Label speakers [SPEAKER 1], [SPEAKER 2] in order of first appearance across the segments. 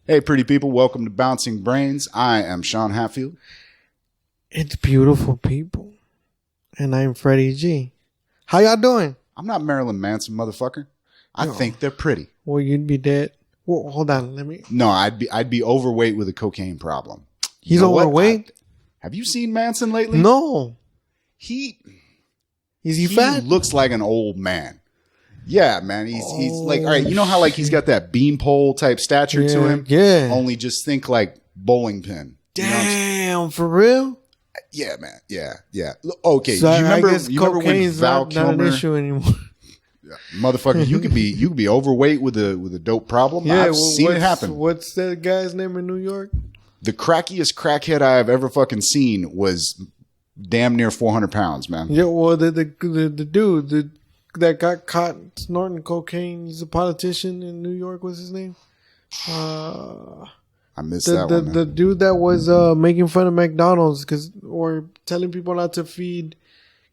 [SPEAKER 1] Hey, pretty people, welcome to Bouncing Brains. I am Sean Hatfield.
[SPEAKER 2] It's beautiful people. And I'm Freddy G. How y'all doing?
[SPEAKER 1] I'm not Marilyn Manson, motherfucker. I think they're pretty.
[SPEAKER 2] Well, you'd be dead. Well, hold on, let me...
[SPEAKER 1] No, I'd be overweight with a cocaine problem.
[SPEAKER 2] He's overweight?
[SPEAKER 1] Have you seen Manson lately?
[SPEAKER 2] No.
[SPEAKER 1] Is
[SPEAKER 2] he fat?
[SPEAKER 1] He looks like an old man. Yeah, man. He's like, all right, you know how like he's got that beanpole type stature to him?
[SPEAKER 2] Yeah.
[SPEAKER 1] Only just think like bowling pin.
[SPEAKER 2] Damn, for real?
[SPEAKER 1] Yeah, man. Yeah. Okay.
[SPEAKER 2] So
[SPEAKER 1] you remember when
[SPEAKER 2] cocaine's
[SPEAKER 1] Val
[SPEAKER 2] not
[SPEAKER 1] Kilmer?
[SPEAKER 2] an issue anymore.
[SPEAKER 1] Yeah, motherfucker, you could be overweight with a dope problem.
[SPEAKER 2] Yeah,
[SPEAKER 1] I've seen it happen.
[SPEAKER 2] What's that guy's name in New York?
[SPEAKER 1] The crackiest crackhead I have ever fucking seen was damn near 400 pounds, man.
[SPEAKER 2] Yeah, well, the dude that got caught snorting cocaine, he's a politician in New York. What's his name?
[SPEAKER 1] I missed that one. Man.
[SPEAKER 2] The dude that was making fun of McDonald's or telling people not to feed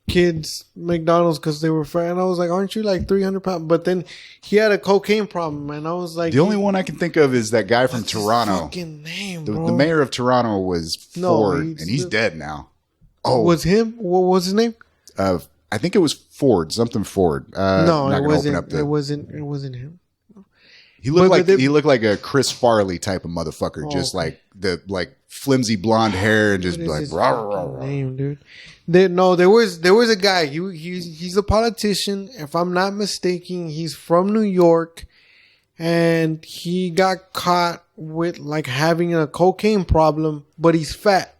[SPEAKER 2] kids McDonald's because they were fat. And I was like, aren't you like 300 pounds? But then he had a cocaine problem, and I was like,
[SPEAKER 1] the only one I can think of is that guy from Toronto.
[SPEAKER 2] His fucking name, bro.
[SPEAKER 1] The mayor of Toronto was Ford, and he's dead now. Oh,
[SPEAKER 2] was him? What was his name?
[SPEAKER 1] I think it was Ford, something Ford.
[SPEAKER 2] No, it wasn't. It wasn't him.
[SPEAKER 1] He looked like a Chris Farley type of motherfucker, just like the flimsy blonde hair and just like rah, rah, rah.
[SPEAKER 2] Name, dude. There was a guy. He's a politician. If I'm not mistaken, he's from New York, and he got caught with like having a cocaine problem, but he's fat.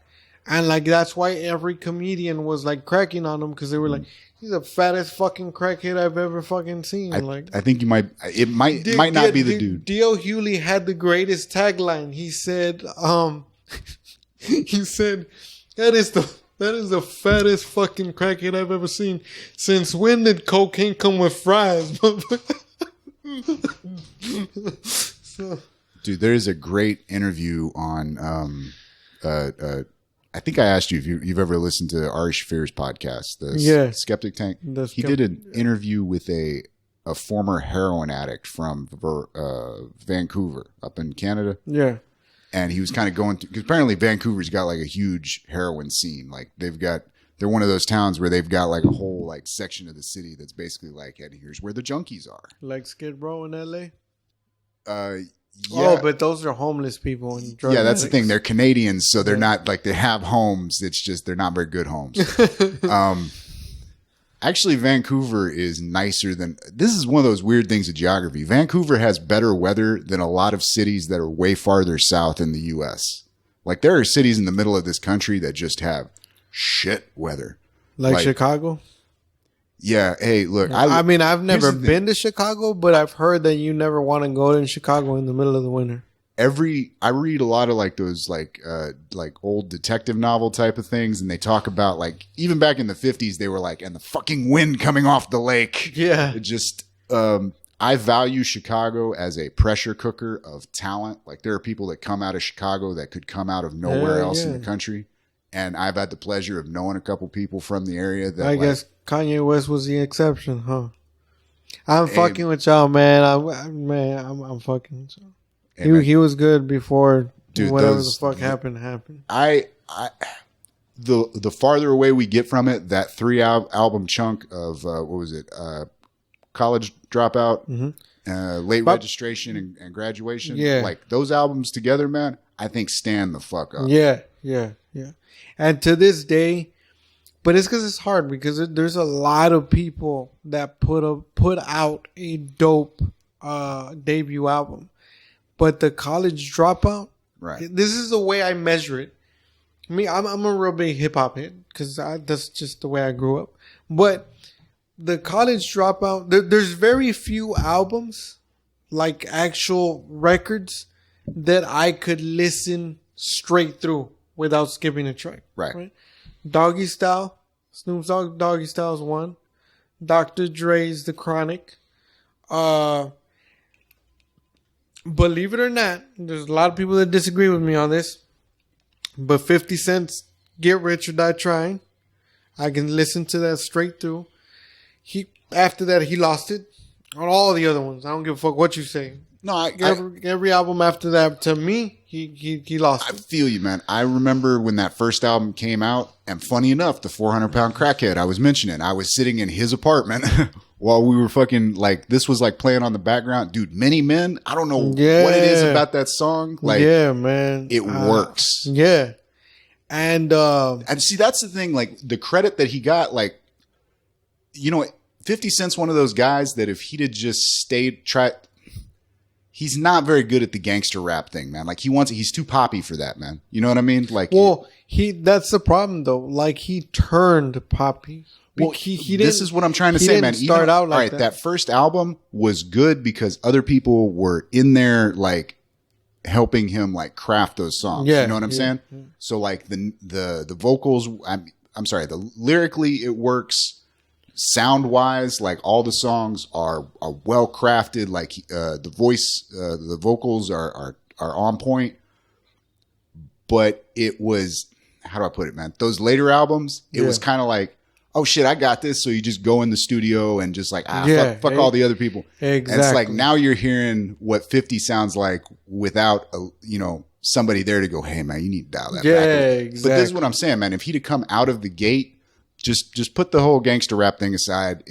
[SPEAKER 2] And like that's why every comedian was like cracking on him because they were like, he's the fattest fucking crackhead I've ever fucking seen.
[SPEAKER 1] I think you might. It might not be the dude.
[SPEAKER 2] D.O. Hewley had the greatest tagline. He said, that is the fattest fucking crackhead I've ever seen. Since when did cocaine come with fries?
[SPEAKER 1] Dude, there is a great interview on. I think I asked you if you've ever listened to Ari Shaffir's podcast, the Skeptic Tank. He did an interview with a former heroin addict from Vancouver up in Canada.
[SPEAKER 2] Yeah.
[SPEAKER 1] And he was kind of going through, because apparently Vancouver's got like a huge heroin scene. Like they're one of those towns where they've got like a whole like section of the city that's basically like, hey, here's where the junkies are.
[SPEAKER 2] Like Skid Row in LA?
[SPEAKER 1] Yeah.
[SPEAKER 2] Oh, but those are homeless people. And drug
[SPEAKER 1] that's
[SPEAKER 2] addicts.
[SPEAKER 1] the thing. They're Canadians, so they're not like they have homes. It's just they're not very good homes. Actually, Vancouver is nicer than. This is one of those weird things of geography. Vancouver has better weather than a lot of cities that are way farther south in the U.S. Like there are cities in the middle of this country that just have shit weather,
[SPEAKER 2] like Chicago.
[SPEAKER 1] Yeah. Hey, look.
[SPEAKER 2] I mean, I've never been to Chicago, but I've heard that you never want to go to Chicago in the middle of the winter.
[SPEAKER 1] I read a lot of like those like old detective novel type of things, and they talk about like even back in the 50s they were like, and the fucking wind coming off the lake.
[SPEAKER 2] Yeah.
[SPEAKER 1] It just I value Chicago as a pressure cooker of talent. Like there are people that come out of Chicago that could come out of nowhere else in the country. And I've had the pleasure of knowing a couple people from the area that
[SPEAKER 2] I guess Kanye West was the exception, huh? I'm fucking with y'all, man. I'm fucking with y'all. He was good before whatever the fuck happened.
[SPEAKER 1] The farther away we get from it, that 3 album chunk of what was it? College Dropout, Late Registration and Graduation.
[SPEAKER 2] Yeah.
[SPEAKER 1] Like those albums together, man, I think stand the fuck up.
[SPEAKER 2] Yeah. And to this day, but it's because it's hard because there's a lot of people that put out a dope debut album, but the College Dropout,
[SPEAKER 1] right?
[SPEAKER 2] This is the way I measure it. I mean, I'm a real big hip hop head because that's just the way I grew up. But the College Dropout, there's very few albums, like actual records, that I could listen straight through without skipping a track.
[SPEAKER 1] Right.
[SPEAKER 2] Doggy Style, Snoop Dogg, Doggy Style is one. Dr. Dre's The Chronic. Believe it or not, there's a lot of people that disagree with me on this, but 50 Cent's Get Rich or Die Trying, I can listen to that straight through. After that, he lost it on all the other ones. I don't give a fuck what you say.
[SPEAKER 1] No,
[SPEAKER 2] every album after that, to me, he lost.
[SPEAKER 1] I feel you, man. I remember when that first album came out, and funny enough, the 400-pound crackhead I was mentioning, I was sitting in his apartment while we were fucking like this was like playing on the background, dude. Many Men. I don't know what it is about that song. Like,
[SPEAKER 2] yeah, man,
[SPEAKER 1] it works.
[SPEAKER 2] Yeah, and
[SPEAKER 1] see, that's the thing. Like the credit that he got, like, you know, 50 Cent's one of those guys that if he'd have just he's not very good at the gangster rap thing, man. Like he's too poppy for that, man. You know what I mean? Like,
[SPEAKER 2] well, that's the problem though. Like he turned poppy.
[SPEAKER 1] Well, he didn't. This is what I'm trying to say, man.
[SPEAKER 2] Start out like
[SPEAKER 1] that first album was good because other people were in there, like helping him, like craft those songs.
[SPEAKER 2] Yeah,
[SPEAKER 1] you know what I'm saying? Yeah. So like the vocals, I'm sorry, lyrically it works. Sound wise, like all the songs are well crafted. Like the voice, the vocals are on point. But it was, how do I put it, man? Those later albums, it was kind of like, oh shit, I got this. So you just go in the studio and just like, fuck all the other people.
[SPEAKER 2] Exactly.
[SPEAKER 1] And it's like now you're hearing what 50 sounds like without somebody there to go, hey man, you need to dial that back.
[SPEAKER 2] Yeah, exactly.
[SPEAKER 1] But this is what I'm saying, man. If he'd have come out of the gate. Just put the whole gangster rap thing aside.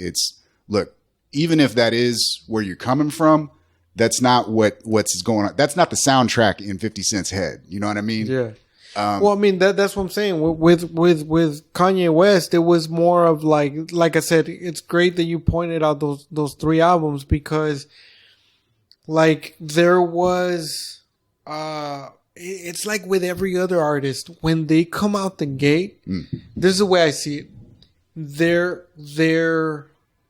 [SPEAKER 1] Look, even if that is where you're coming from, that's not what's going on. That's not the soundtrack in 50 Cent's head. You know what I mean?
[SPEAKER 2] Yeah. Well, I mean that's what I'm saying. With Kanye West, it was more of like I said, it's great that you pointed out those three albums because, like, there was it's like with every other artist when they come out the gate. This is the way I see it. They're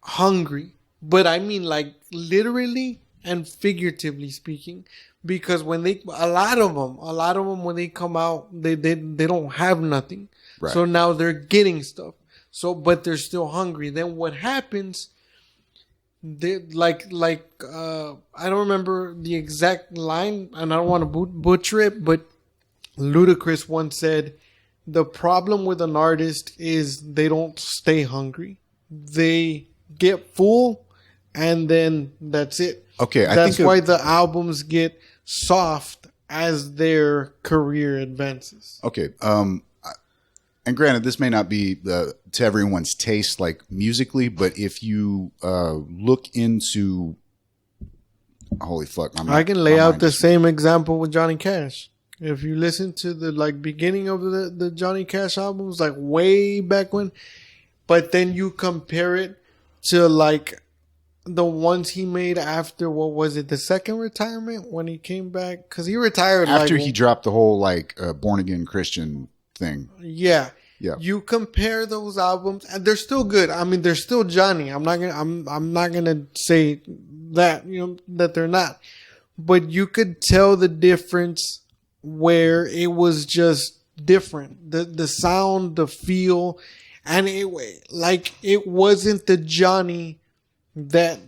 [SPEAKER 2] hungry, but I mean like literally and figuratively speaking, because when a lot of them when they come out, they don't have nothing, right. So now they're getting stuff. So, but they're still hungry. Then what happens? They I don't remember the exact line, and I don't want to butcher it, but Ludacris once said, the problem with an artist is they don't stay hungry. They get full and then that's it.
[SPEAKER 1] Okay.
[SPEAKER 2] That's why the albums get soft as their career advances.
[SPEAKER 1] Okay. And granted, this may not be to everyone's taste, like musically, but if you look into, holy fuck.
[SPEAKER 2] I can lay out the same example with Johnny Cash. If you listen to the beginning of the Johnny Cash albums, like way back when, but then you compare it to like the ones he made after, what was it, the second retirement when he came back? Because he retired
[SPEAKER 1] after he dropped the whole born again Christian thing.
[SPEAKER 2] Yeah.
[SPEAKER 1] Yeah.
[SPEAKER 2] You compare those albums and they're still good. I mean, they're still Johnny. I'm not gonna say that, that they're not. But you could tell the difference where it was just different. The sound, the feel, and it wasn't the Johnny that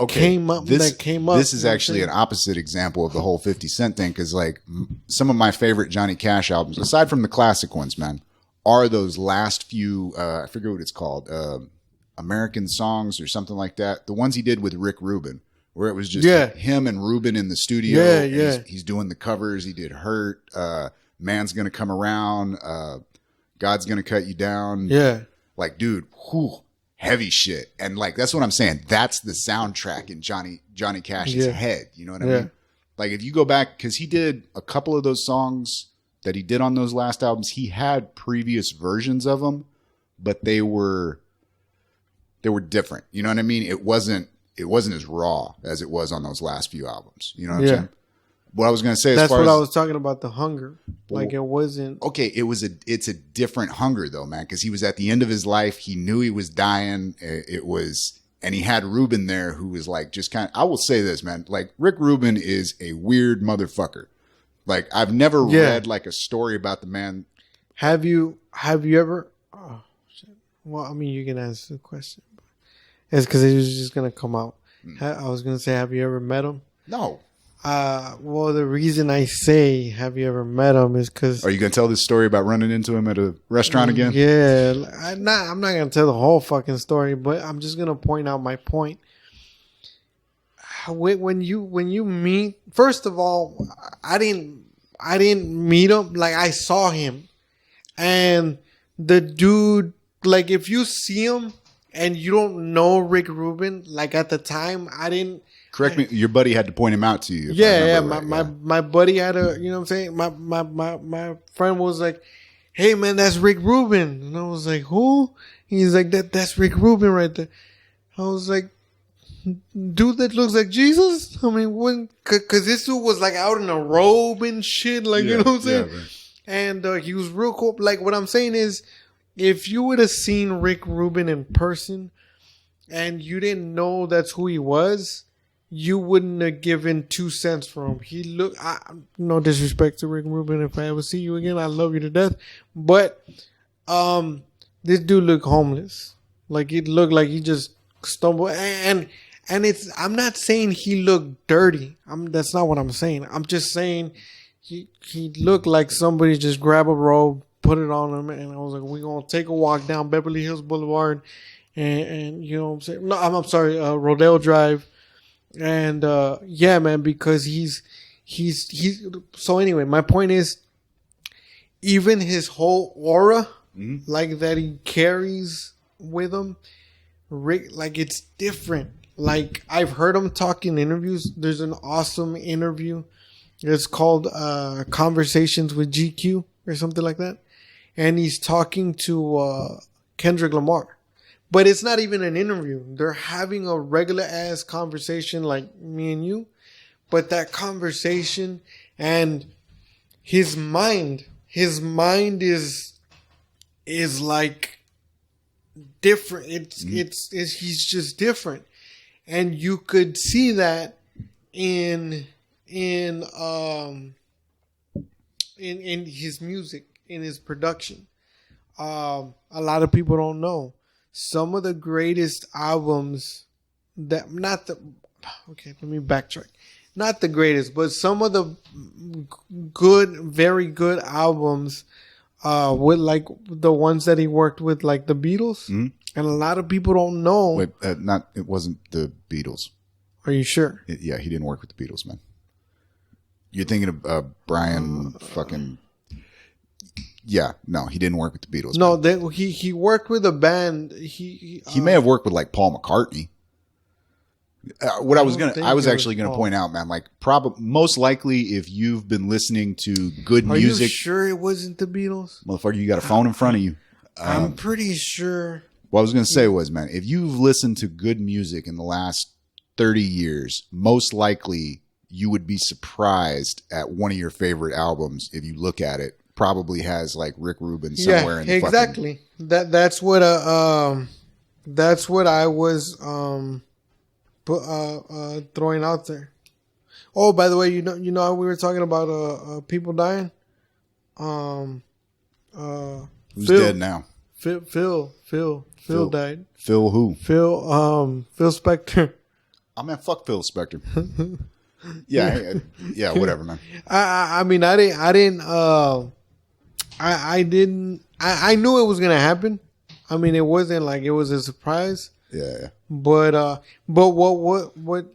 [SPEAKER 2] came up. This
[SPEAKER 1] is actually an opposite example of the whole 50 Cent thing, because like some of my favorite Johnny Cash albums, aside from the classic ones, man, are those last few. I forget what it's called, American Songs or something like that. The ones he did with Rick Rubin. Where it was just him and Rubin in the studio.
[SPEAKER 2] Yeah.
[SPEAKER 1] He's doing the covers. He did Hurt. Man's Gonna Come Around. God's Gonna Cut You Down.
[SPEAKER 2] Yeah.
[SPEAKER 1] Like, dude, heavy shit. And like, that's what I'm saying. That's the soundtrack in Johnny Cash's head. You know what I mean? Like, if you go back, because he did a couple of those songs that he did on those last albums, he had previous versions of them, but they were different. You know what I mean? It wasn't as raw as it was on those last few albums. You know what I'm saying? What I was going to say,
[SPEAKER 2] that's what I was talking about, the hunger. Like, it wasn't.
[SPEAKER 1] Okay, it's a different hunger though, man, because he was at the end of his life. He knew he was dying. And he had Rubin there, who was like, just kind of, I will say this, man, like Rick Rubin is a weird motherfucker. Like, I've never read like a story about the man.
[SPEAKER 2] Have you ever? Oh shit. Well, I mean, you can answer the question. It's because it was just going to come out. I was going to say, have you ever met him?
[SPEAKER 1] No.
[SPEAKER 2] Well, the reason I say, have you ever met him is because...
[SPEAKER 1] Are you going to tell this story about running into him at a restaurant again?
[SPEAKER 2] Yeah. I'm not going to tell the whole fucking story, but I'm just going to point out my point. when you meet, first of all, I didn't meet him. Like, I saw him, and the dude, like, if you see him and you don't know Rick Rubin, like, at the time, I didn't.
[SPEAKER 1] Correct me. Your buddy had to point him out to you.
[SPEAKER 2] Yeah. My buddy had a, you know what I'm saying? My friend was like, "Hey man, that's Rick Rubin." And I was like, "Who?" He's like, that's Rick Rubin right there. I was like, "Dude that looks like Jesus?" I mean, cause this dude was like out in a robe and shit, like, you know what I'm saying? Yeah, and he was real cool. Like, what I'm saying is, if you would have seen Rick Rubin in person and you didn't know that's who he was, you wouldn't have given 2 cents for him. He looked, no disrespect to Rick Rubin. If I ever see you again, I love you to death. But this dude looked homeless. Like, it looked like he just stumbled. And it's, I'm not saying he looked dirty. That's not what I'm saying. I'm just saying he looked like somebody just grabbed a robe, put it on him, and I was like, we're going to take a walk down Beverly Hills Boulevard and you know what I'm saying? No, I'm sorry, Rodeo Drive. And yeah, man, because he's so anyway, my point is, even his whole aura, like, that he carries with him, Rick, like, it's different. Like, I've heard him talk in interviews. There's an awesome interview. It's called Conversations with GQ or something like that. And he's talking to Kendrick Lamar. But it's not even an interview. They're having a regular ass conversation like me and you. But that conversation and his mind is like different. It's he's just different. And you could see that in his music, in his production. A lot of people don't know. Some of the greatest albums that, let me backtrack. Not the greatest, but some of the good, very good albums with, like, the ones that he worked with, like the Beatles. Mm-hmm. And a lot of people don't know.
[SPEAKER 1] Wait, it wasn't the Beatles.
[SPEAKER 2] Are you sure?
[SPEAKER 1] Yeah, he didn't work with the Beatles, man. You're thinking of Brian fucking... Yeah, no, he didn't work with the Beatles.
[SPEAKER 2] No, he worked with a band. He
[SPEAKER 1] may have worked with, like, Paul McCartney. I was actually gonna point out, man, like, most likely, if you've been listening to good music, are you
[SPEAKER 2] sure it wasn't the Beatles?
[SPEAKER 1] Motherfucker, you got a phone in front of you.
[SPEAKER 2] I'm pretty sure.
[SPEAKER 1] What I was gonna say was, man, if you've listened to good music in the last 30 years, most likely you would be surprised at one of your favorite albums if you look at it. Probably has, like, Rick Rubin somewhere in the
[SPEAKER 2] exactly. That's what I was throwing out there. Oh, by the way, you know how we were talking about people dying?
[SPEAKER 1] Who's dead now?
[SPEAKER 2] Phil died.
[SPEAKER 1] Phil who?
[SPEAKER 2] Phil Spector.
[SPEAKER 1] I mean, fuck Phil Spector. Yeah, whatever, man.
[SPEAKER 2] I mean, I knew it was gonna happen. I mean, it wasn't like it was a surprise.
[SPEAKER 1] Yeah.
[SPEAKER 2] But what?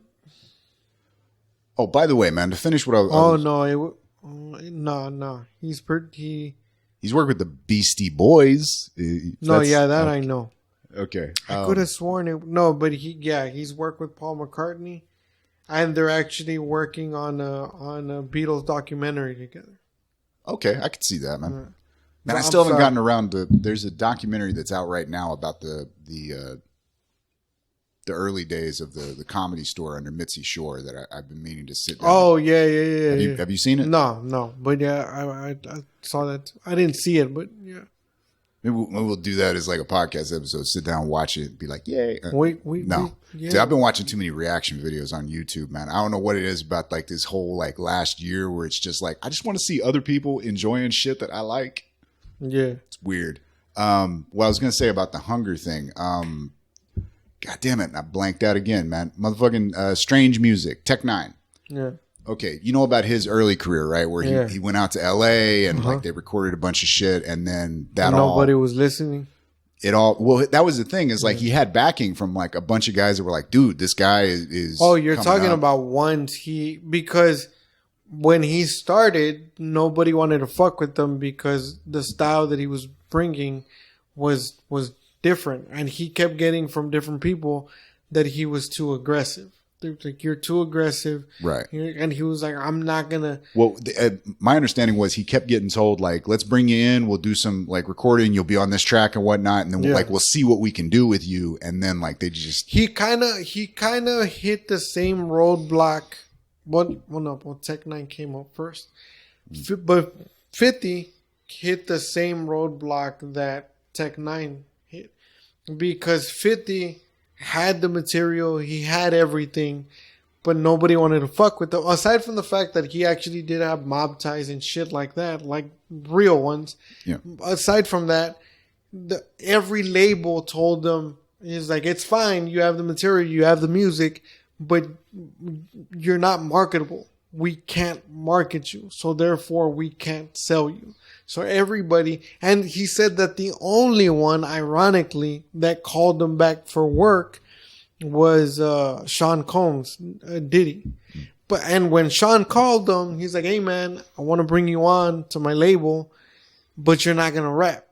[SPEAKER 1] Oh, by the way, man, to finish what I was...
[SPEAKER 2] No. He's
[SPEAKER 1] worked with the Beastie Boys.
[SPEAKER 2] I know.
[SPEAKER 1] Okay.
[SPEAKER 2] I could have sworn it. No, but he's worked with Paul McCartney, and they're actually working on a Beatles documentary together.
[SPEAKER 1] Okay, I could see that, man. Man, I still haven't gotten around to... There's a documentary that's out right now about the early days of the Comedy Store under Mitzi Shore that I've been meaning to sit down.
[SPEAKER 2] Oh, yeah.
[SPEAKER 1] Have you seen it?
[SPEAKER 2] No. But yeah, I saw that. I didn't see it, but yeah.
[SPEAKER 1] Maybe we'll do that as, like, a podcast episode. Sit down, watch it, and be like, yay.
[SPEAKER 2] No.
[SPEAKER 1] Dude, I've been watching too many reaction videos on YouTube, man. I don't know what it is about, like, this whole, like, last year where it's just like, I just want to see other people enjoying shit that I like.
[SPEAKER 2] Yeah.
[SPEAKER 1] It's weird. What I was going to say about the hunger thing. God damn it. I blanked out again, man. Motherfucking Strange Music, Tech Nine.
[SPEAKER 2] Yeah.
[SPEAKER 1] Okay. You know about his early career, right? Where he went out to LA and like they recorded a bunch of shit and then nobody
[SPEAKER 2] was listening.
[SPEAKER 1] it all, well, that was the thing is like he had backing from like a bunch of guys that were like, dude, this guy is.
[SPEAKER 2] Oh, you're talking about because when he started, nobody wanted to fuck with him because the style that he was bringing was different, and he kept getting from different people that he was too aggressive. They're like, you're too aggressive,
[SPEAKER 1] right?
[SPEAKER 2] And he was like, I'm not gonna.
[SPEAKER 1] Well, my understanding was he kept getting told like, let's bring you in, we'll do some like recording, you'll be on this track and whatnot, and then we'll see what we can do with you, and then like they just
[SPEAKER 2] he kind of hit the same roadblock. Well, Tech 9 came up first, but 50 hit the same roadblock that Tech 9 hit because 50 had the material, he had everything, but nobody wanted to fuck with him. Aside from the fact that he actually did have mob ties and shit like that, like real ones.
[SPEAKER 1] Yeah.
[SPEAKER 2] Aside from that, every label told them, he's like, it's fine, you have the material, you have the music, but you're not marketable. We can't market you, so therefore we can't sell you. So everybody, and he said that the only one, ironically, that called him back for work was Sean Combs, Diddy. And when Sean called him, he's like, "Hey man, I want to bring you on to my label, but you're not gonna rap."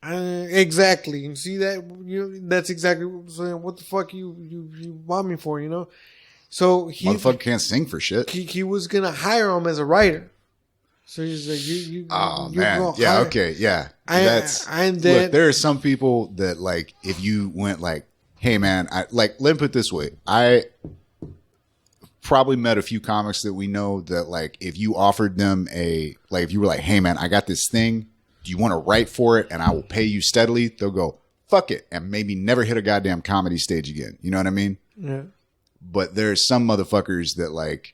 [SPEAKER 2] Exactly. You see that? That's exactly what the fuck you want me for, you know? So
[SPEAKER 1] motherfucker can't sing for shit.
[SPEAKER 2] He was gonna hire him as a writer. So he's like,
[SPEAKER 1] man, yeah, okay, yeah. Look, there are some people that like, if you went like, hey man, let me put it this way, I probably met a few comics that we know that like, if you offered them if you were like, hey man, I got this thing, do you want to write for it and I will pay you steadily? They'll go, fuck it, and maybe never hit a goddamn comedy stage again. You know what I mean?
[SPEAKER 2] Yeah.
[SPEAKER 1] But there's some motherfuckers that like,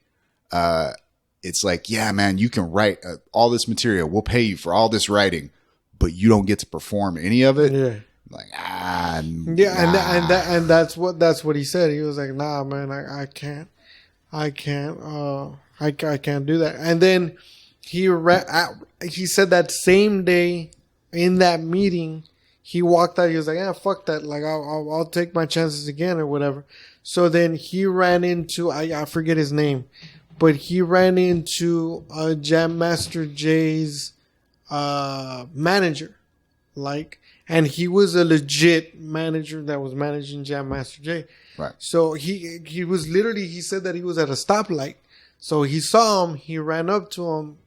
[SPEAKER 1] it's like, yeah, man, you can write all this material. We'll pay you for all this writing, but you don't get to perform any of it.
[SPEAKER 2] Yeah.
[SPEAKER 1] Like,
[SPEAKER 2] yeah. Nah. And that's what he said. He was like, nah, man, I can't do that. And then he said that same day in that meeting, he walked out. He was like, yeah, fuck that. Like, I'll take my chances again or whatever. So then he ran into, I forget his name, but he ran into Jam Master Jay's manager, and he was a legit manager that was managing Jam Master Jay.
[SPEAKER 1] Right.
[SPEAKER 2] So he was literally, he said that he was at a stoplight. So he saw him, he ran up to him,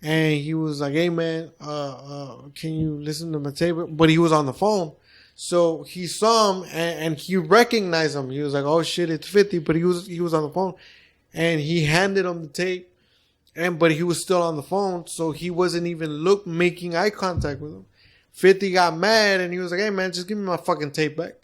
[SPEAKER 2] and he was like, "Hey man, can you listen to my tape?" But he was on the phone. So he saw him and he recognized him. He was like, "Oh shit, it's 50," but he was on the phone. And he handed him the tape, but he was still on the phone, so he wasn't even making eye contact with him. 50 got mad, and he was like, "Hey man, just give me my fucking tape back."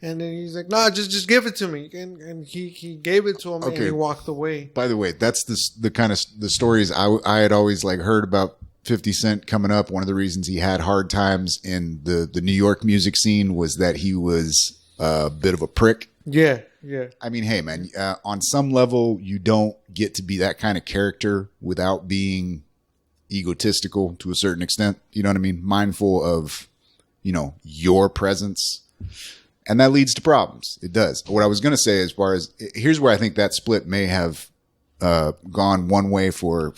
[SPEAKER 2] And then he's like, "Nah, just give it to me." And he gave it to him, and he walked away.
[SPEAKER 1] By the way, that's the kind of the stories I had always like heard about 50 Cent coming up. One of the reasons he had hard times in the New York music scene was that he was a bit of a prick.
[SPEAKER 2] Yeah. Yeah.
[SPEAKER 1] I mean, hey, man, on some level, you don't get to be that kind of character without being egotistical to a certain extent. You know what I mean? Mindful of, your presence. And that leads to problems. It does. What I was going to say, as far as here's where I think that split may have gone one way for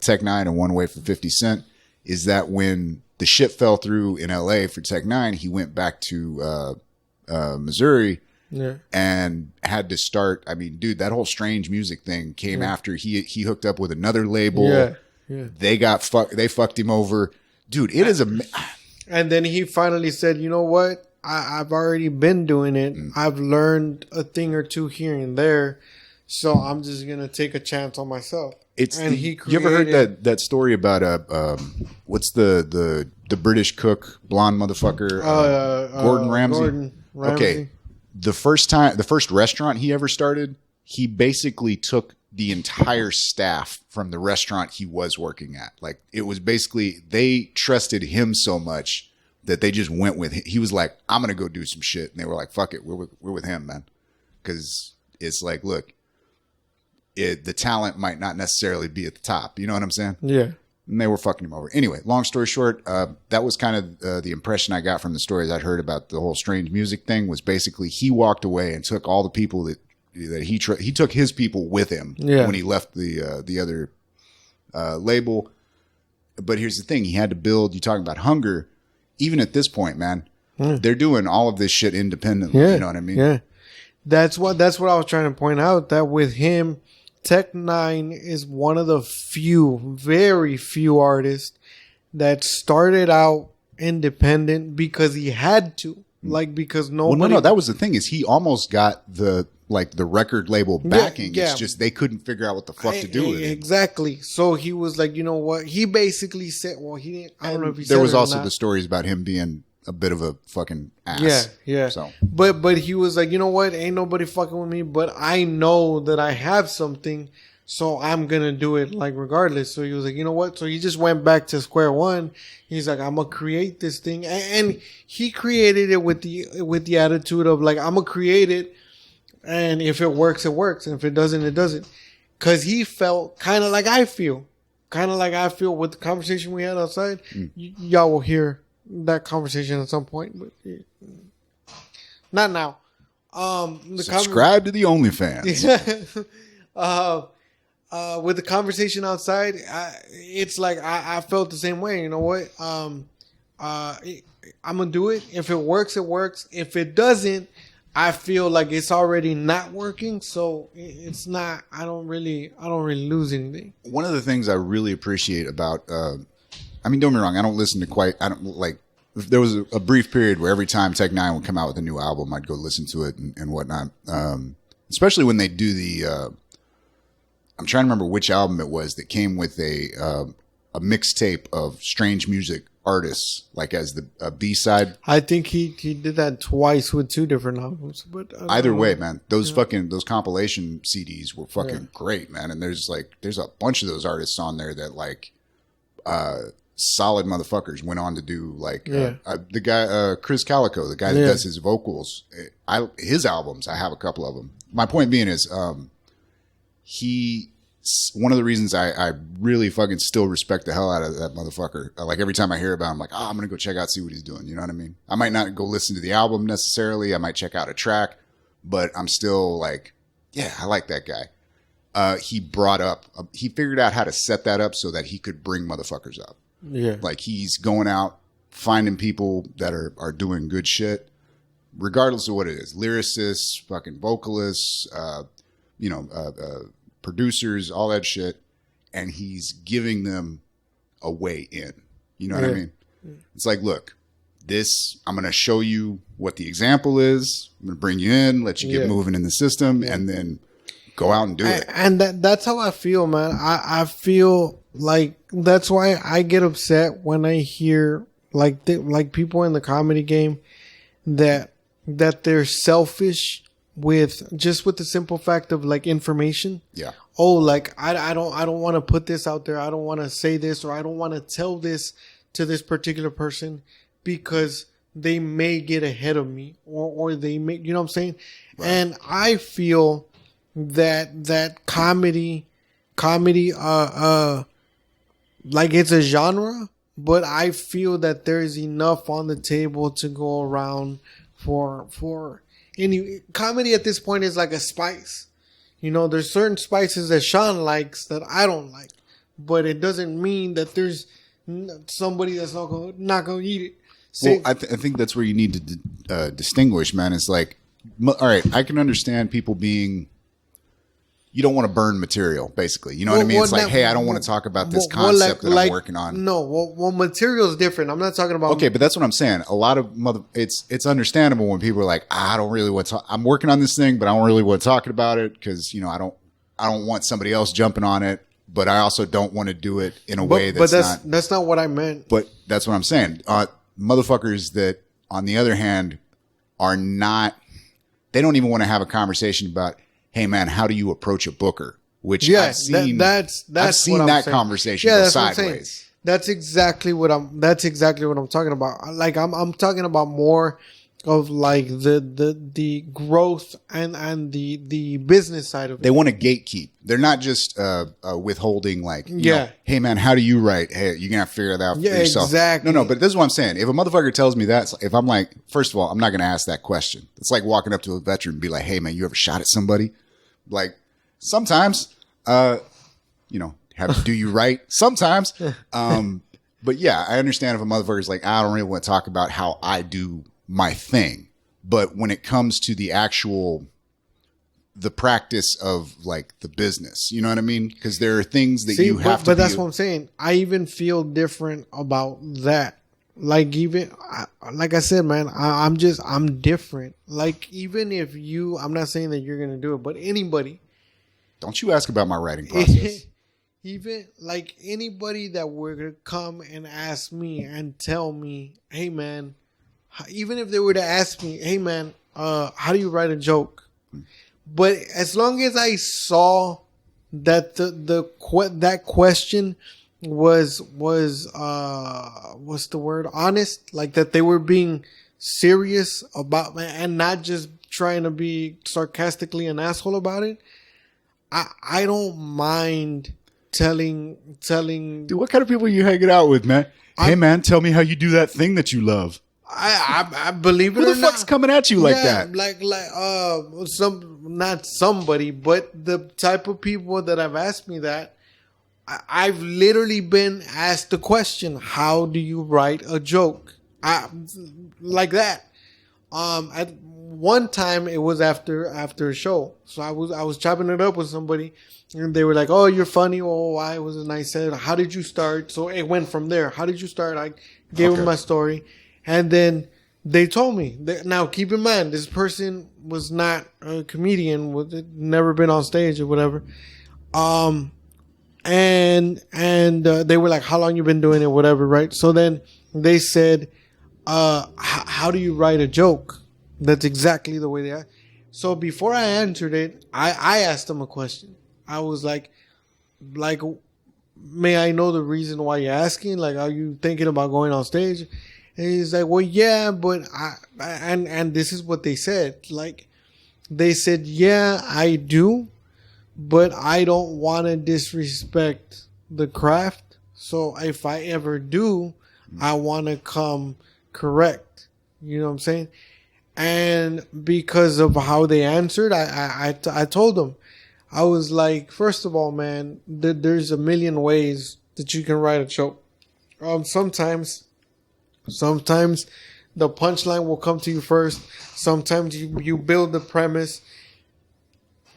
[SPEAKER 1] Tech 9 and one way for 50 Cent, is that when the shit fell through in LA for Tech 9, he went back to Missouri.
[SPEAKER 2] Yeah.
[SPEAKER 1] And had to start. I mean, dude, that whole Strange Music thing came after he hooked up with another label.
[SPEAKER 2] Yeah. Yeah.
[SPEAKER 1] They fucked him over. Dude, it is
[SPEAKER 2] and then he finally said, "You know what? I've already been doing it. I've learned a thing or two here and there. So I'm just going to take a chance on myself."
[SPEAKER 1] You ever heard that story about what's the British cook, blonde motherfucker, Gordon Ramsay?
[SPEAKER 2] Gordon Ramsay.
[SPEAKER 1] Okay. The first restaurant he ever started, he basically took the entire staff from the restaurant he was working at. Like, it was basically, they trusted him so much that they just went with him. He was like, "I'm going to go do some shit." And they were like, "Fuck it. We're with him, man." Cause it's like, look, the talent might not necessarily be at the top. You know what I'm saying?
[SPEAKER 2] Yeah.
[SPEAKER 1] And they were fucking him over. Anyway, long story short, that was kind of the impression I got from the stories I'd heard about the whole strange music thing. Was basically he walked away and took all the people that he took his people with him when he left the other label. But here's the thing: he had to build. You talking about hunger? Even at this point, man, they're doing all of this shit independently. You know what I mean?
[SPEAKER 2] Yeah, that's what I was trying to point out. That with him. Tech Nine is one of the very few artists that started out independent because he had to, because nobody.
[SPEAKER 1] Well, no, that was the thing is he almost got the record label backing. Yeah. It's just they couldn't figure out what the fuck to do with it.
[SPEAKER 2] Exactly. So he was like, you know what? He basically said, well, he didn't. I don't know if he said
[SPEAKER 1] there was also the stories about him being a bit of a fucking ass.
[SPEAKER 2] Yeah. So, but he was like, you know what? Ain't nobody fucking with me, but I know that I have something, so I'm gonna do it regardless. So he was like, you know what? So he just went back to square one. He's like, I'm gonna create this thing, and he created it with the attitude of I'm gonna create it, and if it works, it works, and if it doesn't, it doesn't. Cause he felt kind of like I feel with the conversation we had outside. Y'all will hear that conversation at some point, but not now.
[SPEAKER 1] Subscribe to the OnlyFans.
[SPEAKER 2] With the conversation outside, it's I felt the same way. You know what? I'm gonna do it. If it works, it works. If it doesn't, I feel like it's already not working. So it's not. I don't really lose anything.
[SPEAKER 1] One of the things I really appreciate about. Don't get me wrong. I don't listen to there was a brief period where every time Tech Nine would come out with a new album, I'd go listen to it and whatnot. Especially when they do I'm trying to remember which album it was that came with a mixtape of strange music artists, as the B-side.
[SPEAKER 2] I think he did that twice with two different albums. But
[SPEAKER 1] either way, man, those compilation CDs were fucking great, man. And there's a bunch of those artists on there that solid motherfuckers went on to do the guy Chris Calico, the guy that does his vocals. His albums, I have a couple of them. My point being is, one of the reasons I really fucking still respect the hell out of that motherfucker. Every time I hear about him, I'm like, I'm gonna go check out, see what he's doing. You know what I mean? I might not go listen to the album necessarily. I might check out a track, but I'm still I like that guy. He figured out how to set that up so that he could bring motherfuckers up.
[SPEAKER 2] Yeah.
[SPEAKER 1] He's going out, finding people that are doing good shit, regardless of what it is. Lyricists, fucking vocalists, producers, all that shit. And he's giving them a way in. You know what I mean? It's look, I'm going to show you what the example is. I'm going to bring you in, let you get moving in the system, and then go out and do it.
[SPEAKER 2] And that's how I feel, man. I feel that's why I get upset when I hear people in the comedy game that they're selfish with the simple fact of information.
[SPEAKER 1] Yeah.
[SPEAKER 2] Oh, I don't want to put this out there. I don't want to say this, or I don't want to tell this to this particular person because they may get ahead of me, or they may, you know what I'm saying? Right. And I feel that comedy it's a genre, but I feel that there's enough on the table to go around for any comedy. At this point is like a spice. There's certain spices that Sean likes that I don't like, but it doesn't mean that there's somebody that's not gonna eat it.
[SPEAKER 1] Well, I think that's where you need to distinguish, man. It's all right, I can understand people being, you don't want to burn material, basically. You know what I mean? It's hey, I don't want to talk about this concept that I'm working on.
[SPEAKER 2] No, material is different. I'm not talking about.
[SPEAKER 1] Okay, but that's what I'm saying. A lot of it's understandable when people are like, I don't really want to. I'm working on this thing, but I don't really want to talk about it because I don't want somebody else jumping on it, but I also don't want to do it in a way
[SPEAKER 2] that's not what I meant.
[SPEAKER 1] But that's what I'm saying. Motherfuckers that, on the other hand, are not. They don't even want to have a conversation about, hey man, how do you approach a booker? Which I've seen. I've seen that conversation go sideways.
[SPEAKER 2] That's exactly what I'm talking about. I'm talking about more like the growth and the business side of it.
[SPEAKER 1] They want to gatekeep. They're not just withholding like, you know, hey man, how do you write? Hey, you're gonna have to figure it out for yourself.
[SPEAKER 2] Exactly.
[SPEAKER 1] No, but this is what I'm saying. If a motherfucker tells me that, if I'm like, first of all, I'm not gonna ask that question. It's like walking up to a veteran and be like, hey man, you ever shot at somebody? Like sometimes, you know, have to do you right sometimes. But yeah, I understand if a motherfucker's like, I don't really want to talk about how I do my thing. But when it comes to the practice of like the business, you know what I mean? Because there are things that you have to.
[SPEAKER 2] But that's what I'm saying. I even feel different about that. Like like I said, man, I'm different. Like even if I'm not saying that you're gonna do it, but anybody.
[SPEAKER 1] Don't you ask about my writing process?
[SPEAKER 2] Even like anybody that were to come and ask me and tell me, hey man, even if they were to ask me, hey man, how do you write a joke? But as long as I saw that that question was what's the word? Honest, like that they were being serious about and not just trying to be sarcastically an asshole about it, I don't mind telling.
[SPEAKER 1] Dude, what kind of people are you hanging out with, man? Hey man, tell me how you do that thing that you love.
[SPEAKER 2] I believe it.
[SPEAKER 1] Who the fuck's coming at you like that?
[SPEAKER 2] Like not somebody, but the type of people that have asked me that, I've literally been asked the question, how do you write a joke? Like that. At one time it was after a show. So I was chopping it up with somebody and they were like, oh, you're funny. Oh, why was it? And I said, how did you start? So it went from there. How did you start? I gave them my story. And then they told me that, now keep in mind, this person was not a comedian, never been on stage or whatever. And they were like, how long you been doing it? Whatever. Right. So then they said, how do you write a joke? That's exactly the way they asked. So before I answered it, I asked them a question. I was like, may I know the reason why you're asking? Like, are you thinking about going on stage? And he's like, well, yeah, but and this is what they said. Like, they said, yeah, I do, but I don't want to disrespect the craft. So if I ever do, I want to come correct. You know what I'm saying? And because of how they answered, I told them, I was like, first of all, man, there's a million ways that you can write a joke. Sometimes the punchline will come to you first. Sometimes you build the premise,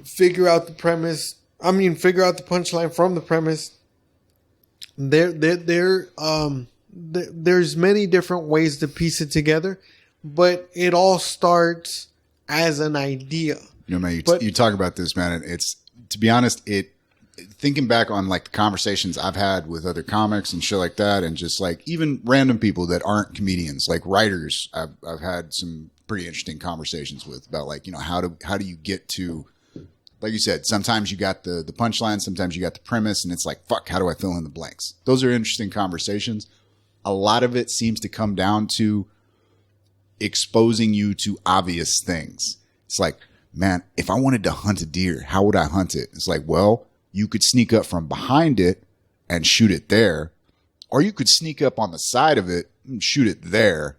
[SPEAKER 2] figure out the punchline from the premise. There's many different ways to piece it together, but it all starts as an idea.
[SPEAKER 1] You know, man, you talk about this, man. It's, to be honest, thinking back on like the conversations I've had with other comics and shit like that, and just like even random people that aren't comedians, like writers, I've had some pretty interesting conversations with about like, you know, how do you get to, like you said, sometimes you got the punchline, sometimes you got the premise, and it's like, fuck, how do I fill in the blanks? Those are interesting conversations. A lot of it seems to come down to exposing you to obvious things. It's like, man, if I wanted to hunt a deer, how would I hunt it? It's like, well, you could sneak up from behind it and shoot it there, or you could sneak up on the side of it and shoot it there,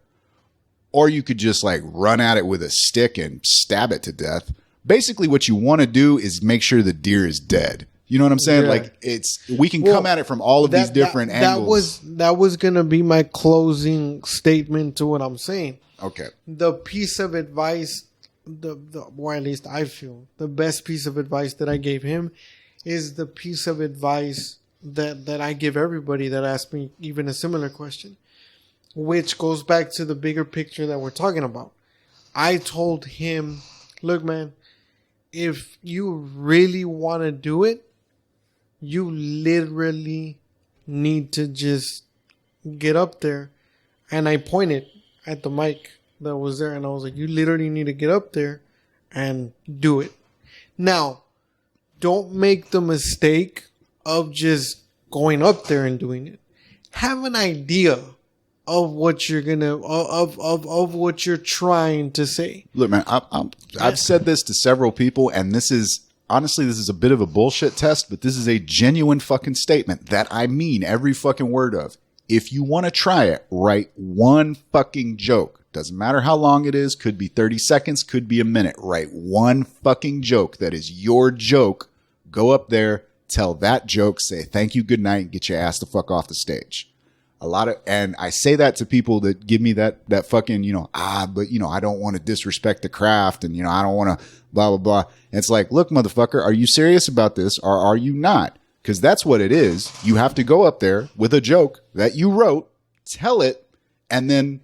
[SPEAKER 1] or you could just like run at it with a stick and stab it to death. Basically, what you want to do is make sure the deer is dead. You know what I'm saying? Yeah. Like we can come at it from all of these different angles.
[SPEAKER 2] That was going to be my closing statement to what I'm saying.
[SPEAKER 1] Okay.
[SPEAKER 2] The piece of advice, or at least I feel the best piece of advice that I gave him is the piece of advice that I give everybody that asks me even a similar question, which goes back to the bigger picture that we're talking about. I told him, look, man, if you really want to do it, you literally need to just get up there. And I pointed at the mic that was there and I was like, you literally need to get up there and do it. Now, don't make the mistake of just going up there and doing it. Have an idea of what you're gonna of what you're trying to say.
[SPEAKER 1] Look, man, I've said this to several people, and this is honestly a bit of a bullshit test, but this is a genuine fucking statement that I mean every fucking word of. If you want to try it, write one fucking joke. Doesn't matter how long it is. Could be 30 seconds. Could be a minute. Write one fucking joke that is your joke. Go up there, tell that joke, say thank you, good night, and get your ass the fuck off the stage. And I say that to people that give me that fucking, but I don't want to disrespect the craft, and I don't want to blah, blah, blah. And it's like, look, motherfucker, are you serious about this or are you not? Because that's what it is. You have to go up there with a joke that you wrote, tell it, and then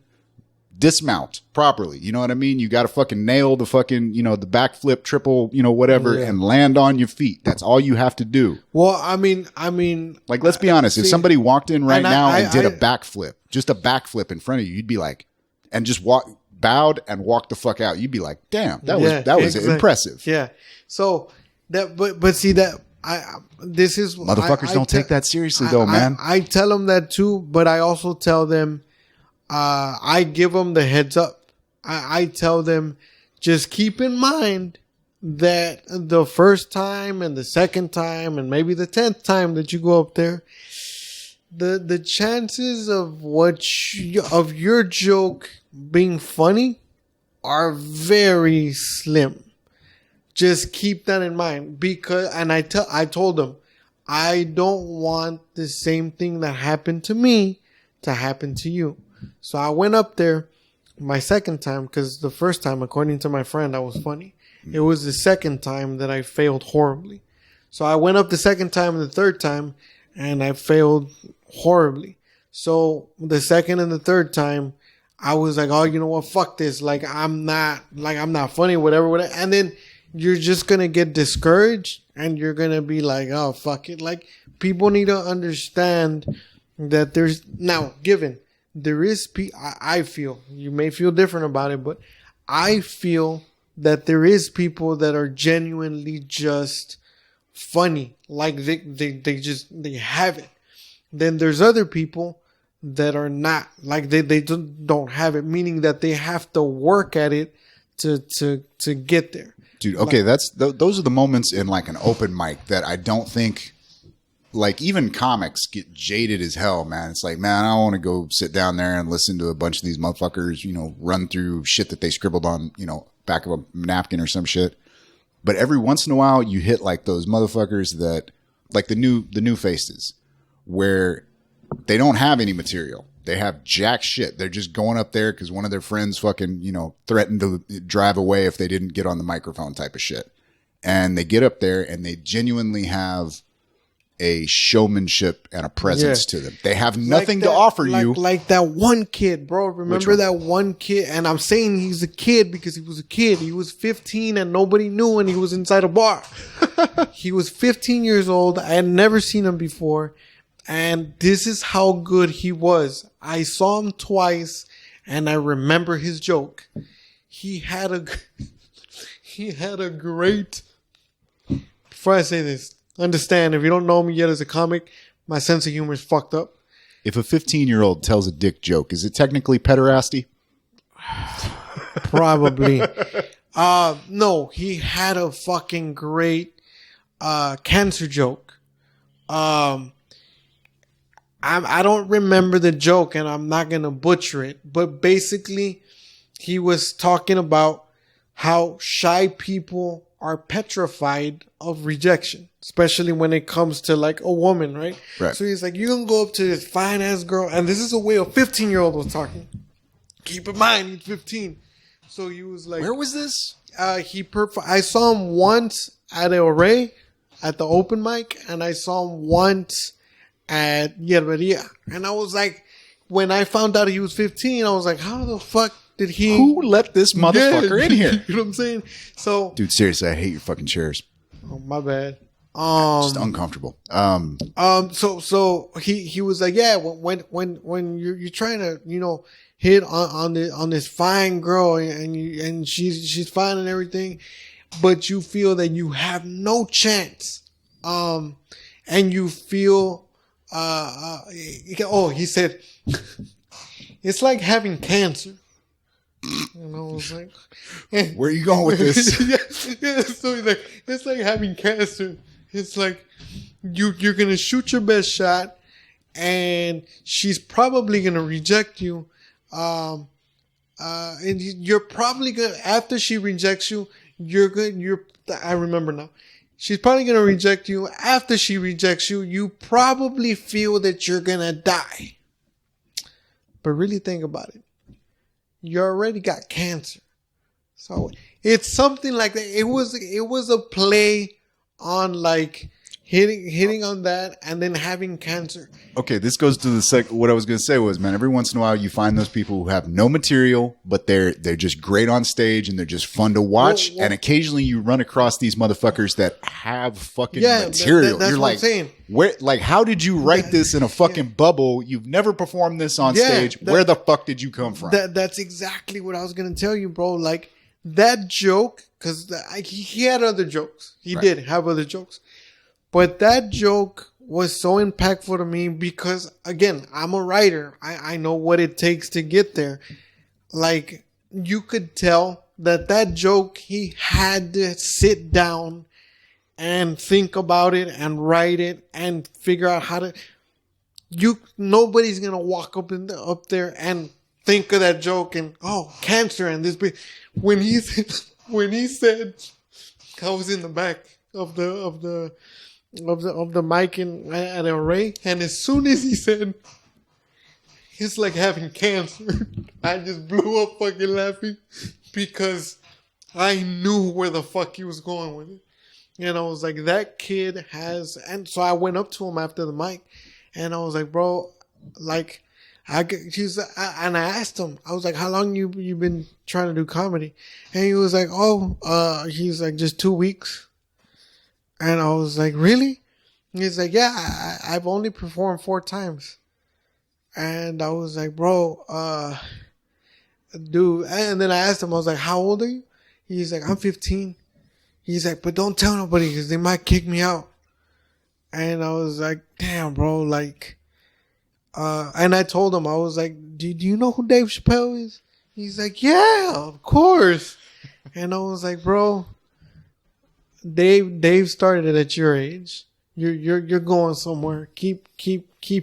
[SPEAKER 1] dismount properly. You know what I mean? You got to fucking nail the fucking, the backflip, triple, whatever, and land on your feet. That's all you have to do.
[SPEAKER 2] Well, I mean,
[SPEAKER 1] like, let's be honest. If somebody walked in right now and did a backflip, just a backflip in front of you, you'd be like, and just bowed and walked the fuck out. You'd be like, damn, that was impressive.
[SPEAKER 2] Yeah. So but see that this is
[SPEAKER 1] motherfuckers don't take that seriously though, man.
[SPEAKER 2] I tell them that too, but I also tell them, I give them the heads up. I tell them, just keep in mind that the first time and the second time and maybe the 10th time that you go up there, the chances of of your joke being funny are very slim. Just keep that in mind, and I told them, I don't want the same thing that happened to me to happen to you. So I went up there my second time, because the first time, according to my friend, I was funny. It was the second time that I failed horribly. So I went up the second time and the third time, and I failed horribly. So the second and the third time, I was like, oh, you know what? Fuck this. I'm not funny, whatever. And then you're just going to get discouraged, and you're going to be like, oh, fuck it. People need to understand that I feel, you may feel different about it, but I feel that there is people that are genuinely just funny. They have it. Then there's other people that are not, they don't have it, meaning that they have to work at it to get there.
[SPEAKER 1] Dude, okay, those are the moments in an open mic that I don't think, even comics get jaded as hell, man. It's like, man, I don't want to go sit down there and listen to a bunch of these motherfuckers, run through shit that they scribbled on, back of a napkin or some shit. But every once in a while, you hit those motherfuckers that, the new faces, where they don't have any material. They have jack shit. They're just going up there because one of their friends fucking, threatened to drive away if they didn't get on the microphone type of shit. And they get up there and they genuinely have a showmanship and a presence to them. They have nothing to offer you.
[SPEAKER 2] Like that one kid, bro. Remember that one kid? And I'm saying he's a kid because he was a kid. He was 15 and nobody knew, and he was inside a bar. He was 15 years old. I had never seen him before. And this is how good he was. I saw him twice and I remember his joke. He had a great, before I say this, understand, if you don't know me yet as a comic, my sense of humor is fucked up.
[SPEAKER 1] If a 15-year-old tells a dick joke, is it technically pederasty?
[SPEAKER 2] Probably. No, he had a fucking great cancer joke. I don't remember the joke, and I'm not going to butcher it, but basically he was talking about how shy people are petrified of rejection, especially when it comes to a woman, right? So he's like, you can go up to this fine ass girl, and this is the way a 15-year-old was talking. Keep in mind, he's 15. So he was like,
[SPEAKER 1] where was this?
[SPEAKER 2] I saw him once at El Rey at the open mic, and I saw him once at Yerberia. And I was like, when I found out he was 15, I was like, how the fuck did he...
[SPEAKER 1] Who let this motherfucker in here?
[SPEAKER 2] You know what I'm saying? So...
[SPEAKER 1] Dude, seriously, I hate your fucking chairs.
[SPEAKER 2] Oh, my bad.
[SPEAKER 1] Just uncomfortable.
[SPEAKER 2] So he was like, yeah, when you're trying to, hit on this fine girl and she's fine and everything, but you feel that you have no chance. And you feel, he said, it's like having cancer. And I was like,
[SPEAKER 1] where are you going with this?
[SPEAKER 2] yeah. So it's like having cancer. It's like you're gonna shoot your best shot, and she's probably gonna reject you. And you're probably gonna, after she rejects you, I remember now. She's probably gonna reject you. After she rejects you, you probably feel that you're gonna die. But really think about it. You already got cancer. So it's something like that. It was a play on like hitting on that and then having cancer.
[SPEAKER 1] Okay, this goes to the what I was going to say was, man, every once in a while you find those people who have no material, but they're just great on stage and they're just fun to watch. And occasionally you run across these motherfuckers that have fucking material.
[SPEAKER 2] That's
[SPEAKER 1] You're
[SPEAKER 2] what
[SPEAKER 1] like,
[SPEAKER 2] I'm saying.
[SPEAKER 1] Where, like, how did you write this in a fucking bubble? You've never performed this on stage. Where the fuck did you come from?
[SPEAKER 2] That's exactly what I was going to tell you, bro. Like that joke, because he had other jokes. He did have other jokes. But that joke was so impactful to me because, again, I'm a writer. I know what it takes to get there. Like, you could tell that joke, he had to sit down and think about it and write it and figure out how to... Nobody's going to walk up there and think of that joke and, oh, cancer and this... When he said, I was in the back of the mic at Array, and as soon as he said it's like having cancer, I just blew up fucking laughing because I knew where the fuck he was going with it. And I was like, that kid has, and so I went up to him after the mic and I was like, bro, like and I asked him, I was like, how long you been trying to do comedy? And he was like, he's like, just 2 weeks. And I was like, really? He's like, yeah, I've only performed 4 times. And I was like, bro, dude. And then I asked him, I was like, how old are you? He's like, I'm 15. He's like, but don't tell nobody because they might kick me out. And I was like, damn, bro, like, and I told him, I was like, do you know who Dave Chappelle is? He's like, yeah, of course. And I was like, bro, Dave started it at your age. You're going somewhere. Keep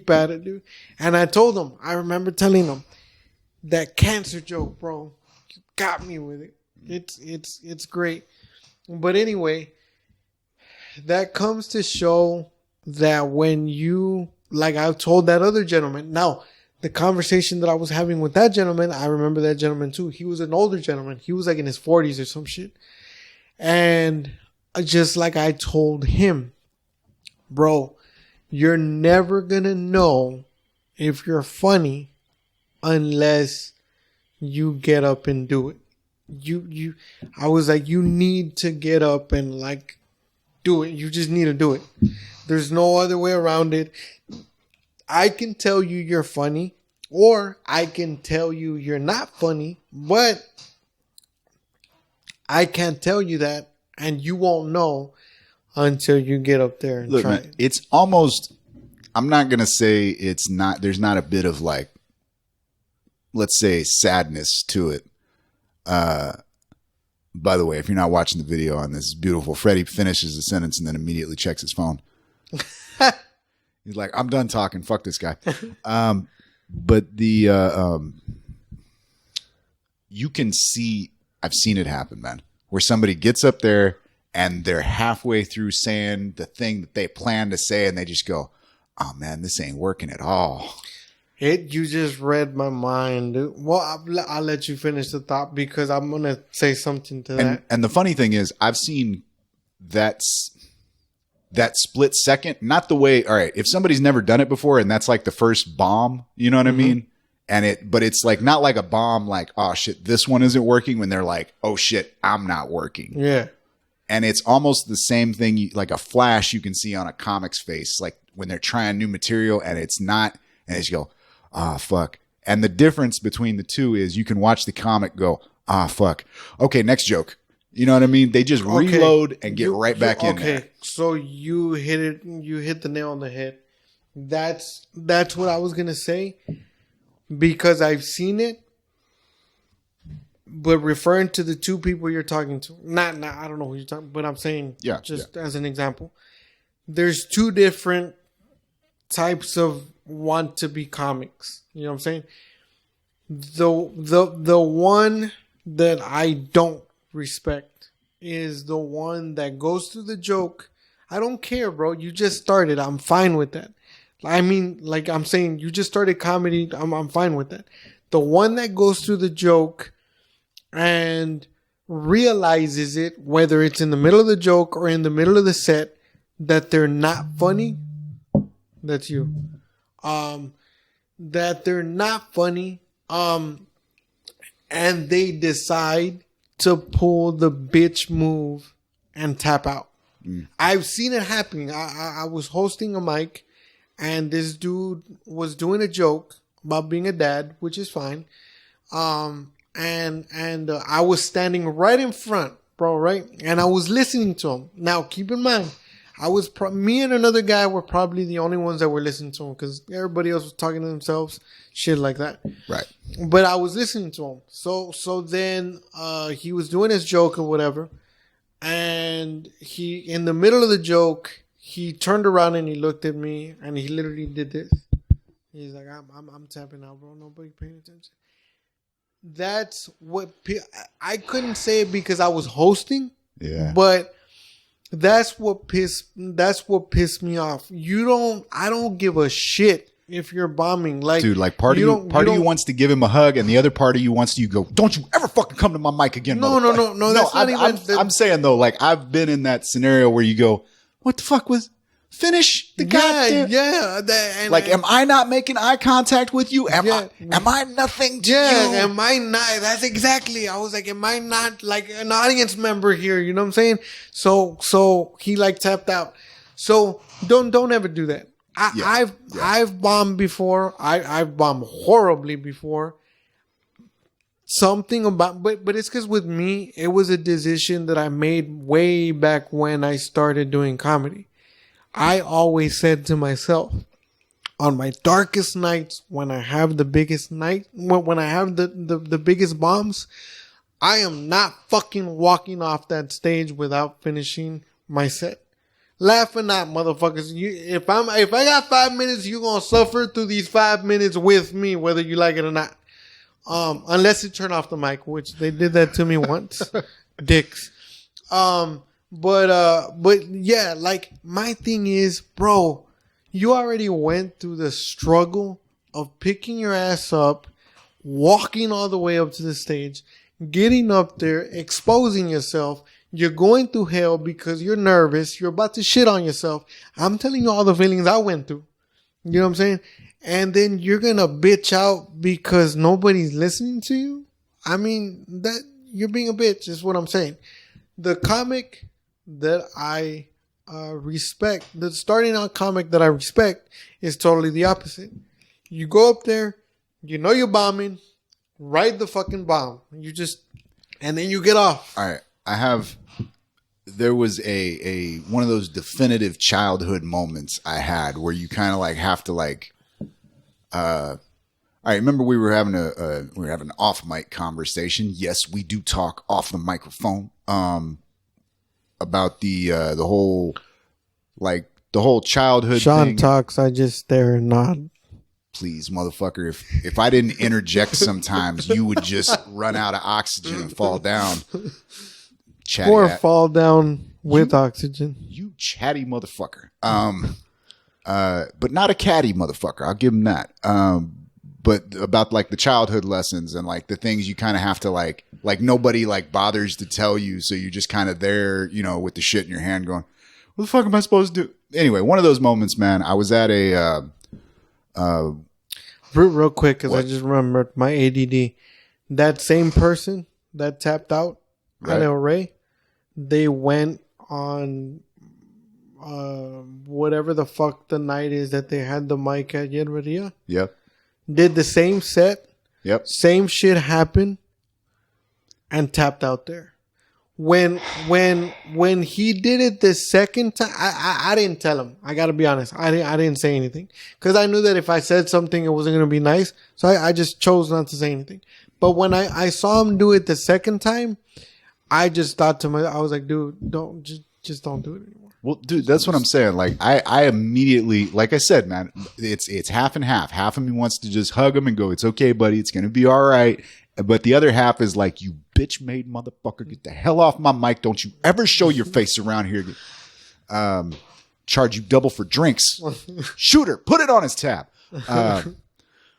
[SPEAKER 2] at it, dude. And I told him, I remember telling him that cancer joke, bro. You got me with it. It's great. But anyway, that comes to show that when you, like I've told that other gentleman. Now, the conversation that I was having with that gentleman, I remember that gentleman too. He was an older gentleman. He was like in his 40s or some shit. And just like I told him, bro, you're never gonna know if you're funny unless you get up and do it. I was like, you need to get up and like do it. You just need to do it. There's no other way around it. I can tell you you're funny, or I can tell you you're not funny, but I can't tell you that, and you won't know until you get up there and try it.
[SPEAKER 1] It's almost, I'm not going to say it's not, there's not a bit of like, let's say, sadness to it. By the way, if you're not watching the video on this, beautiful. Freddy finishes the sentence and then immediately checks his phone. He's like, I'm done talking. Fuck this guy. But the you can see, I've seen it happen, man, where somebody gets up there and they're halfway through saying the thing that they plan to say and they just go, oh man, this ain't working at all.
[SPEAKER 2] You just read my mind, dude. Well, I'll let you finish the thought because I'm going to say something to that.
[SPEAKER 1] And the funny thing is, I've seen that split second, not the way, all right, if somebody's never done it before and that's like the first bomb, you know what I mean? But it's like, not like a bomb, like, oh shit, this one isn't working, when they're like, oh shit, I'm not working.
[SPEAKER 2] Yeah.
[SPEAKER 1] And it's almost the same thing, like a flash you can see on a comic's face, like when they're trying new material and it's not, and they just go, ah, fuck. And the difference between the two is you can watch the comic go, ah, fuck. Okay, next joke. You know what I mean? They just reload and get right back in there. Okay,
[SPEAKER 2] so you hit it. You hit the nail on the head. That's what I was going to say. because I've seen it. But referring to the two people you're talking to, not I don't know who you're talking, but I'm saying as an example, there's two different types of want to be comics. You know what I'm saying? The one that I don't respect is the one that goes through the joke. I don't care, bro. You just started. I'm fine with that. I mean, like I'm saying, you just started comedy. I'm fine with that. The one that goes through the joke and realizes it, whether it's in the middle of the joke or in the middle of the set, that they're not funny. That's you. That they're not funny. And they decide to pull the bitch move and tap out. I've seen it happening. I was hosting a mic and this dude was doing a joke about being a dad, which is fine. And I was standing right in front, bro, right? And I was listening to him. Now, keep in mind, me and another guy were probably the only ones that were listening to him because everybody else was talking to themselves, shit like that.
[SPEAKER 1] Right.
[SPEAKER 2] But I was listening to him. So then he was doing his joke or whatever. And in the middle of the joke, he turned around and he looked at me and he literally did this. He's like, I'm tapping out, bro. Nobody paying attention. That's what I couldn't say it because I was hosting.
[SPEAKER 1] Yeah.
[SPEAKER 2] But that's what pissed me off. I don't give a shit if you're bombing. Like, dude,
[SPEAKER 1] like part of you wants to give him a hug and the other part of you wants to go, don't you ever fucking come to my mic again.
[SPEAKER 2] No. That's not even.
[SPEAKER 1] I'm saying though, like I've been in that scenario where you go, what the fuck was finish the goddamn.
[SPEAKER 2] Yeah.
[SPEAKER 1] Am I not making eye contact with you? Am I nothing to you?
[SPEAKER 2] Am I not? That's exactly. I was like, am I not like an audience member here? You know what I'm saying? So he like tapped out. So don't ever do that. I've bombed before. I've bombed horribly before. Something about, but it's because with me, it was a decision that I made way back when I started doing comedy. I always said to myself, on my darkest nights, when I have the biggest when I have the biggest bombs, I am not fucking walking off that stage without finishing my set. Laugh or not, motherfuckers. If I got 5 minutes, you're gonna suffer through these 5 minutes with me, whether you like it or not. Unless you turn off the mic, which they did that to me once. Dicks. But yeah, like my thing is, bro, you already went through the struggle of picking your ass up, walking all the way up to the stage, getting up there, exposing yourself. You're going through hell because you're nervous. You're about to shit on yourself. I'm telling you all the feelings I went through. You know what I'm saying? And then you're going to bitch out because nobody's listening to you. I mean, that you're being a bitch is what I'm saying. The comic that I respect, the starting out comic that I respect is totally the opposite. You go up there, you know you're bombing, ride the fucking bomb. And then you get off.
[SPEAKER 1] All right. There was a one of those definitive childhood moments I had where you kind of like have to like, all right, remember we were having an off mic conversation. Yes, we do talk off the microphone. About the whole childhood
[SPEAKER 2] Sean
[SPEAKER 1] thing.
[SPEAKER 2] Talks, I just stare and nod.
[SPEAKER 1] Please, motherfucker, if I didn't interject sometimes, you would just run out of oxygen and fall down.
[SPEAKER 2] Fall down with oxygen.
[SPEAKER 1] You chatty motherfucker. But not a catty motherfucker. I'll give him that. But about like the childhood lessons and like the things you kind of have to like nobody like bothers to tell you. So you're just kind of there, you know, with the shit in your hand going, what the fuck am I supposed to do? Anyway, one of those moments, man, I was at
[SPEAKER 2] real quick, because I just remembered my ADD. That same person that tapped out at El Rey, they went on whatever the fuck the night is that they had the mic at Yerberia.
[SPEAKER 1] Yep.
[SPEAKER 2] Did the same set.
[SPEAKER 1] Yep.
[SPEAKER 2] Same shit happened and tapped out there. when he did it the second time, I didn't tell him. I gotta be honest. I didn't say anything because I knew that if I said something, it wasn't gonna be nice. So I just chose not to say anything. But when I saw him do it the second time, I just thought to myself, I was like, dude, don't just don't do it anymore.
[SPEAKER 1] Well, dude, that's what I'm saying. Like, I immediately, like I said, man, it's half and half. Half of me wants to just hug him and go, it's okay, buddy. It's going to be all right. But the other half is like, you bitch-made motherfucker, get the hell off my mic. Don't you ever show your face around here. Charge you double for drinks. Shooter, put it on his tab.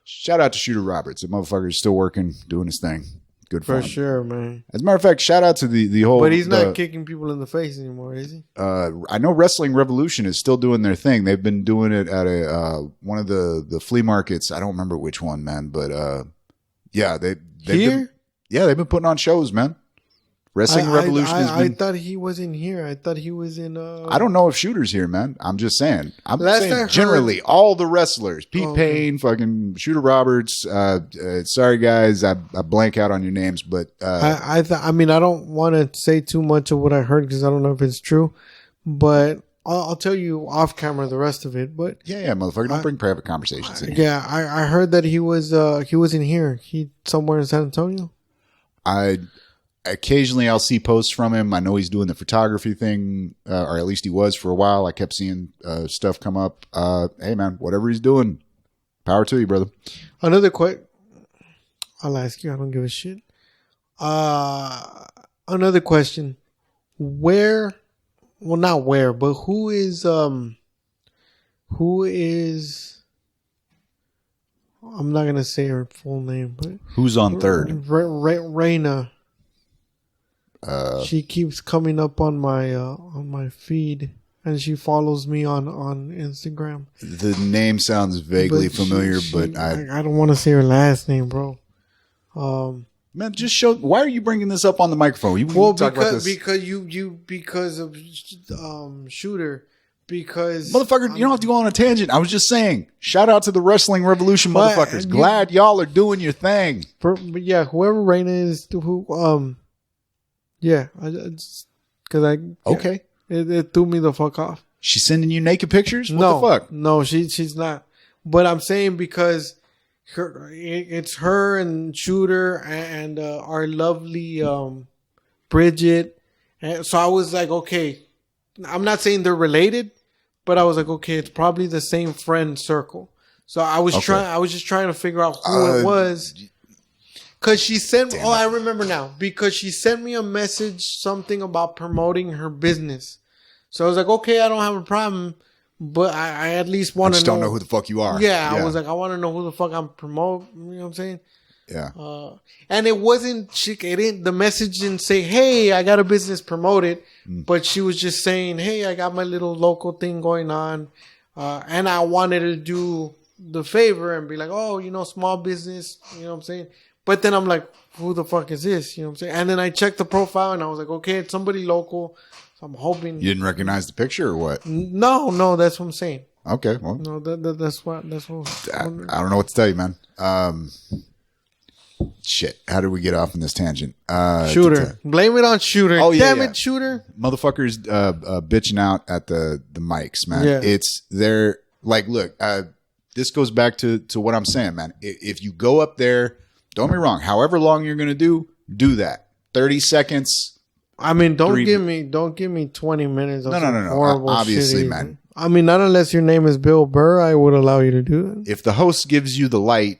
[SPEAKER 1] Shout out to Shooter Roberts. The motherfucker is still working, doing his thing. Good for
[SPEAKER 2] sure, man.
[SPEAKER 1] As a matter of fact, shout out to the whole.
[SPEAKER 2] But he's not kicking people in the face anymore, is he?
[SPEAKER 1] I know Wrestling Revolution is still doing their thing. They've been doing it at one of the flea markets. I don't remember which one, man. But yeah, they've been putting on shows, man. Wrestling Revolution has been.
[SPEAKER 2] I thought he was in here. I thought he was in.
[SPEAKER 1] I don't know if Shooter's here, man. I'm just saying. I'm saying generally all the wrestlers. Pete Payne, fucking Shooter Roberts. Sorry guys, I blank out on your names, but
[SPEAKER 2] I mean, I don't want to say too much of what I heard because I don't know if it's true, but I'll tell you off camera the rest of it. But
[SPEAKER 1] yeah, motherfucker, don't bring private conversations in
[SPEAKER 2] here. Yeah, I heard that he was in here. He somewhere in San Antonio.
[SPEAKER 1] Occasionally I'll see posts from him. I know he's doing the photography thing, or at least he was for a while. I kept seeing stuff come up. Hey man, whatever he's doing, power to you, brother.
[SPEAKER 2] Another I'll ask you. I don't give a shit. Another question. Well, not where, but who is I'm not going to say her full name, but
[SPEAKER 1] who's on third?
[SPEAKER 2] Raina. She keeps coming up on my feed, and she follows me on Instagram.
[SPEAKER 1] The name sounds vaguely familiar, but
[SPEAKER 2] I don't want to say her last name, bro.
[SPEAKER 1] Man, just show. Why are you bringing this up on the microphone?
[SPEAKER 2] Because of Shooter. Because
[SPEAKER 1] motherfucker, you don't have to go on a tangent. I was just saying, shout out to the Wrestling Revolution motherfuckers. Glad y'all are doing your thing.
[SPEAKER 2] Yeah, whoever Raina is, it threw me the fuck off.
[SPEAKER 1] She's sending you naked pictures? What the fuck?
[SPEAKER 2] No, she's not. But I'm saying because it's her and Shooter and our lovely Bridget. And so I was like, okay, I'm not saying they're related, but I was like, okay, it's probably the same friend circle. So I was just trying to figure out who it was. Cause she sent, I remember now, because she sent me a message, something about promoting her business. So I was like, okay, I don't have a problem, but I at least want to know.
[SPEAKER 1] Don't know who the fuck you are.
[SPEAKER 2] Yeah, I was like, I want to know who the fuck I'm promoting. You know what I'm saying?
[SPEAKER 1] Yeah.
[SPEAKER 2] And it wasn't, the message didn't say, hey, I got a business, promote it. But she was just saying, hey, I got my little local thing going on. And I wanted to do the favor and be like, oh, small business. You know what I'm saying? But then I'm like, who the fuck is this? You know what I'm saying? And then I checked the profile and I was like, okay, it's somebody local. So I'm hoping.
[SPEAKER 1] You didn't recognize the picture or what?
[SPEAKER 2] No, that's what I'm saying.
[SPEAKER 1] Okay, well.
[SPEAKER 2] No, that's what.
[SPEAKER 1] I don't know what to tell you, man. Shit, how did we get off on this tangent?
[SPEAKER 2] Shooter. Blame it on Shooter.
[SPEAKER 1] Oh, yeah.
[SPEAKER 2] Damn it, Shooter.
[SPEAKER 1] Motherfuckers bitching out at the mics, man. Yeah. They're like, look, this goes back to what I'm saying, man. If you go up there, don't be wrong. However long you're going to do that. 30 seconds.
[SPEAKER 2] I mean, don't give me 20 minutes. Of
[SPEAKER 1] No.
[SPEAKER 2] Horrible
[SPEAKER 1] obviously,
[SPEAKER 2] shitty,
[SPEAKER 1] man.
[SPEAKER 2] I mean, not unless your name is Bill Burr, I would allow you to do it.
[SPEAKER 1] If the host gives you the light,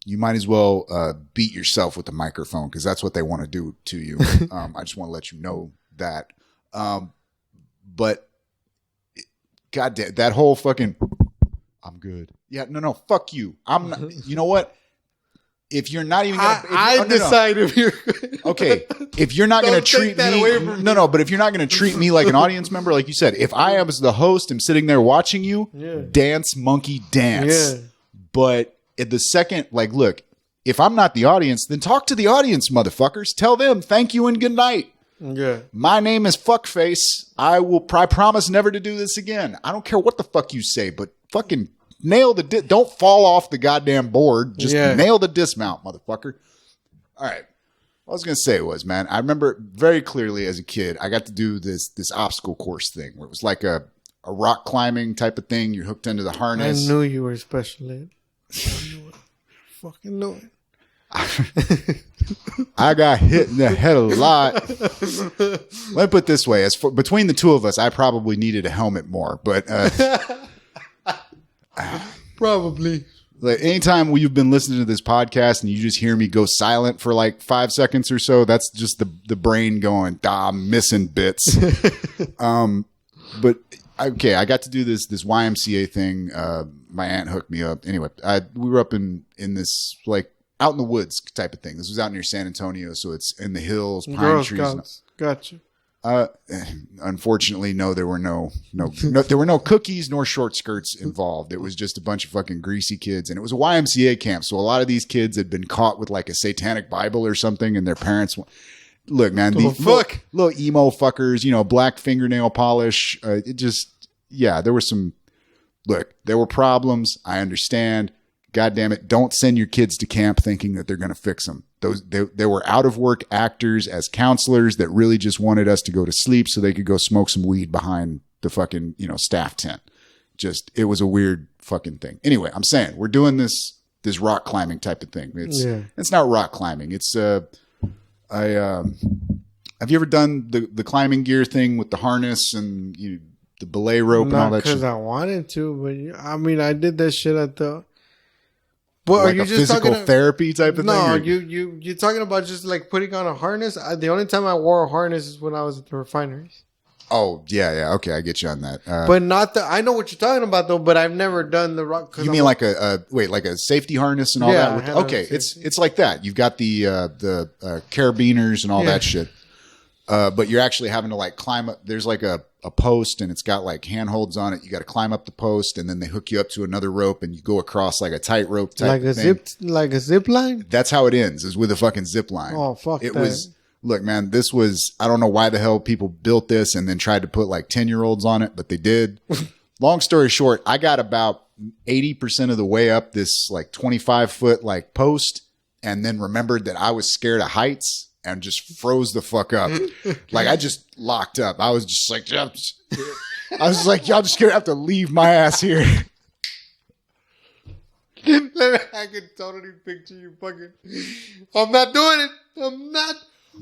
[SPEAKER 1] you might as well beat yourself with the microphone because that's what they want to do to you. I just want to let you know that. But goddamn, that whole fucking, I'm good. Yeah, no, fuck you. I'm not. You know what? If you're not even gonna,
[SPEAKER 2] decide if you're
[SPEAKER 1] okay. If you're not going to treat me, but if you're not going to treat me like an audience member, like you said, if I am as the host, I'm sitting there watching you dance, monkey dance. Yeah. But at the second, like, look, if I'm not the audience, then talk to the audience, motherfuckers. Tell them thank you and good night.
[SPEAKER 2] Yeah.
[SPEAKER 1] My name is Fuckface. I promise never to do this again. I don't care what the fuck you say, but fucking nail the don't fall off the goddamn board. Just nail the dismount, motherfucker. All right. I was going to say it was, man. I remember very clearly as a kid, I got to do this obstacle course thing where it was like a rock climbing type of thing. You're hooked into the harness.
[SPEAKER 2] I knew you were special ed. I knew it. Fucking knew it.
[SPEAKER 1] I got hit in the head a lot. Let me put it this way. Between the two of us, I probably needed a helmet more. But
[SPEAKER 2] probably.
[SPEAKER 1] Like anytime you've been listening to this podcast and you just hear me go silent for like 5 seconds or so, that's just the brain going, I'm missing bits. But okay, I got to do this YMCA thing. My aunt hooked me up. Anyway, we were up in this like out in the woods type of thing. This was out near San Antonio, so it's in the hills, pine
[SPEAKER 2] Girl
[SPEAKER 1] trees.
[SPEAKER 2] Scouts. Gotcha.
[SPEAKER 1] Unfortunately, no, there were no there were no cookies nor short skirts involved. It was just a bunch of fucking greasy kids, and it was a YMCA camp. So a lot of these kids had been caught with like a satanic Bible or something, and their parents. Look, man, these little emo fuckers, black fingernail polish. There were some. Look, there were problems. I understand. God damn it! Don't send your kids to camp thinking that they're going to fix them. They were out of work actors as counselors that really just wanted us to go to sleep so they could go smoke some weed behind the fucking staff tent. It was a weird fucking thing. Anyway, I'm saying we're doing this rock climbing type of thing. It's not rock climbing. It's have you ever done the climbing gear thing with the harness and the belay rope and all that shit?
[SPEAKER 2] Because I wanted to, but I did that shit at the. What,
[SPEAKER 1] like are you just physical therapy type of thing?
[SPEAKER 2] No, you're talking about just like putting on a harness. The only time I wore a harness is when I was at the refineries.
[SPEAKER 1] Oh yeah, okay, I get you on that.
[SPEAKER 2] But not I know what you're talking about though. But I've never done the rock.
[SPEAKER 1] You mean like a safety harness and all that? Okay, it's like that. You've got the carabiners and all that shit. But you're actually having to like climb up. There's like a post and it's got like handholds on it. You got to climb up the post and then they hook you up to another rope and you go across like a tightrope type thing.
[SPEAKER 2] Like a zip line?
[SPEAKER 1] That's how it ends, is with a fucking zip line.
[SPEAKER 2] Oh, fuck
[SPEAKER 1] it was, look, man, this was, I don't know why the hell people built this and then tried to put like 10-year-olds on it, but they did. Long story short, I got about 80% of the way up this like 25-foot like post and then remembered that I was scared of heights. And just froze the fuck up. Like I just locked up. I was just like, y'all just gonna have to leave my ass here.
[SPEAKER 2] I can totally picture you fucking. I'm not doing it. I'm not.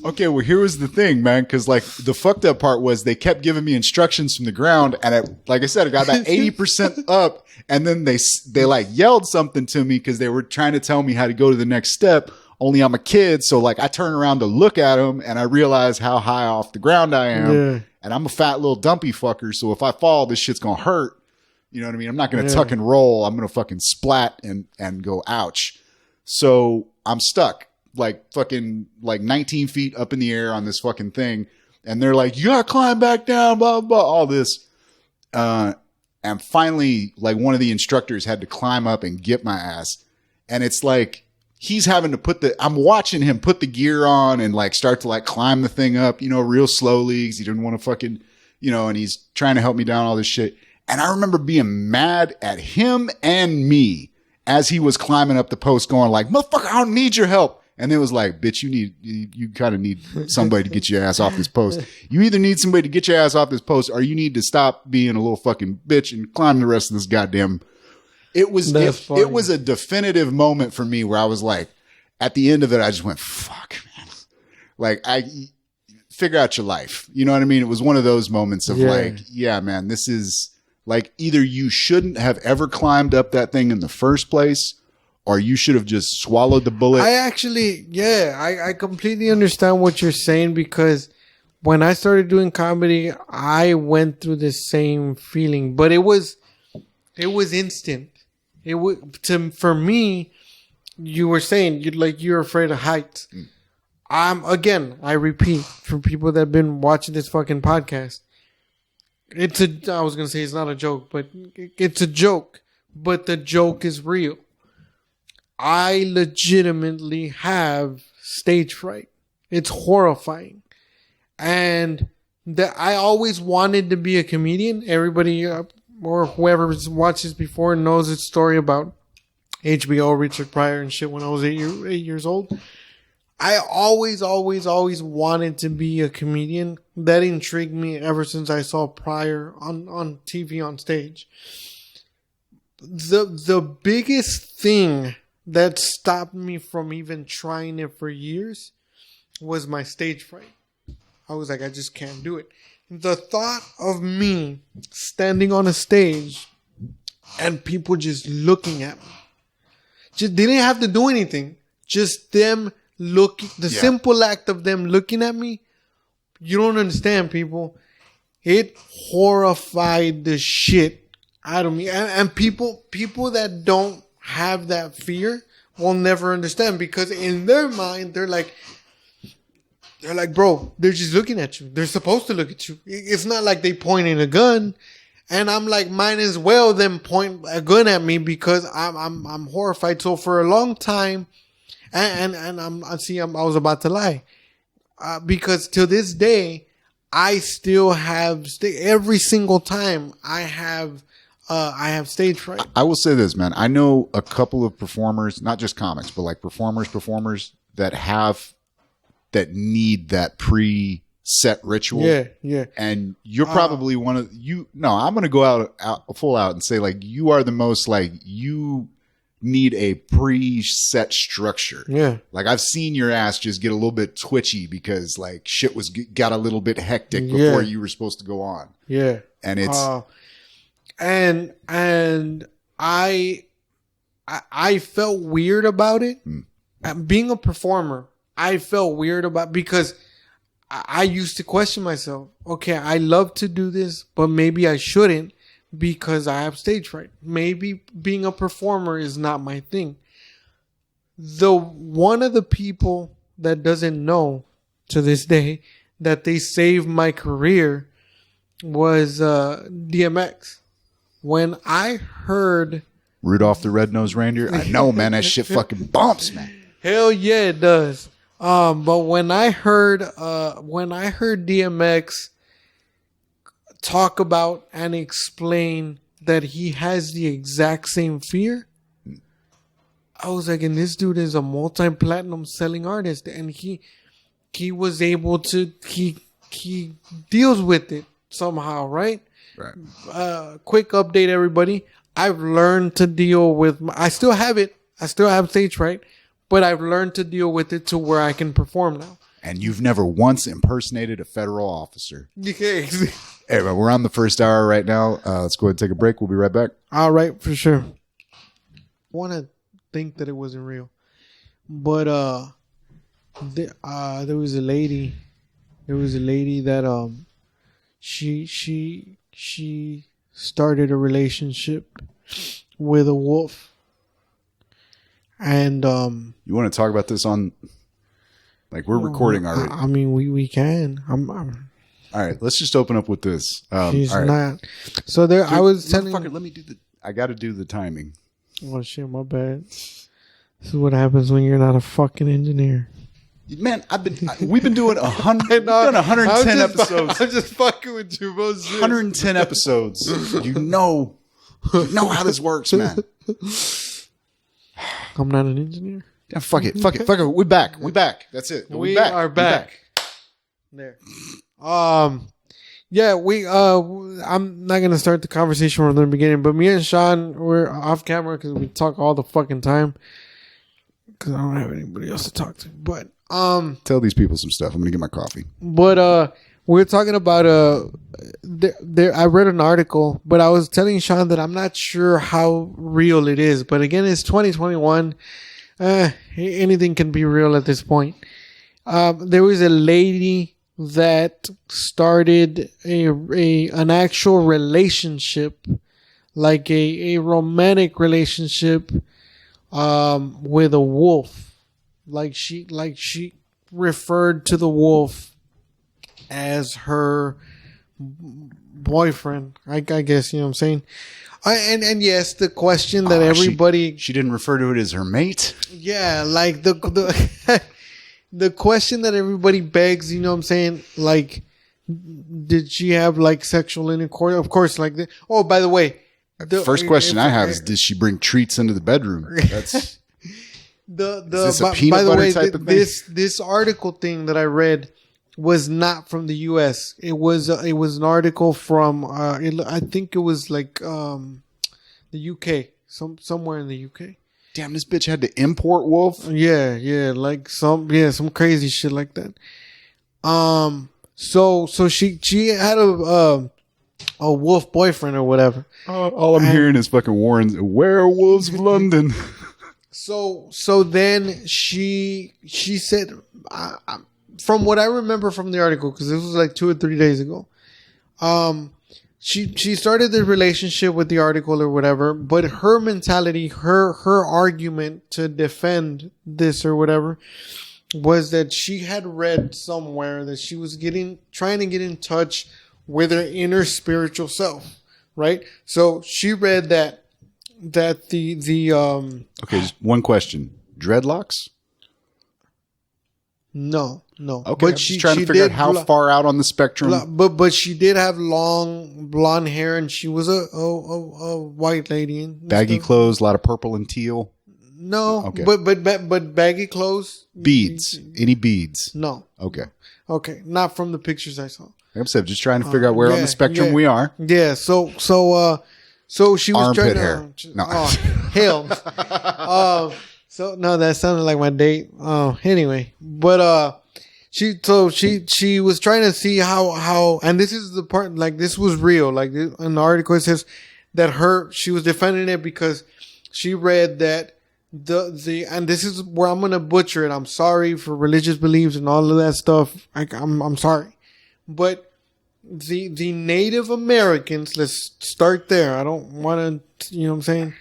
[SPEAKER 1] Okay, well here was the thing, man. Because like the fucked up part was they kept giving me instructions from the ground, and like I said, I got about 80% up, and then they like yelled something to me because they were trying to tell me how to go to the next step. Only I'm a kid, so like I turn around to look at him and I realize how high off the ground I am. Yeah. And I'm a fat little dumpy fucker, so if I fall, this shit's gonna hurt. You know what I mean? I'm not gonna tuck and roll. I'm gonna fucking splat and go ouch. So I'm stuck like fucking like 19 feet up in the air on this fucking thing. And they're like, you gotta climb back down, blah, blah, all this. And finally, like one of the instructors had to climb up and get my ass. And it's like, he's having to I'm watching him put the gear on and like start to like climb the thing up, real slowly because he didn't want to fucking, and he's trying to help me down all this shit. And I remember being mad at him and me as he was climbing up the post going like, motherfucker, I don't need your help. And it was like, bitch, you kind of need somebody to get your ass off this post. You either need somebody to get your ass off this post or you need to stop being a little fucking bitch and climb the rest of this goddamn. It was a definitive moment for me where I was like, at the end of it, I just went, fuck, man. Like, figure out your life. You know what I mean? It was one of those moments of like, yeah, man, this is like either you shouldn't have ever climbed up that thing in the first place or you should have just swallowed the bullet.
[SPEAKER 2] I completely understand what you're saying because when I started doing comedy, I went through the same feeling, but it was instant. For me, you were saying you're afraid of heights. I repeat for people that have been watching this fucking podcast. I was going to say it's not a joke, but it's a joke, but the joke is real. I legitimately have stage fright. It's horrifying. And I always wanted to be a comedian. Everybody, or whoever watched this before knows its story about HBO, Richard Pryor and shit when I was 8 years old. I always wanted to be a comedian. That intrigued me ever since I saw Pryor on TV on stage. The biggest thing that stopped me from even trying it for years was my stage fright. I was like, I just can't do it. The thought of me standing on a stage and people just looking at me. They didn't have to do anything. Just them looking, the simple act of them looking at me. You don't understand, people. It horrified the shit out of me. And people that don't have that fear will never understand, because in their mind, they're like, bro, they're just looking at you. They're supposed to look at you. It's not like they pointing a gun. And I'm like, might as well them point a gun at me, because I'm horrified. So for a long time, and I was about to lie, because to this day, I still have every single time I have stage fright. I
[SPEAKER 1] will say this, man. I know a couple of performers, not just comics, but like performers that need that pre-set ritual.
[SPEAKER 2] Yeah.
[SPEAKER 1] And you're probably one of I'm going to go out full out and say, like, you are the most, like, you need a pre-set structure.
[SPEAKER 2] Yeah.
[SPEAKER 1] Like, I've seen your ass just get a little bit twitchy because, like, shit got a little bit hectic before you were supposed to go on.
[SPEAKER 2] Yeah.
[SPEAKER 1] And it's
[SPEAKER 2] and I felt weird about it. Being a performer, I felt weird about, because I used to question myself. Okay, I love to do this, but maybe I shouldn't, because I have stage fright. Maybe being a performer is not my thing. One of the people that doesn't know to this day that they saved my career was DMX. When I heard
[SPEAKER 1] Rudolph the Red-Nosed Reindeer, I know, man, that shit fucking bumps, man.
[SPEAKER 2] Hell yeah, it does. But when I heard DMX talk about and explain that he has the exact same fear, I was like, and this dude is a multi-platinum selling artist, and he was able to, he deals with it somehow, right?
[SPEAKER 1] Right.
[SPEAKER 2] Quick update, everybody. I've learned to deal with, I still have it. I still have stage fright, but I've learned to deal with it to where I can perform now.
[SPEAKER 1] And you've never once impersonated a federal officer.
[SPEAKER 2] Yeah.
[SPEAKER 1] Anyway, we're on the first hour right now. Let's go ahead and take a break. We'll be right back.
[SPEAKER 2] All right, for sure. I want to think that it wasn't real, but there was a lady. There was a lady that she started a relationship with a wolf. And
[SPEAKER 1] you want to talk about this on, like, we're recording already.
[SPEAKER 2] I mean, we can. I'm
[SPEAKER 1] all right, let's just open up with this.
[SPEAKER 2] She's
[SPEAKER 1] all right.
[SPEAKER 2] not. So there, I was telling.
[SPEAKER 1] Let me I got to do the timing.
[SPEAKER 2] Oh shit, my bad. This is what happens when you're not a fucking engineer.
[SPEAKER 1] Man, we've been doing 100. We've done 110 episodes.
[SPEAKER 2] I'm just fucking with you, bro.
[SPEAKER 1] 110 episodes. You know how this works, man.
[SPEAKER 2] I'm not an engineer.
[SPEAKER 1] Yeah, fuck it. We're back. That's it.
[SPEAKER 2] We are back. There. Yeah, I'm not gonna start the conversation from the beginning, but me and Sean, we're off camera because we talk all the fucking time. Because I don't have anybody else to talk to. But
[SPEAKER 1] tell these people some stuff. I'm gonna get my coffee.
[SPEAKER 2] But we're talking about I read an article, but I was telling Sean that I'm not sure how real it is. But again, it's 2021. Anything can be real at this point. There was a lady that started an actual relationship, like a romantic relationship, with a wolf. Like she referred to the wolf as her boyfriend. I guess, you know what I'm saying? And yes, the question that everybody...
[SPEAKER 1] She didn't refer to it as her mate?
[SPEAKER 2] Yeah, like the the question that everybody begs, you know what I'm saying? Like, did she have like sexual intercourse? Of course, like that. Oh, by the way,
[SPEAKER 1] the first question I have is, did she bring treats into the bedroom? That's Is this a peanut butter type of thing?
[SPEAKER 2] This article thing that I read was not from the U.S. It was an article from I think it was like the U.K. somewhere in the U.K.
[SPEAKER 1] Damn, this bitch had to import wolf.
[SPEAKER 2] Yeah, like some crazy shit like that. So she had a wolf boyfriend or whatever.
[SPEAKER 1] All I'm hearing is fucking Warren's Werewolves of London.
[SPEAKER 2] So then she said, from what I remember from the article, because this was like 2 or 3 days ago, she started the relationship with the article or whatever, but her mentality, her argument to defend this or whatever was that she had read somewhere that she was trying to get in touch with her inner spiritual self, right? So she read that the
[SPEAKER 1] okay, just one question. Dreadlocks?
[SPEAKER 2] No.
[SPEAKER 1] Okay, but she's trying to figure out how far out on the spectrum.
[SPEAKER 2] But she did have long blonde hair, and she was a white lady.
[SPEAKER 1] Baggy clothes, a lot of purple and teal.
[SPEAKER 2] No, okay. but baggy clothes.
[SPEAKER 1] Beads? Any beads?
[SPEAKER 2] No. Okay, not from the pictures I saw.
[SPEAKER 1] Like I said, just trying to figure out where on the spectrum we are.
[SPEAKER 2] Yeah. So she was
[SPEAKER 1] armpit
[SPEAKER 2] trying to.
[SPEAKER 1] Hair. No.
[SPEAKER 2] Hell. So no, that sounded like my date. Anyway, but she was trying to see how, and this is the part, like, this was real. Like, in the article it says that she was defending it because she read that and this is where I'm gonna butcher it. I'm sorry for religious beliefs and all of that stuff. I'm sorry, but the Native Americans, let's start there. I don't want to, you know what I'm saying?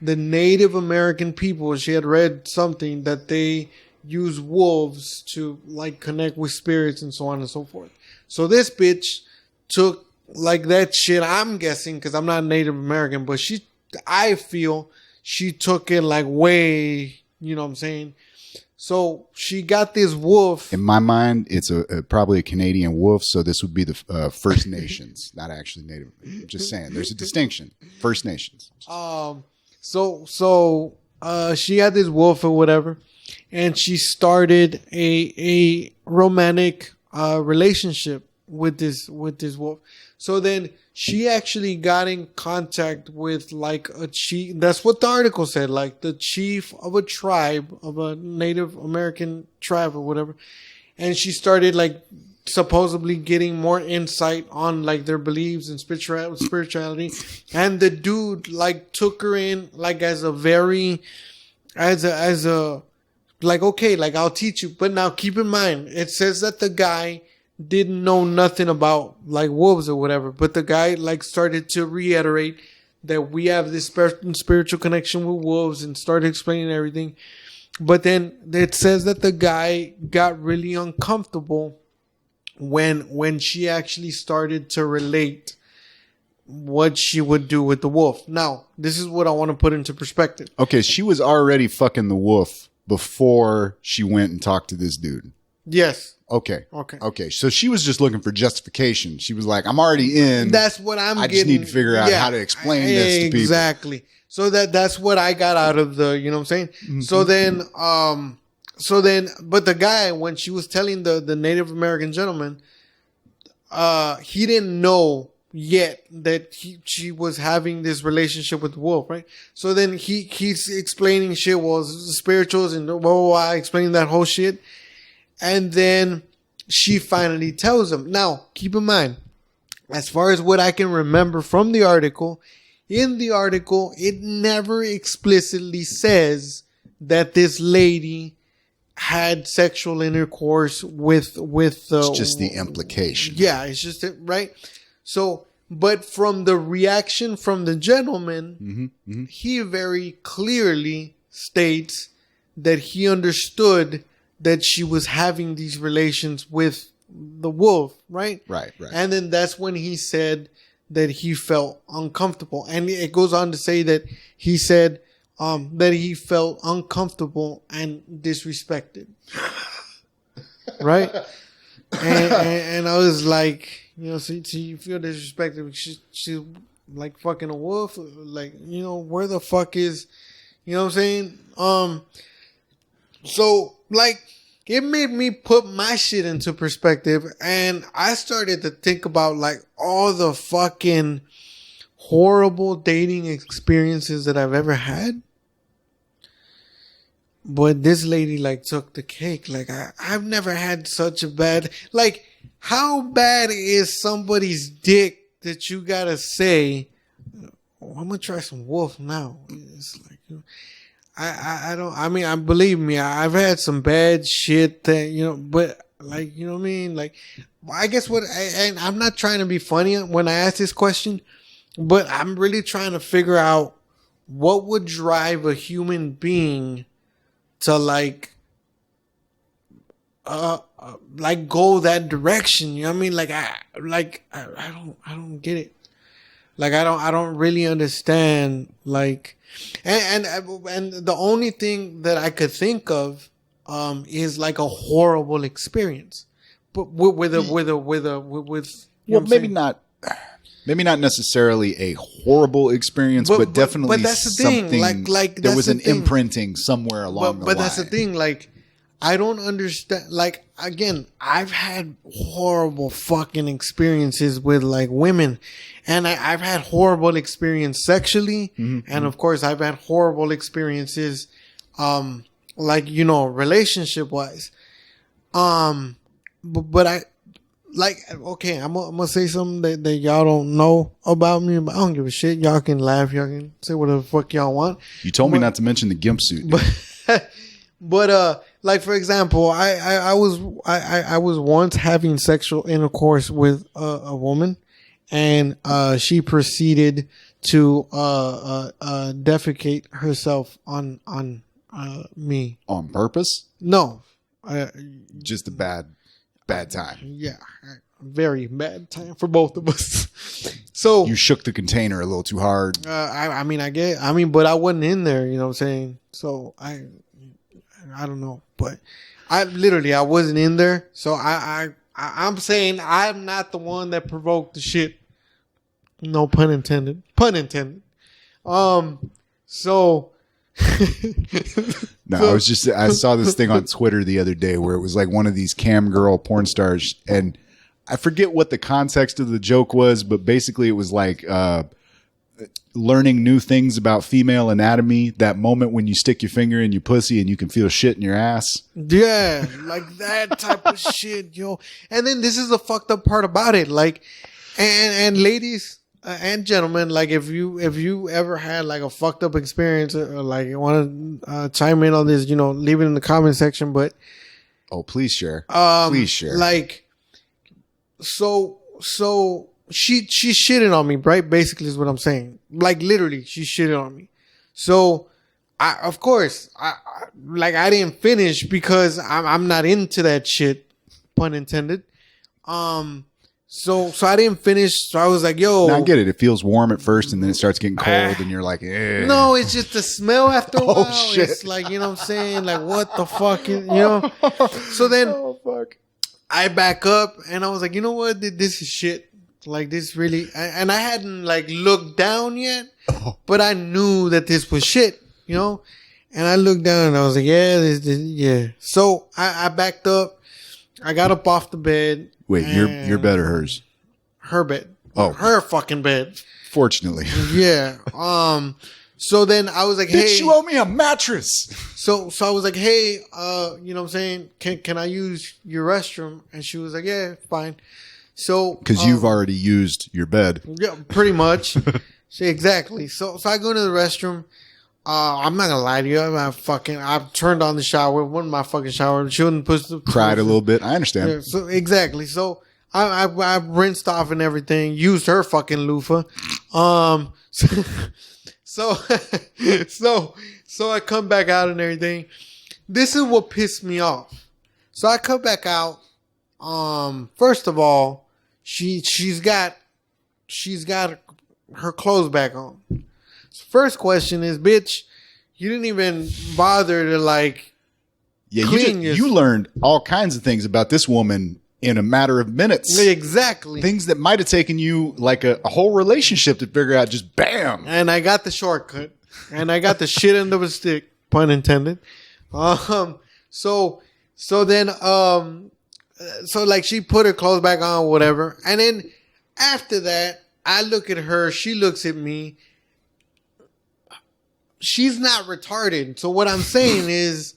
[SPEAKER 2] The Native American people, she had read something that they use wolves to, like, connect with spirits and so on and so forth. So this bitch took, like, that shit, I'm guessing, because I'm not Native American, but I feel she took it, like, way, you know what I'm saying? So she got this wolf.
[SPEAKER 1] In my mind, it's probably a Canadian wolf, so this would be the First Nations, not actually Native. I'm just saying, there's a distinction. First Nations.
[SPEAKER 2] So she had this wolf or whatever, and she started a romantic relationship with this wolf. So then she actually got in contact with, like, a chief. That's what the article said, like the chief of a tribe, of a Native American tribe or whatever. And she started, like, supposedly getting more insight on, like, their beliefs and spirituality. And the dude, like, took her in, like, as a like, okay, like, I'll teach you. But now keep in mind, it says that the guy didn't know nothing about, like, wolves or whatever, but the guy, like, started to reiterate that we have this spiritual connection with wolves and started explaining everything. But then it says that the guy got really uncomfortable when she actually started to relate what she would do with the wolf. Now, this is what I want to put into perspective.
[SPEAKER 1] Okay, she was already fucking the wolf before she went and talked to this dude.
[SPEAKER 2] Yes.
[SPEAKER 1] Okay. So she was just looking for justification. She was like, I'm already in.
[SPEAKER 2] That's what I
[SPEAKER 1] just need to figure out how to explain this to people.
[SPEAKER 2] Exactly. So that's what I got out of the, you know what I'm saying? Mm-hmm. So then, but the guy, when she was telling the Native American gentleman, he didn't know yet that she was having this relationship with the wolf, right? So then he's explaining shit, spirituals and blah, blah, blah, explaining that whole shit. And then she finally tells him. Now, keep in mind, as far as what I can remember from the article, in the article, it never explicitly says that this lady had sexual intercourse with
[SPEAKER 1] it's just the implication.
[SPEAKER 2] Yeah, it's just it, right? So, but from the reaction from the gentleman, he very clearly states that he understood that she was having these relations with the wolf, right?
[SPEAKER 1] Right.
[SPEAKER 2] And then that's when he said that he felt uncomfortable. And it goes on to say that he said that he felt uncomfortable and disrespected. Right? And I was like, you know, so you feel disrespected. She's like fucking a wolf. Like, you know, where the fuck is, you know what I'm saying? So, like, it made me put my shit into perspective, and I started to think about, like, all the fucking horrible dating experiences that I've ever had. But this lady, like, took the cake. Like, I've never had such a bad... Like, how bad is somebody's dick that you gotta say, oh, I'm gonna try some wolf now? It's like... believe me, I've had some bad shit that, you know, but like, you know what I mean? Like, I guess and I'm not trying to be funny when I ask this question, but I'm really trying to figure out what would drive a human being to like go that direction. You know what I mean? Like, I don't get it. Like, I don't really understand, like, and the only thing that I could think of, is like a horrible experience, but with
[SPEAKER 1] maybe not necessarily a horrible experience, but definitely
[SPEAKER 2] that's the thing.
[SPEAKER 1] Something, like there was an imprinting somewhere along the line.
[SPEAKER 2] But that's the thing, like, I don't understand. Like, again, I've had horrible fucking experiences with like women, and I've had horrible experience sexually, and of course, I've had horrible experiences, like, you know, relationship wise. But I like, okay, I'm gonna say something that y'all don't know about me, but I don't give a shit. Y'all can laugh, y'all can say whatever the fuck y'all want.
[SPEAKER 1] You told me not to mention the gimp suit,
[SPEAKER 2] but like, for example, I was once having sexual intercourse with a woman, and she proceeded to defecate herself on me
[SPEAKER 1] on purpose.
[SPEAKER 2] No,
[SPEAKER 1] just a bad time.
[SPEAKER 2] Yeah, very bad time for both of us. So
[SPEAKER 1] you shook the container a little too hard.
[SPEAKER 2] But I wasn't in there. You know what I'm saying? So I don't know, but I wasn't in there. So I'm saying I'm not the one that provoked the shit. No pun intended. Pun intended. So.
[SPEAKER 1] No, I saw this thing on Twitter the other day where it was like one of these cam girl porn stars, and I forget what the context of the joke was, but basically it was like learning new things about female anatomy, that moment when you stick your finger in your pussy and you can feel shit in your ass.
[SPEAKER 2] Yeah, like that type of shit, yo. And then this is the fucked up part about it, like, and ladies and gentlemen, like, if you ever had like a fucked up experience, or like you want to chime in on this, you know, leave it in the comment section. But
[SPEAKER 1] please share. Please share.
[SPEAKER 2] Like, so she shitted on me, right? Basically, is what I'm saying. Like, literally, she shitted on me. So I didn't finish because I'm not into that shit. Pun intended. So I didn't finish. So I was like, yo.
[SPEAKER 1] Now I get it. It feels warm at first and then it starts getting cold and you're like, eh.
[SPEAKER 2] No, it's just the smell after a while.
[SPEAKER 1] Shit.
[SPEAKER 2] It's like, you know what I'm saying? Like, what the fuck? You know? So then I back up and I was like, you know what? This is shit. Like, this really. And I hadn't like looked down yet, but I knew that this was shit, you know? And I looked down and I was like, yeah, this yeah. So I backed up. I got up off the bed.
[SPEAKER 1] Wait, your bed or hers?
[SPEAKER 2] Her bed.
[SPEAKER 1] Oh,
[SPEAKER 2] her fucking bed.
[SPEAKER 1] Fortunately.
[SPEAKER 2] Yeah. So then I was like, hey.
[SPEAKER 1] Bitch, you owe me a mattress.
[SPEAKER 2] So I was like, hey, you know what I'm saying? Can I use your restroom? And she was like, yeah, fine. So.
[SPEAKER 1] Because you've already used your bed.
[SPEAKER 2] Yeah, pretty much. Exactly. So I go to the restroom. I'm not gonna lie to you. I've turned on the shower. One of my fucking shower. She wouldn't push the.
[SPEAKER 1] Cried a little bit. I understand.
[SPEAKER 2] Yeah, so exactly. So I rinsed off and everything. Used her fucking loofah. So I come back out and everything. This is what pissed me off. So I come back out. First of all, she's got her clothes back on. First question is, bitch, you didn't even bother to like clean
[SPEAKER 1] you learned all kinds of things about this woman in a matter of minutes.
[SPEAKER 2] Exactly.
[SPEAKER 1] Things that might have taken you like a whole relationship to figure out, just bam.
[SPEAKER 2] And I got the shortcut. And I got the shit end of a stick, pun intended. So then, so like she put her clothes back on, whatever. And then after that, I look at her, she looks at me. She's not retarded. So what I'm saying is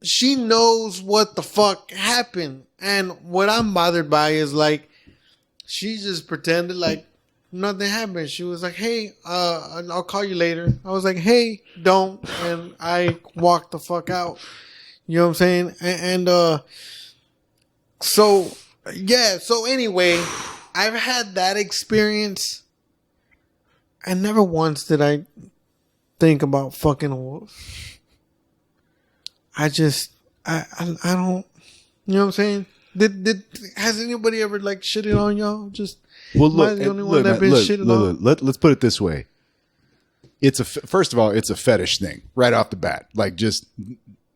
[SPEAKER 2] she knows what the fuck happened. And what I'm bothered by is like, she just pretended like nothing happened. She was like, hey, I'll call you later. I was like, hey, don't. And I walked the fuck out. You know what I'm saying? And so, yeah. So anyway, I've had that experience. And never once did I think about fucking a wolf. I don't, you know what I'm saying? Has anybody ever like shitted on y'all? Just,
[SPEAKER 1] well, look, the only one that been shitted on? Let's put it this way. First of all, it's a fetish thing right off the bat. Like just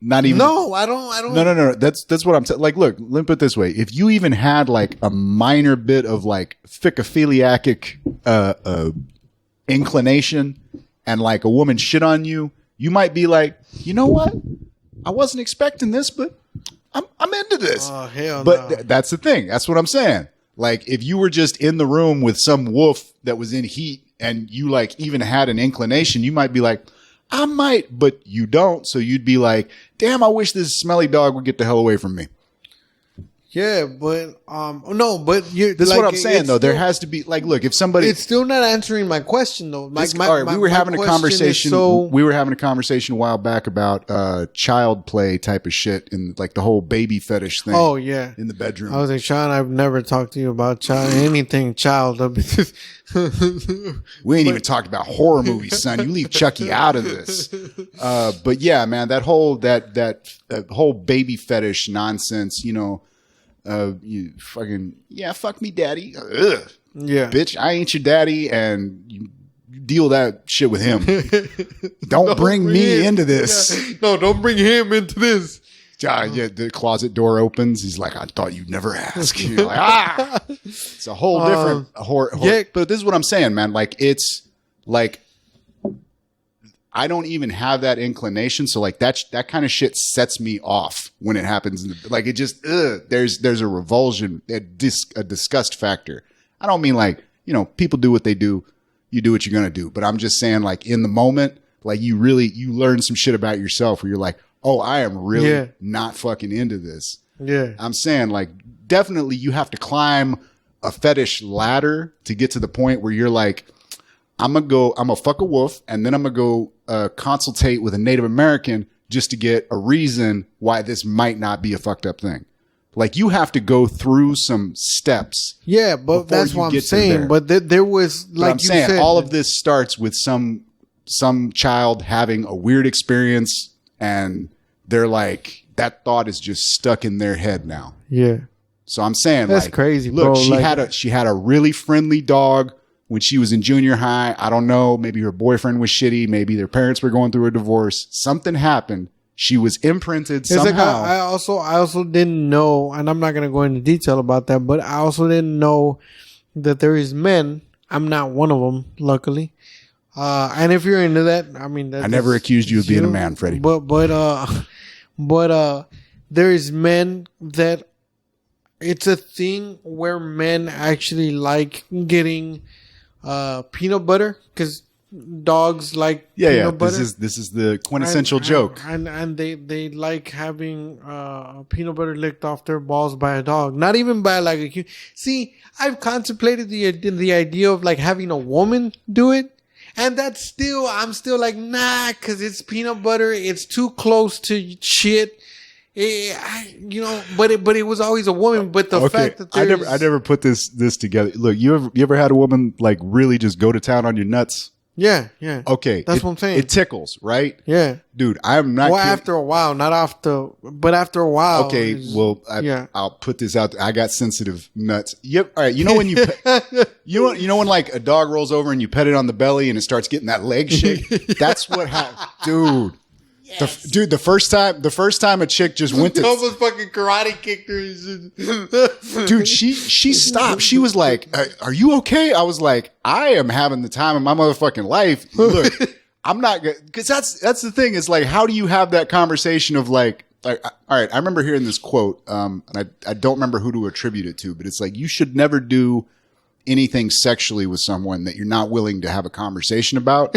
[SPEAKER 1] not even.
[SPEAKER 2] No, I don't.
[SPEAKER 1] No. That's what I'm saying. Like, look, let me put it this way. If you even had like a minor bit of like ficophiliac, inclination and like a woman shit on you, you might be like, you know what? I wasn't expecting this, but I'm into this.
[SPEAKER 2] Oh, hell
[SPEAKER 1] but
[SPEAKER 2] no.
[SPEAKER 1] That's the thing. That's what I'm saying. Like if you were just in the room with some wolf that was in heat and you like even had an inclination, you might be like, I might, but you don't. So you'd be like, damn, I wish this smelly dog would get the hell away from me.
[SPEAKER 2] Yeah, but no, but
[SPEAKER 1] this is like, what I'm saying though. There has to be like, look, if somebody,
[SPEAKER 2] it's still not answering my question though. Like,
[SPEAKER 1] all right, we were having a conversation. We were having a conversation a while back about child play type of shit and like the whole baby fetish thing.
[SPEAKER 2] Oh yeah,
[SPEAKER 1] in the bedroom.
[SPEAKER 2] I was like, Sean, I've never talked to you about anything child.
[SPEAKER 1] We ain't even talked about horror movies, son. You leave Chucky out of this. But yeah, man, that whole baby fetish nonsense, you know. You fucking, yeah, fuck me, daddy. Ugh.
[SPEAKER 2] Yeah.
[SPEAKER 1] Bitch, I ain't your daddy, and you deal that shit with him. Don't bring me into this.
[SPEAKER 2] Yeah. No, don't bring him into this.
[SPEAKER 1] Yeah, the closet door opens. He's like, I thought you'd never ask. You're like, It's a whole different horror. Yeah. But this is what I'm saying, man. Like, it's like, I don't even have that inclination. So like that kind of shit sets me off when it happens. Like it just, there's a revulsion, a disgust factor. I don't mean like, you know, people do what they do. You do what you're going to do. But I'm just saying like in the moment, like you learn some shit about yourself where you're like, oh, I am really not fucking into this.
[SPEAKER 2] Yeah.
[SPEAKER 1] I'm saying like, definitely you have to climb a fetish ladder to get to the point where you're like, I'm going to fuck a wolf and then I'm going to go consultate with a Native American just to get a reason why this might not be a fucked up thing. Like you have to go through some steps.
[SPEAKER 2] Yeah, but that's what I'm saying. But there was like
[SPEAKER 1] I'm saying, all of this starts with some child having a weird experience and they're like, that thought is just stuck in their head now.
[SPEAKER 2] Yeah.
[SPEAKER 1] So I'm saying
[SPEAKER 2] that's
[SPEAKER 1] like,
[SPEAKER 2] crazy,
[SPEAKER 1] look,
[SPEAKER 2] bro.
[SPEAKER 1] she had a really friendly dog when she was in junior high. I don't know. Maybe her boyfriend was shitty. Maybe their parents were going through a divorce. Something happened. She was imprinted somehow.
[SPEAKER 2] Like I also didn't know, and I'm not going to go into detail about that, but I also didn't know that there is men. I'm not one of them, luckily. And if you're into that, I mean,
[SPEAKER 1] I never accused you of being a man, Freddy.
[SPEAKER 2] But there is men that it's a thing where men actually like getting peanut butter because dogs like peanut butter.
[SPEAKER 1] This is the quintessential joke.
[SPEAKER 2] And they like having peanut butter licked off their balls by a dog. Not even by like a human. See, I've contemplated the idea of like having a woman do it. And I'm still like, nah, because it's peanut butter. It's too close to shit. But it was always a woman. But the fact that
[SPEAKER 1] I never put this together. Look, you ever had a woman like really just go to town on your nuts?
[SPEAKER 2] Yeah.
[SPEAKER 1] Okay,
[SPEAKER 2] that's what I'm saying.
[SPEAKER 1] It tickles, right?
[SPEAKER 2] Yeah,
[SPEAKER 1] dude. I'm not.
[SPEAKER 2] Well, after a while, but after a while.
[SPEAKER 1] Okay, well, I'll put this out there. I got sensitive nuts. Yep. All right. You know when you you know when like a dog rolls over and you pet it on the belly and it starts getting that leg shake. That's what happened, dude. Yes. The first time a chick just went to
[SPEAKER 2] almost fucking karate kicked her.
[SPEAKER 1] Dude, she stopped. She was like, "Are you okay?" I was like, "I am having the time of my motherfucking life." Look, I'm not good because that's the thing. Is like, how do you have that conversation of like, all right, I remember hearing this quote, and I don't remember who to attribute it to, but it's like, you should never do anything sexually with someone that you're not willing to have a conversation about.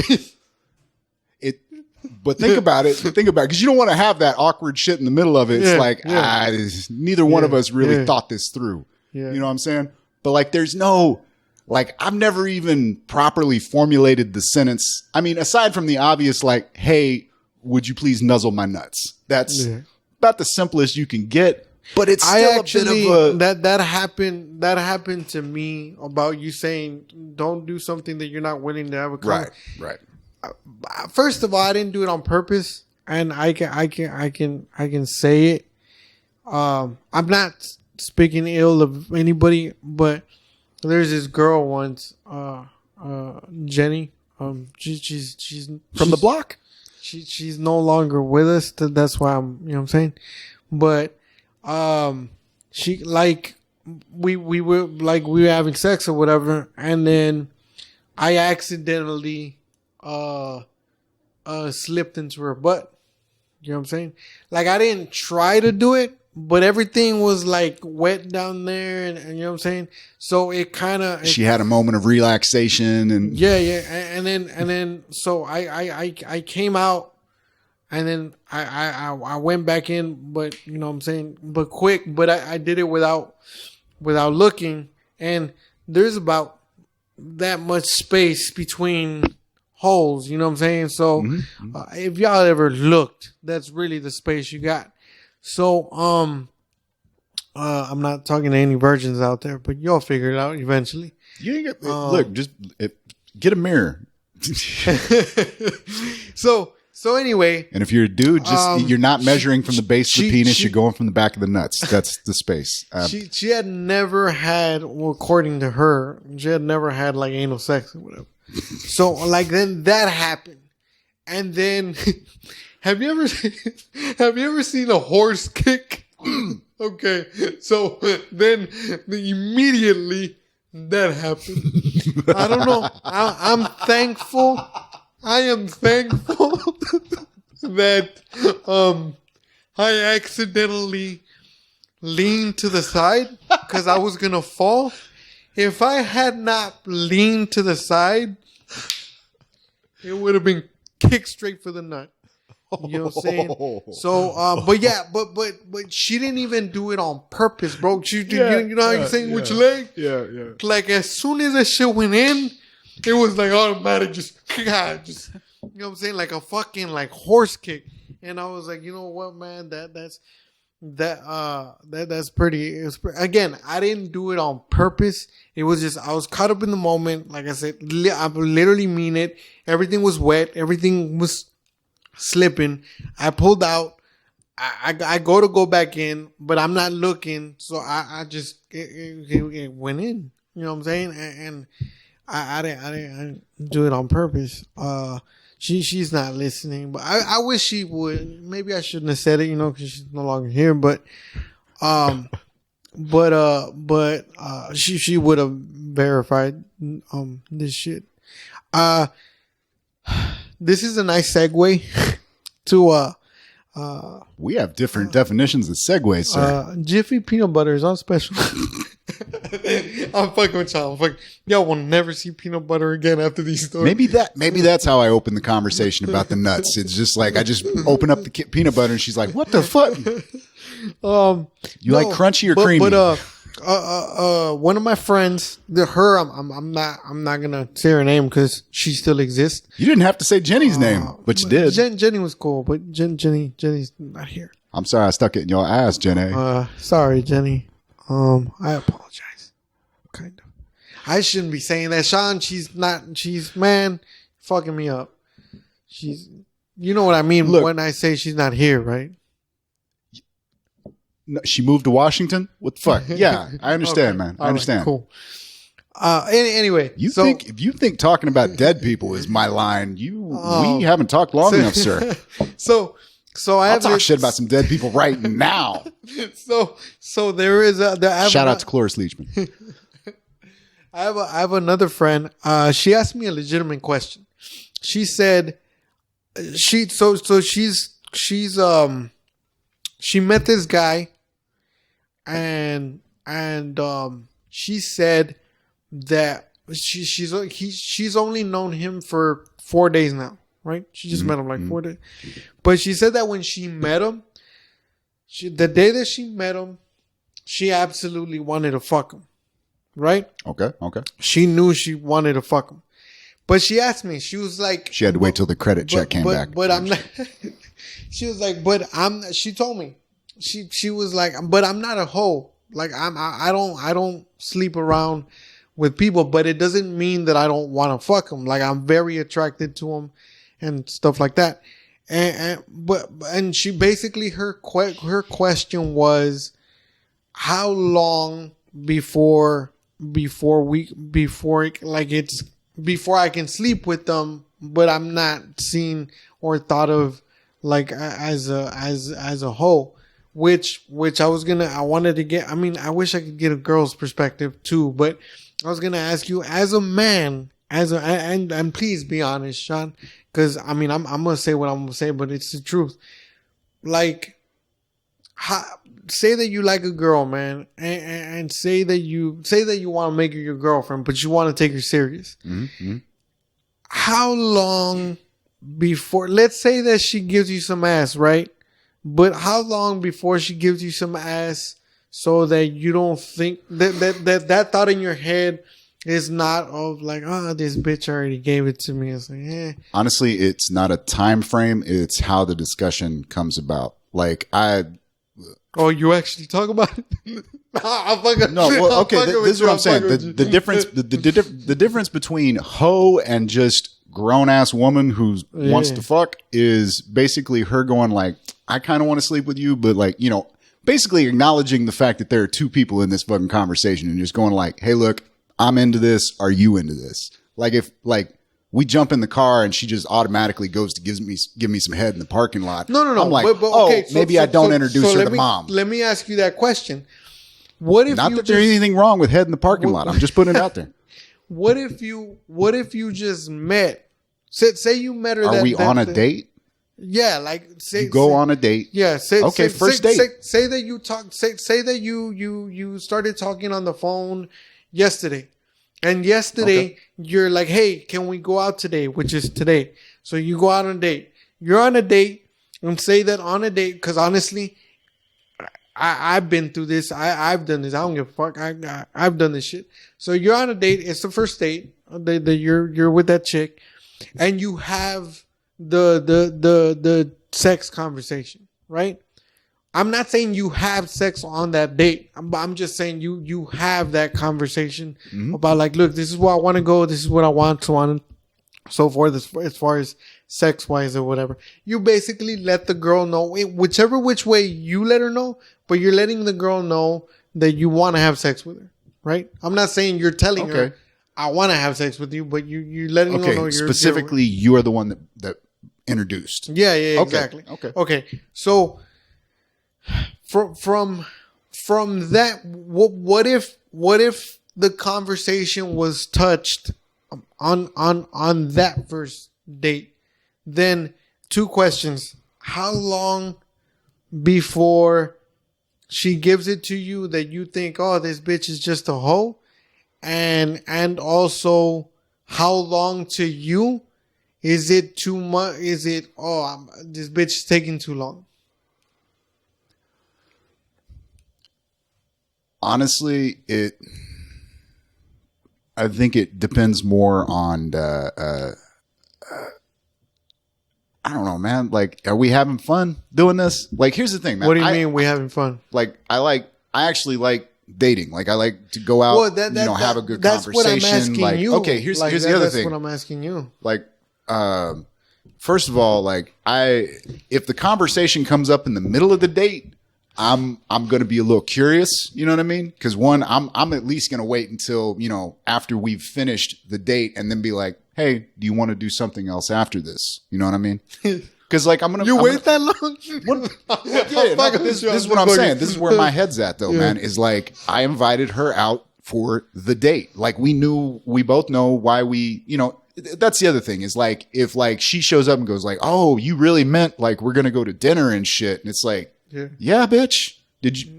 [SPEAKER 1] But think about it, because you don't want to have that awkward shit in the middle of it. It's like, neither one of us really thought this through. Yeah. You know what I'm saying? But like, there's no, like, I've never even properly formulated the sentence. I mean, aside from the obvious, like, hey, would you please nuzzle my nuts? That's about the simplest you can get. But it's still a bit of a...
[SPEAKER 2] That happened to me about you saying, don't do something that you're not willing to have a conversation.
[SPEAKER 1] Right.
[SPEAKER 2] First of all, I didn't do it on purpose, and I can say it. I'm not speaking ill of anybody, but there's this girl once, Jenny. She's
[SPEAKER 1] from the block.
[SPEAKER 2] She's no longer with us. That's why I'm, you know what I'm saying. But she, like, we were having sex or whatever, and then I accidentally slipped into her butt. You know what I'm saying? Like, I didn't try to do it, but everything was like wet down there, and you know what I'm saying? So it kind of...
[SPEAKER 1] She had a moment of relaxation and...
[SPEAKER 2] Yeah. And then, so I came out, and then I went back in, but you know what I'm saying? But quick, but I did it without looking, and there's about that much space between holes, you know what I'm saying? So if y'all ever looked, that's really the space you got. So I'm not talking to any virgins out there, but y'all figure it out eventually.
[SPEAKER 1] You ain't get, look, just get a mirror.
[SPEAKER 2] So anyway,
[SPEAKER 1] and if you're a dude, just you're not measuring from the base of the penis, you're going from the back of the nuts. That's the space.
[SPEAKER 2] She had never had, well, according to her, she had never had like anal sex or whatever. So like then that happened, and then have you ever seen a horse kick? Okay, so then immediately that happened. I don't know. I'm thankful. I am thankful that I accidentally leaned to the side because I was gonna fall. If I had not leaned to the side, it would have been kicked straight for the nut. You know what I'm saying? So, but she didn't even do it on purpose, bro. You know how you saying with your leg?
[SPEAKER 1] Yeah.
[SPEAKER 2] Like as soon as that shit went in, it was like automatic, just you know what I'm saying, like a fucking like horse kick. And I was like, you know what, man, that's pretty. Again, I didn't do it on purpose. It was just I was caught up in the moment. Like I said, I literally mean it. Everything was wet. Everything was slipping. I pulled out. I go back in, but I'm not looking. So I just it went in. You know what I'm saying? And I didn't do it on purpose. She's not listening, but I wish she would. Maybe I shouldn't have said it, you know, because she's no longer here. But she would have verified this shit. This is a nice segue to
[SPEAKER 1] we have different definitions of segues, sir.
[SPEAKER 2] Jiffy peanut butter is on special. I'm fucking with y'all. Y'all will never see peanut butter again after these stories.
[SPEAKER 1] Maybe that's how I open the conversation about the nuts. It's just like I just open up the peanut butter and she's like, "What the fuck? You like crunchy or creamy?"
[SPEAKER 2] But one of my friends, I'm not gonna say her name because she still exists.
[SPEAKER 1] You didn't have to say Jenny's name, but you did.
[SPEAKER 2] Jenny was cool, but Jenny's not here.
[SPEAKER 1] I'm sorry I stuck it in your ass, Jenny.
[SPEAKER 2] Sorry, Jenny. I apologize. Kind of. I shouldn't be saying that. Sean, she's fucking me up. You know what I mean. Look, when I say she's not here, right?
[SPEAKER 1] No, she moved to Washington? What the fuck? Yeah, I understand, okay. Man. I understand. Right,
[SPEAKER 2] cool. Anyway.
[SPEAKER 1] If you think talking about dead people is my line, we haven't talked long enough, sir. I'll talk shit about some dead people right now.
[SPEAKER 2] So there is
[SPEAKER 1] shout out to Cloris Leachman.
[SPEAKER 2] I have another friend. She asked me a legitimate question. She said she's she met this guy, and she said that she's only known him for 4 days now, right? She just met him like 4 days. But she said that when she met him, the day that she met him, she absolutely wanted to fuck him, right?
[SPEAKER 1] Okay.
[SPEAKER 2] She knew she wanted to fuck him. But she asked me, she was like...
[SPEAKER 1] She had to wait till the credit check came back.
[SPEAKER 2] But I'm not... She was like, she told me, she was like, but I'm not a hoe. Like, I don't sleep around with people, but it doesn't mean that I don't want to fuck them. Like, I'm very attracted to them and stuff like that. And she basically, her question was, how long before I can sleep with them, but I'm not seen or thought of like as a hoe, which I wanted to get. I mean, I wish I could get a girl's perspective too, but I was gonna ask you as a man, and please be honest, Sean, because I mean, I'm gonna say what I'm gonna say, but it's the truth. Like, say that you like a girl, man, and say that you want to make her your girlfriend, but you want to take her serious. Mm-hmm. How long before, let's say that she gives you some ass, right? But how long before she gives you some ass so that you don't think that thought in your head is not of like, oh, this bitch already gave it to me. It's like, eh.
[SPEAKER 1] Honestly, it's not a time frame. It's how the discussion comes about. Like,
[SPEAKER 2] oh, you actually talk about it?
[SPEAKER 1] No, well, okay. This is what I'm saying. The difference between hoe and just grown ass woman who wants to fuck is basically her going like, I kind of want to sleep with you, but like, you know, basically acknowledging the fact that there are two people in this fucking conversation and just going like, hey, look, I'm into this. Are you into this? Like, if like we jump in the car and she just automatically goes to give me some head in the parking lot.
[SPEAKER 2] No.
[SPEAKER 1] I'm like, okay, maybe I don't introduce her to mom.
[SPEAKER 2] Let me ask you that question. What if
[SPEAKER 1] not that there's anything wrong with head in the parking lot? I'm just putting it out there.
[SPEAKER 2] What if you just met? Say you met her.
[SPEAKER 1] Are we on a date?
[SPEAKER 2] Yeah, like say
[SPEAKER 1] you go on a date.
[SPEAKER 2] Yeah,
[SPEAKER 1] first date.
[SPEAKER 2] Say that you talk. Say that you started talking on the phone yesterday, and yesterday you're like, hey, can we go out today? Which is today. So you go out on a date. You're on a date, and say that on a date because honestly, I've been through this. I've done this. I don't give a fuck. I've done this shit. So you're on a date. It's the first date. You're with that chick, and you have the sex conversation, right? I'm not saying you have sex on that date. I'm just saying you have that conversation about like, look, this is where I want to go. This is what I want, so on and so forth. As far as sex wise or whatever, you basically let the girl know which way you let her know, but you're letting the girl know that you want to have sex with her, right? I'm not saying you're telling her I want to have sex with you, but you letting her know
[SPEAKER 1] you're the one that introduced.
[SPEAKER 2] Yeah, exactly. Okay. So from that, what if the conversation was touched on that first date? Then 2 questions: how long before she gives it to you that you think, oh, this bitch is just a hoe, and also how long to you? Is it too much? Is it, this bitch is taking too long?
[SPEAKER 1] Honestly, I think it depends more on I don't know, man. Like, are we having fun doing this? Like, here's the thing, man.
[SPEAKER 2] What do you mean we having fun?
[SPEAKER 1] Like, I actually like dating. Like, I like to go out, have a good conversation. What I'm asking you. Okay, here's the other thing.
[SPEAKER 2] That's what I'm asking you.
[SPEAKER 1] Like, first of all, like if the conversation comes up in the middle of the date, I'm going to be a little curious. You know what I mean? Because one, I'm at least going to wait until, after we've finished the date and then be like, hey, do you want to do something else after this? You know what I mean? Because like I'm gonna
[SPEAKER 2] wait that long.
[SPEAKER 1] This is what I'm saying. This is where my head's at, though, man. Is like I invited her out for the date. Like we both know why we. That's the other thing is like if like she shows up and goes like, oh, you really meant like we're gonna go to dinner and shit, and it's like Yeah, bitch.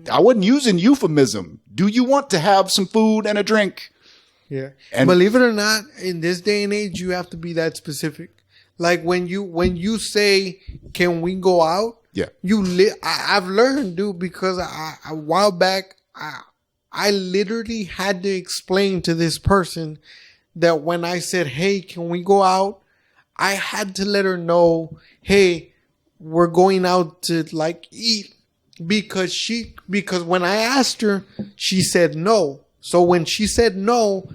[SPEAKER 1] I wasn't using euphemism. Do you want to have some food and a drink?
[SPEAKER 2] Yeah. And believe it or not, in this day and age, you have to be that specific. Like when you say, "Can we go out?"
[SPEAKER 1] Yeah.
[SPEAKER 2] I've learned, dude, because a while back, I literally had to explain to this person that when I said, "Hey, can we go out?" I had to let her know, "Hey, we're going out to like eat," because when I asked her, she said no. So when she said no,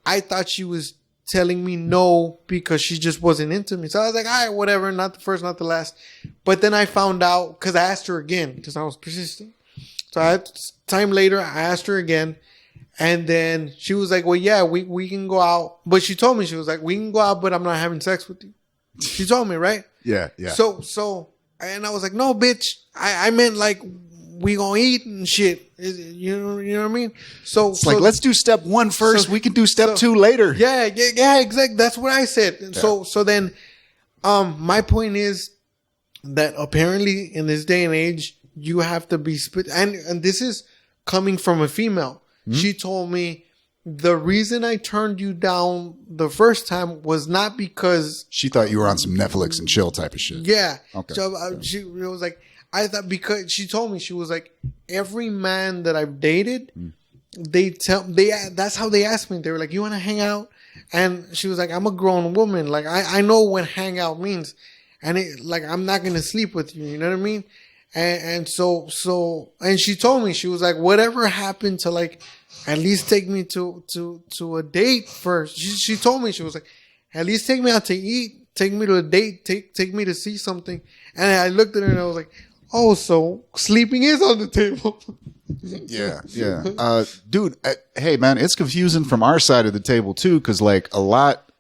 [SPEAKER 2] I thought she was telling me no because she just wasn't into me. So I was like, all right, whatever, not the first, not the last. But then I found out, because I asked her again, because I was persistent. So time later, I asked her again. And then she was like, well, yeah, we can go out. But she told me, she was like, we can go out, but I'm not having sex with you. She told me, right?
[SPEAKER 1] Yeah, yeah.
[SPEAKER 2] So, and I was like, no, bitch. I meant like, we gonna eat and shit. You know what I mean? So
[SPEAKER 1] like, let's do step 1 first. We can do step 2 later.
[SPEAKER 2] Yeah, exactly. That's what I said. And so then, my point is that apparently in this day and age, you have to be and this is coming from a female. Mm-hmm. She told me the reason I turned you down the first time was not because
[SPEAKER 1] she thought you were on some Netflix and chill type of shit.
[SPEAKER 2] Yeah. Okay. So she was like, I thought, because she told me, she was like, every man that I've dated, that's how they asked me. They were like, you want to hang out? And she was like, I'm a grown woman. Like, I know what hang out means. And I'm not going to sleep with you. You know what I mean? And so, and she told me, she was like, whatever happened to like, at least take me to a date first. She told me, she was like, at least take me out to eat, take me to a date, take me to see something. And I looked at her and I was like, oh, so sleeping is on the table.
[SPEAKER 1] Yeah. Dude, hey, man, it's confusing from our side of the table, too, because, like, a lot...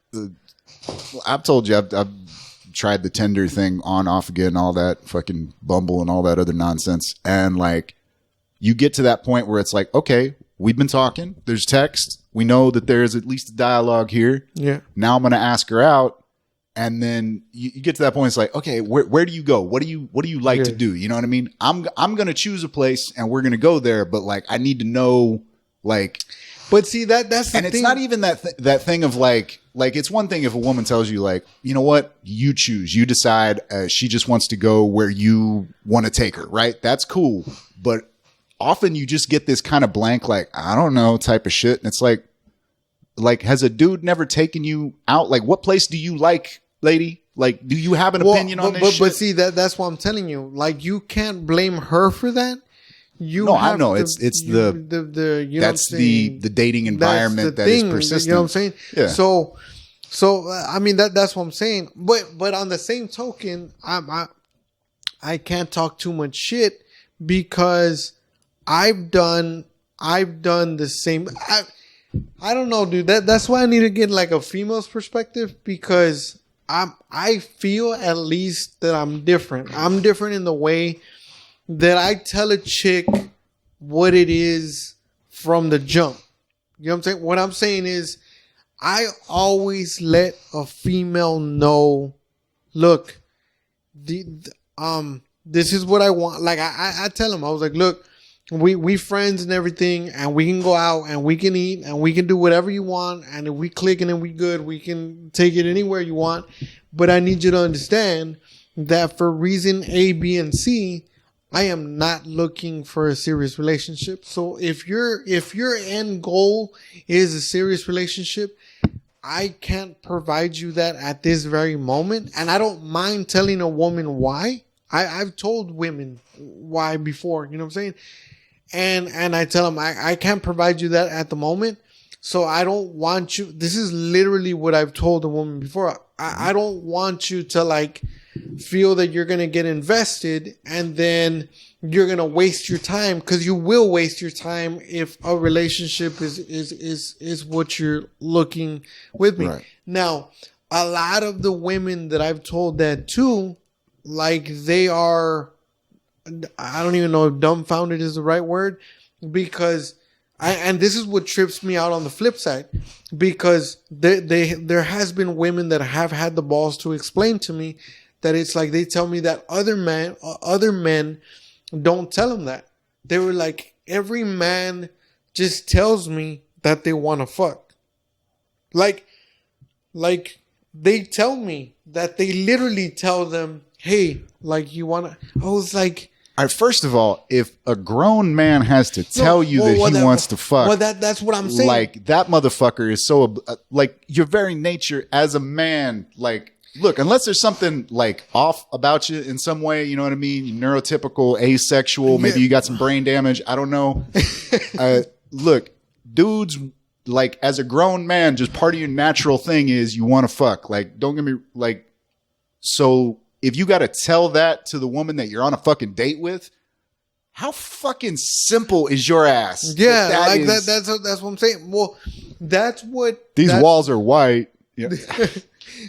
[SPEAKER 1] I've told you, I've tried the Tinder thing on, off again, all that fucking Bumble and all that other nonsense. And, like, you get to that point where it's like, okay, we've been talking. There's text. We know that there's at least a dialogue here.
[SPEAKER 2] Yeah.
[SPEAKER 1] Now I'm going to ask her out. And then you get to that point. It's like, okay, where do you go? What do you like to do? You know what I mean? I'm going to choose a place and we're going to go there. But like, I need to know, like,
[SPEAKER 2] but see that's the
[SPEAKER 1] and
[SPEAKER 2] thing.
[SPEAKER 1] It's not even that thing of like it's one thing if a woman tells you like, you know what, you choose, you decide. She just wants to go where you want to take her. Right. That's cool. But often you just get this kind of blank, like, I don't know type of shit. And it's like, has a dude never taken you out? Like, what place do you like, lady? Like, do you have an opinion on this shit?
[SPEAKER 2] But see, that's what I'm telling you. Like, you can't blame her for that.
[SPEAKER 1] I know. It's the you that's know the dating environment that is persistent.
[SPEAKER 2] You know what I'm saying?
[SPEAKER 1] Yeah.
[SPEAKER 2] So I mean, that's what I'm saying. But on the same token, I can't talk too much shit because I've done the same. I don't know, dude. That's why I need to get like a female's perspective, because I feel at least that I'm different. I'm different in the way that I tell a chick what it is from the jump. You know what I'm saying? What I'm saying is I always let a female know, look, this is what I want. Like I tell them, I was like, look, we friends and everything, and we can go out and we can eat and we can do whatever you want. And if we click and we good, we can take it anywhere you want. But I need you to understand that for reason A, B, and C, I am not looking for a serious relationship. So if your end goal is a serious relationship, I can't provide you that at this very moment. And I don't mind telling a woman why. I've told women why before, you know what I'm saying? And I tell them, I can't provide you that at the moment. So I don't want you. This is literally what I've told a woman before. I don't want you to like feel that you're going to get invested and then you're going to waste your time, because you will waste your time if a relationship is what you're looking with me. Right. Now, a lot of the women that I've told that to, like, they are, I don't even know if dumbfounded is the right word, because and this is what trips me out on the flip side, because there has been women that have had the balls to explain to me that it's like they tell me that other men don't tell them that. They were like, every man just tells me that they want to fuck. Like they tell me that they literally tell them, hey, like, you want to... I was like...
[SPEAKER 1] All right, first of all, if a grown man has to tell you that he wants to fuck...
[SPEAKER 2] Well, that's what I'm saying.
[SPEAKER 1] Like, that motherfucker is so... like, your very nature as a man, like... Look, unless there's something, like, off about you in some way, you know what I mean? You're neurotypical, asexual, maybe you got some brain damage. I don't know. Look, dudes... Like, as a grown man, just part of your natural thing is you want to fuck. Like, don't get me, like, so if you got to tell that to the woman that you're on a fucking date with, how fucking simple is your ass?
[SPEAKER 2] Yeah, that's what I'm saying. Well, that's what...
[SPEAKER 1] These walls are white. Yeah.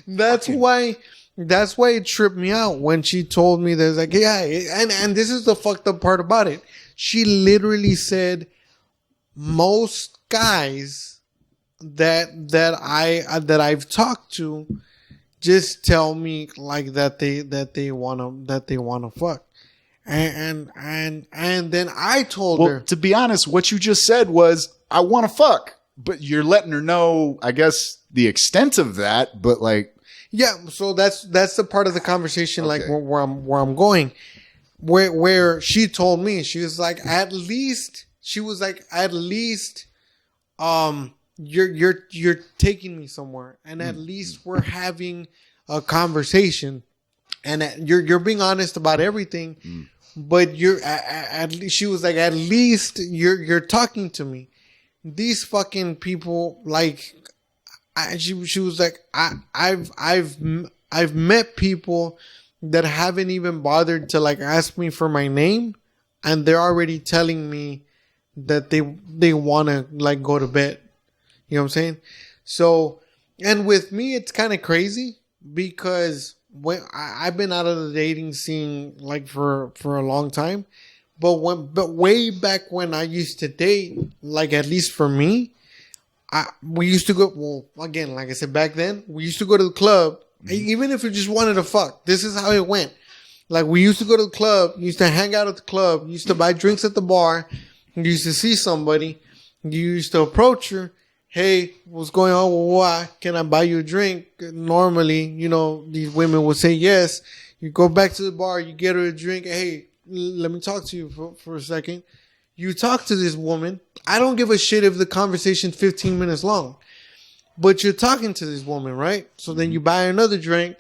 [SPEAKER 2] That's why it tripped me out when she told me there's like, yeah, and this is the fucked up part about it. She literally said, most guys that I've talked to just tell me like that they wanna fuck, and then I told her,
[SPEAKER 1] to be honest, what you just said was, I want to fuck, but you're letting her know, I guess, the extent of that, but like,
[SPEAKER 2] yeah. So that's the part of the conversation, okay. Like where I'm going, where she told me, she was like, at least. You're taking me somewhere, and at least we're having a conversation, and you're being honest about everything. But you're at least, she was like, at least you're talking to me. These fucking people, like, she was like, I've met people that haven't even bothered to like ask me for my name, and they're already telling me that they want to like go to bed. You know what I'm saying? So, and with me, it's kind of crazy because when I've been out of the dating scene like for a long time, but way back when I used to date, like at least for me, we used to go. Well, again, like I said, back then we used to go to the club, even if we just wanted to fuck. This is how it went. Like, we used to go to the club, used to hang out at the club, used to buy drinks at the bar. You used to see somebody, you used to approach her. Hey, what's going on? Why? Can I buy you a drink? Normally, you know, these women would say yes. You go back to the bar, you get her a drink. Hey, let me talk to you for a second. You talk to this woman. I don't give a shit if the conversation's 15 minutes long, but you're talking to this woman, right? So then you buy another drink,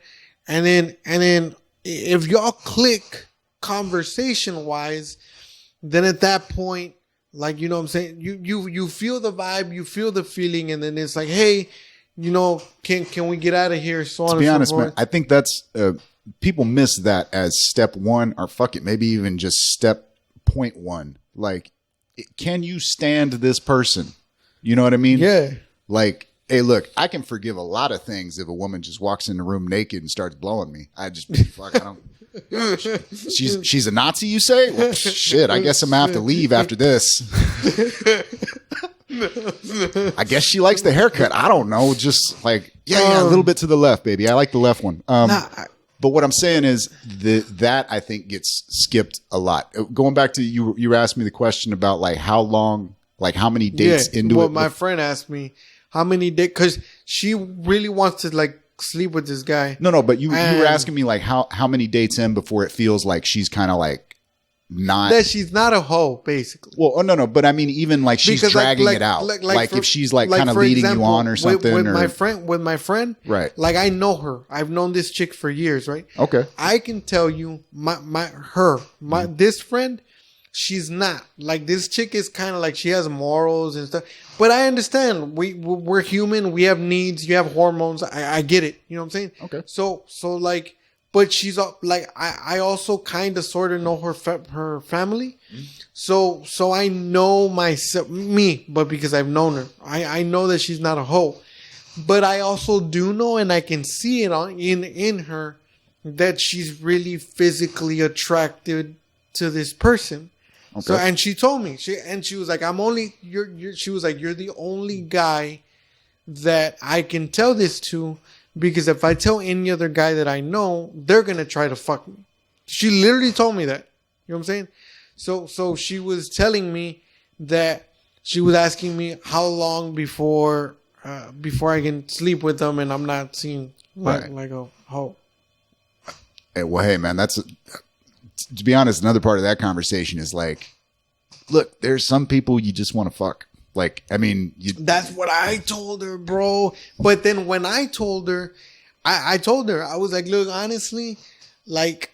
[SPEAKER 2] and then if y'all click conversation wise, then at that point, like, you know what I'm saying? You feel the vibe, you feel the feeling, and then it's like, hey, you know, can we get out of here? So on and so forth. To be honest, man,
[SPEAKER 1] I think that's people miss that as step one, or fuck it, maybe even just step 0.1. Like, can you stand this person? You know what I mean?
[SPEAKER 2] Yeah.
[SPEAKER 1] Like, hey, look, I can forgive a lot of things if a woman just walks in the room naked and starts blowing me. I just fuck, I don't. She's a Nazi, you say? Well, shit, I guess I'm gonna have to leave after this. I guess she likes the haircut. I don't know. Just like, yeah, a little bit to the left, baby. I like the left one. But what I'm saying is that I think gets skipped a lot. Going back to you asked me the question about like how long, like how many dates into it.
[SPEAKER 2] Well, my friend asked me how many dates, because she really wants to like sleep with this guy.
[SPEAKER 1] No, but you were asking me like how many dates in before it feels like she's kind of like not,
[SPEAKER 2] that she's not a hoe, basically.
[SPEAKER 1] Well, no, but I mean, even like she's because dragging it out, like if she's like kind of leading you on or something.
[SPEAKER 2] With my friend,
[SPEAKER 1] right?
[SPEAKER 2] Like, I know her. I've known this chick for years, right?
[SPEAKER 1] Okay.
[SPEAKER 2] I can tell you, this friend, she's not like, this chick is kind of like, she has morals and stuff. But I understand, we're human. We have needs. You have hormones. I get it. You know what I'm saying? Okay. So like, but she's like, I also kind of sort of know her family. So I know me, but because I've known her, I know that she's not a hoe. But I also do know, and I can see it in her, that she's really physically attracted to this person. Okay. So, and she told me, she was like, she was like, you're the only guy that I can tell this to, because if I tell any other guy that I know, they're going to try to fuck me. She literally told me that. You know know what I'm saying? So she was telling me that she was asking me how long before I can sleep with them, and I'm not seeing like a hoe.
[SPEAKER 1] Hey, well, hey, man, that's to be honest. Another part of that conversation is like, look, there's some people you just want to fuck. Like, I mean,
[SPEAKER 2] that's what I told her, bro. But then when I told her, I told her, I was like, look, honestly, like,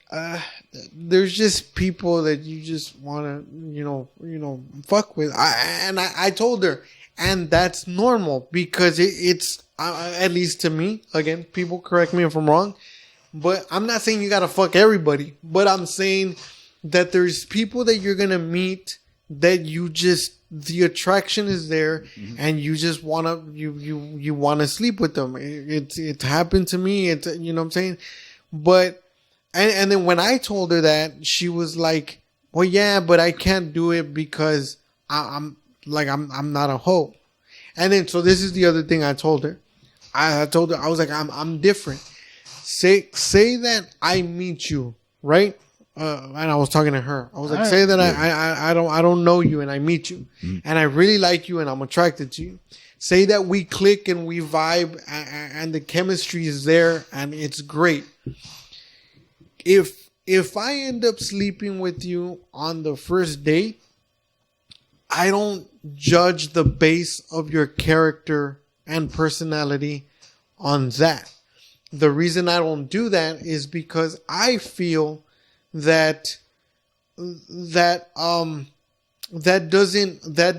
[SPEAKER 2] there's just people that you just want to, fuck with. I told her, and that's normal because it's at least to me. Again, people correct me if I'm wrong, but I'm not saying you gotta fuck everybody. But I'm saying that there's people that you're gonna meet that you just the attraction is there, and you just wanna you wanna sleep with them. It happened to me. It's you know what I'm saying, but. And then when I told her that, she was like, "Well, yeah, but I can't do it because I'm not a hoe." And then so this is the other thing I told her. I told her I was like, "I'm different. Say that I meet you, right?" And I was talking to her. I was like, "Say that I don't know you and I meet you, and I really like you and I'm attracted to you. Say that we click and we vibe and the chemistry is there and it's great." If I end up sleeping with you on the first date, I don't judge the base of your character and personality on that. The reason I don't do that is because I feel that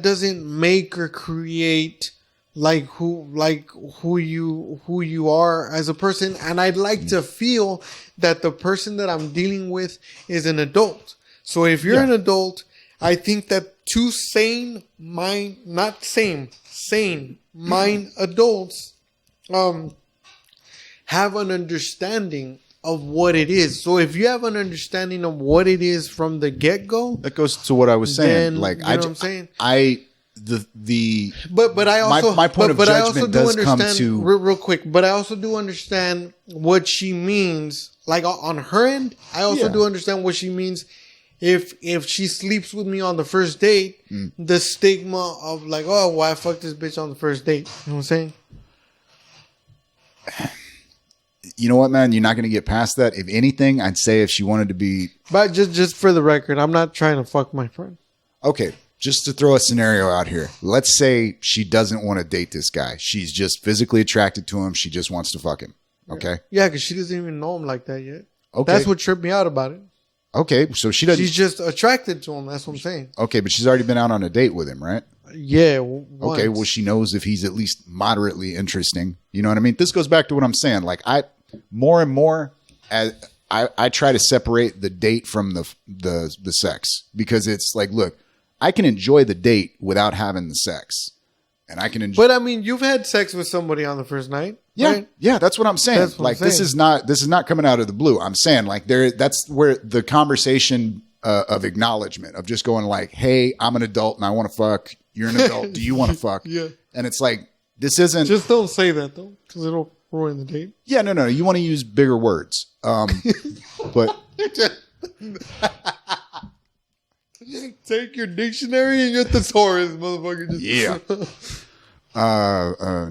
[SPEAKER 2] doesn't make or create who you are as a person, and I'd like to feel that the person that I'm dealing with is an adult. So if you're an adult, I think that two sane mind adults have an understanding of what it is. So if you have an understanding of what it is from the get-go,
[SPEAKER 1] that goes to what I was saying.
[SPEAKER 2] Then, like, you know what I'm saying?
[SPEAKER 1] But I also my point of judgment does come to
[SPEAKER 2] real quick. But I also do understand what she means. Like on her end, I also do understand what she means. If she sleeps with me on the first date, the stigma of like, oh, why fuck this bitch on the first date? You know what I'm saying?
[SPEAKER 1] You know what, man? You're not going to get past that. If anything, I'd say if she wanted to be,
[SPEAKER 2] but just for the record, I'm not trying to fuck my friend.
[SPEAKER 1] Okay. Just to throw a scenario out here. Let's say she doesn't want to date this guy. She's just physically attracted to him. She just wants to fuck him. Okay.
[SPEAKER 2] Yeah, because she doesn't even know him like that yet.
[SPEAKER 1] Okay.
[SPEAKER 2] That's what tripped me out about it.
[SPEAKER 1] Okay. So she doesn't.
[SPEAKER 2] She's just attracted to him. That's what I'm saying.
[SPEAKER 1] Okay. But she's already been out on a date with him, right?
[SPEAKER 2] Yeah.
[SPEAKER 1] Once. Okay. Well, she knows if he's at least moderately interesting. You know what I mean? This goes back to what I'm saying. Like more and more as I try to separate the date from the sex, because it's like, look, I can enjoy the date without having the sex, and I can enjoy.
[SPEAKER 2] But I mean, you've had sex with somebody on the first night,
[SPEAKER 1] yeah,
[SPEAKER 2] right?
[SPEAKER 1] Yeah. That's what I'm saying. This is not coming out of the blue. I'm saying like that's where the conversation of acknowledgement of just going like, hey, I'm an adult and I want to fuck. You're an adult. Do you want to fuck?
[SPEAKER 2] Yeah.
[SPEAKER 1] And it's like this isn't.
[SPEAKER 2] Just don't say that though, because it'll ruin the date.
[SPEAKER 1] Yeah. No. You want to use bigger words, but.
[SPEAKER 2] Take your dictionary and your thesaurus, motherfucker.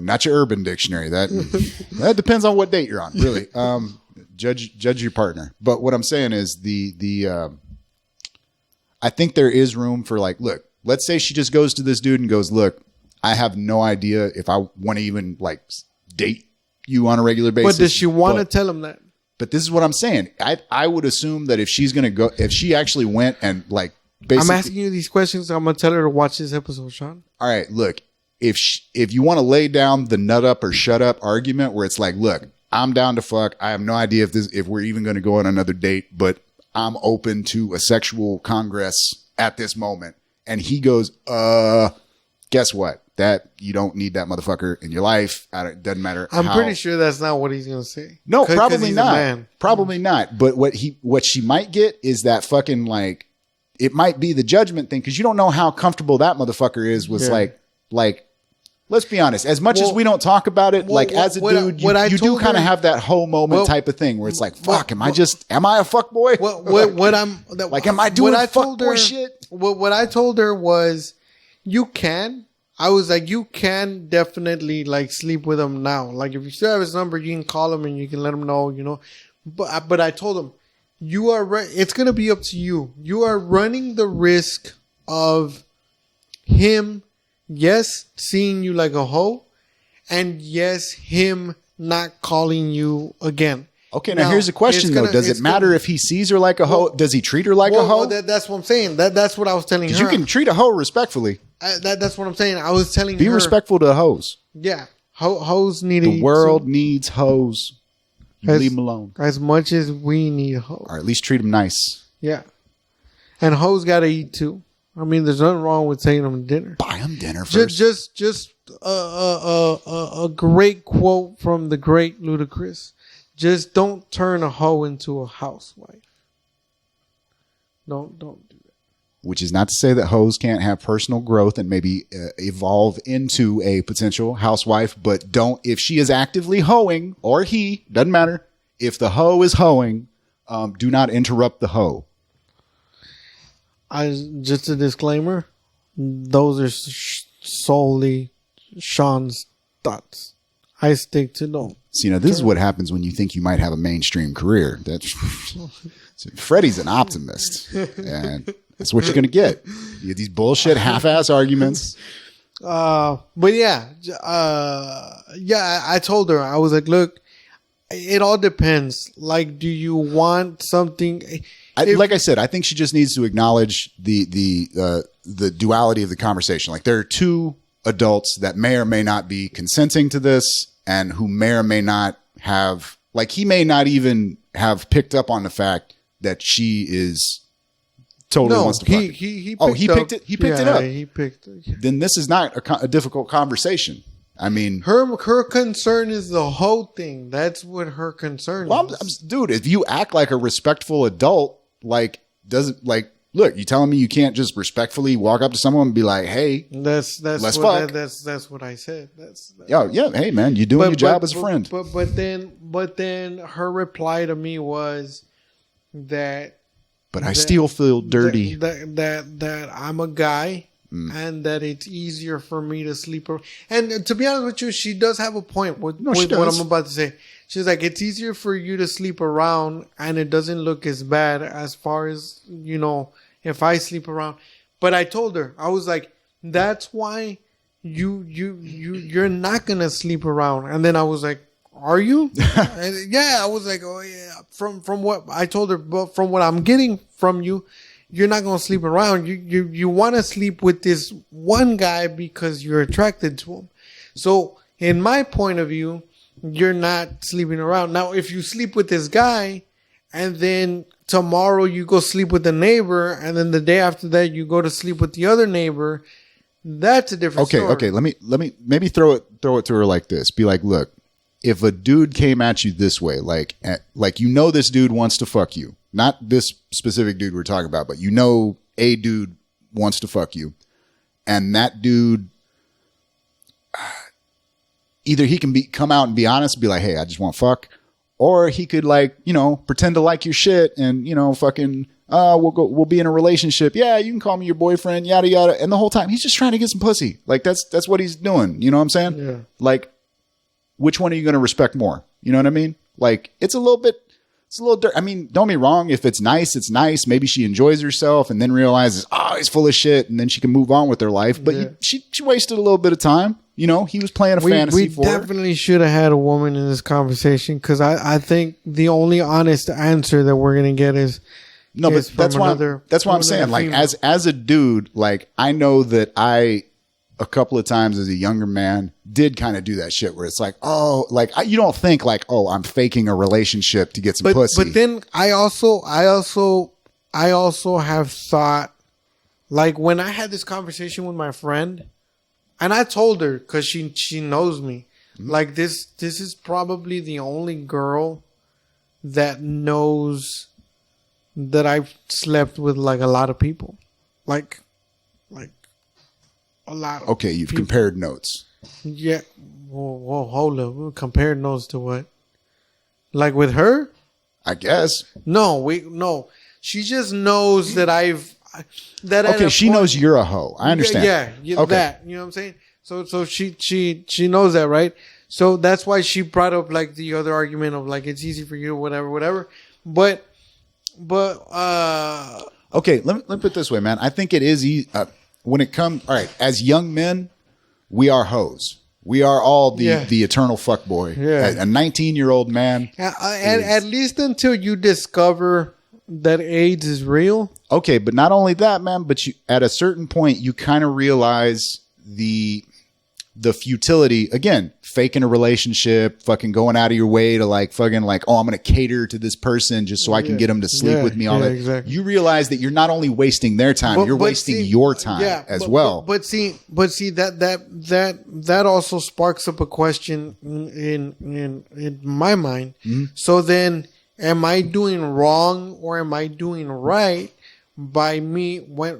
[SPEAKER 1] Not your Urban Dictionary. That depends on what date you're on, really. Judge your partner. But what I'm saying is I think there is room for like, look, let's say she just goes to this dude and goes, look, I have no idea if I want to even like date you on a regular basis.
[SPEAKER 2] But does she want to tell him that?
[SPEAKER 1] But this is what I'm saying. I would assume that if she actually went and like. Basically,
[SPEAKER 2] I'm asking you these questions. I'm going to tell her to watch this episode, Sean.
[SPEAKER 1] All right, look, if you want to lay down the nut up or shut up argument where it's like, look, I'm down to fuck. I have no idea if we're even going to go on another date, but I'm open to a sexual congress at this moment. And he goes, guess what? That you don't need that motherfucker in your life. It doesn't matter.
[SPEAKER 2] I'm pretty sure that's not what he's going to say.
[SPEAKER 1] No, probably not. Probably not. But what she might get is that fucking like, it might be the judgment thing because you don't know how comfortable that motherfucker is with like let's be honest. As much as we don't talk about it, like as a dude, you do kind of have that hoe moment type of thing where it's like, fuck, am I a fuckboy? Am I doing fuckboy shit?
[SPEAKER 2] What I told her was, I was like, you can definitely like sleep with him now. Like if you still have his number, you can call him and you can let him know, you know. But I told him, it's going to be up to you. You are running the risk of him, yes, seeing you like a hoe, and yes, him not calling you again.
[SPEAKER 1] Okay, now here's a question though. Does it matter if he sees her like a hoe? Does he treat her like a hoe?
[SPEAKER 2] That's what I'm saying. That's what I was telling her.
[SPEAKER 1] You can treat a hoe respectfully.
[SPEAKER 2] That's what I'm saying. I was telling her.
[SPEAKER 1] Be respectful to hoes.
[SPEAKER 2] Yeah. Hoes need
[SPEAKER 1] The world needs hoes. You leave them alone.
[SPEAKER 2] As much as we need hoes.
[SPEAKER 1] Or at least treat them nice.
[SPEAKER 2] Yeah. And hoes got to eat too. I mean, there's nothing wrong with taking them dinner.
[SPEAKER 1] Buy them dinner first.
[SPEAKER 2] Just a great quote from the great Ludacris. Just don't turn a hoe into a housewife. Don't do that.
[SPEAKER 1] Which is not to say that hoes can't have personal growth and maybe evolve into a potential housewife, but if she is actively hoeing, or he, doesn't matter, if the hoe is hoeing, do not interrupt the hoe.
[SPEAKER 2] Just a disclaimer, those are solely Sean's thoughts. I stick to no.
[SPEAKER 1] See, now this is what happens when you think you might have a mainstream career. Freddie's an optimist, and that's what you're going to get. You get these bullshit half-ass arguments.
[SPEAKER 2] But I told her, I was like, look, it all depends. Like, do you want something?
[SPEAKER 1] Like I said, I think she just needs to acknowledge the duality of the conversation. Like, there are two adults that may or may not be consenting to this, and who may or may not have, like, he may not even have picked up on the fact that she is totally wants to fuck it. He picked it. He picked it up.
[SPEAKER 2] He picked it.
[SPEAKER 1] Then this is not a difficult conversation. I mean,
[SPEAKER 2] her concern is the whole thing. That's what her concern is.
[SPEAKER 1] Dude, if you act like a respectful adult, like, look, you telling me you can't just respectfully walk up to someone and be like, "Hey, let's fuck."
[SPEAKER 2] That's what I said.
[SPEAKER 1] Yeah. Hey, man, you're doing your job as a friend.
[SPEAKER 2] But then her reply to me was that.
[SPEAKER 1] But I still feel dirty.
[SPEAKER 2] That I'm a guy, and that it's easier for me to sleep around. And to be honest with you, she does have a point with what I'm about to say. She's like, it's easier for you to sleep around, and it doesn't look as bad as far as, you know, if I sleep around. But I told her, I was like, that's why you're not gonna sleep around. And then I was like, are you? Yeah, I was like, oh yeah. From what I told her, but from what I'm getting from you, you're not gonna sleep around. You want to sleep with this one guy because you're attracted to him. So in my point of view, you're not sleeping around. Now, if you sleep with this guy, and then tomorrow you go sleep with the neighbor, and then the day after that you go to sleep with the other neighbor, that's a different story.
[SPEAKER 1] Okay. Let me maybe throw it to her like this. Be like, look. If a dude came at you this way, like this dude wants to fuck you, not this specific dude we're talking about, but a dude wants to fuck you, and that dude, either he can come out and be honest, and be like, hey, I just want fuck, or he could pretend to like your shit and fucking we'll be in a relationship. Yeah, you can call me your boyfriend, yada yada, and the whole time he's just trying to get some pussy. Like that's what he's doing. You know what I'm saying?
[SPEAKER 2] Yeah.
[SPEAKER 1] Like. Which one are you going to respect more? You know what I mean? Like, it's a little dirt. I mean, don't be wrong. If it's nice, it's nice. Maybe she enjoys herself and then realizes, he's full of shit. And then she can move on with her life. But she wasted a little bit of time. You know, he was playing a fantasy for her.
[SPEAKER 2] We definitely should have had a woman in this conversation, because I think the only honest answer that we're going to get is
[SPEAKER 1] no, but that's why I'm saying, like, as a dude, like, I know that a couple of times as a younger man did kind of do that shit where it's like, you don't think like, I'm faking a relationship to get some pussy.
[SPEAKER 2] But then I also have thought, like, when I had this conversation with my friend, and I told her, cause she knows me, like this is probably the only girl that knows that I've slept with like a lot of people, like a lot of
[SPEAKER 1] you've compared notes.
[SPEAKER 2] Yeah. Whoa, hold up. We're comparing those to what? Like with her?
[SPEAKER 1] I guess.
[SPEAKER 2] No. She just knows that
[SPEAKER 1] Okay, she knows you're a hoe. I understand.
[SPEAKER 2] Yeah, okay. That. You know what I'm saying? So she knows that, right? So that's why she brought up like the other argument of like it's easy for you, whatever. But
[SPEAKER 1] okay, let me put it this way, man. I think it is when it comes. All right, as young men, we are hoes. We are all the eternal fuckboy. Yeah. A 19-year-old man.
[SPEAKER 2] At least until you discover that AIDS is real.
[SPEAKER 1] Okay, but not only that, man, but at a certain point, you kind of realize the futility, again, faking a relationship, fucking going out of your way to like fucking like, oh, I'm going to cater to this person just so I can get them to sleep with me. All that. Exactly. You realize that you're not only wasting their time, you're wasting your time as well.
[SPEAKER 2] But see that also sparks up a question in my mind. Mm-hmm. So then am I doing wrong or am I doing right? By me, by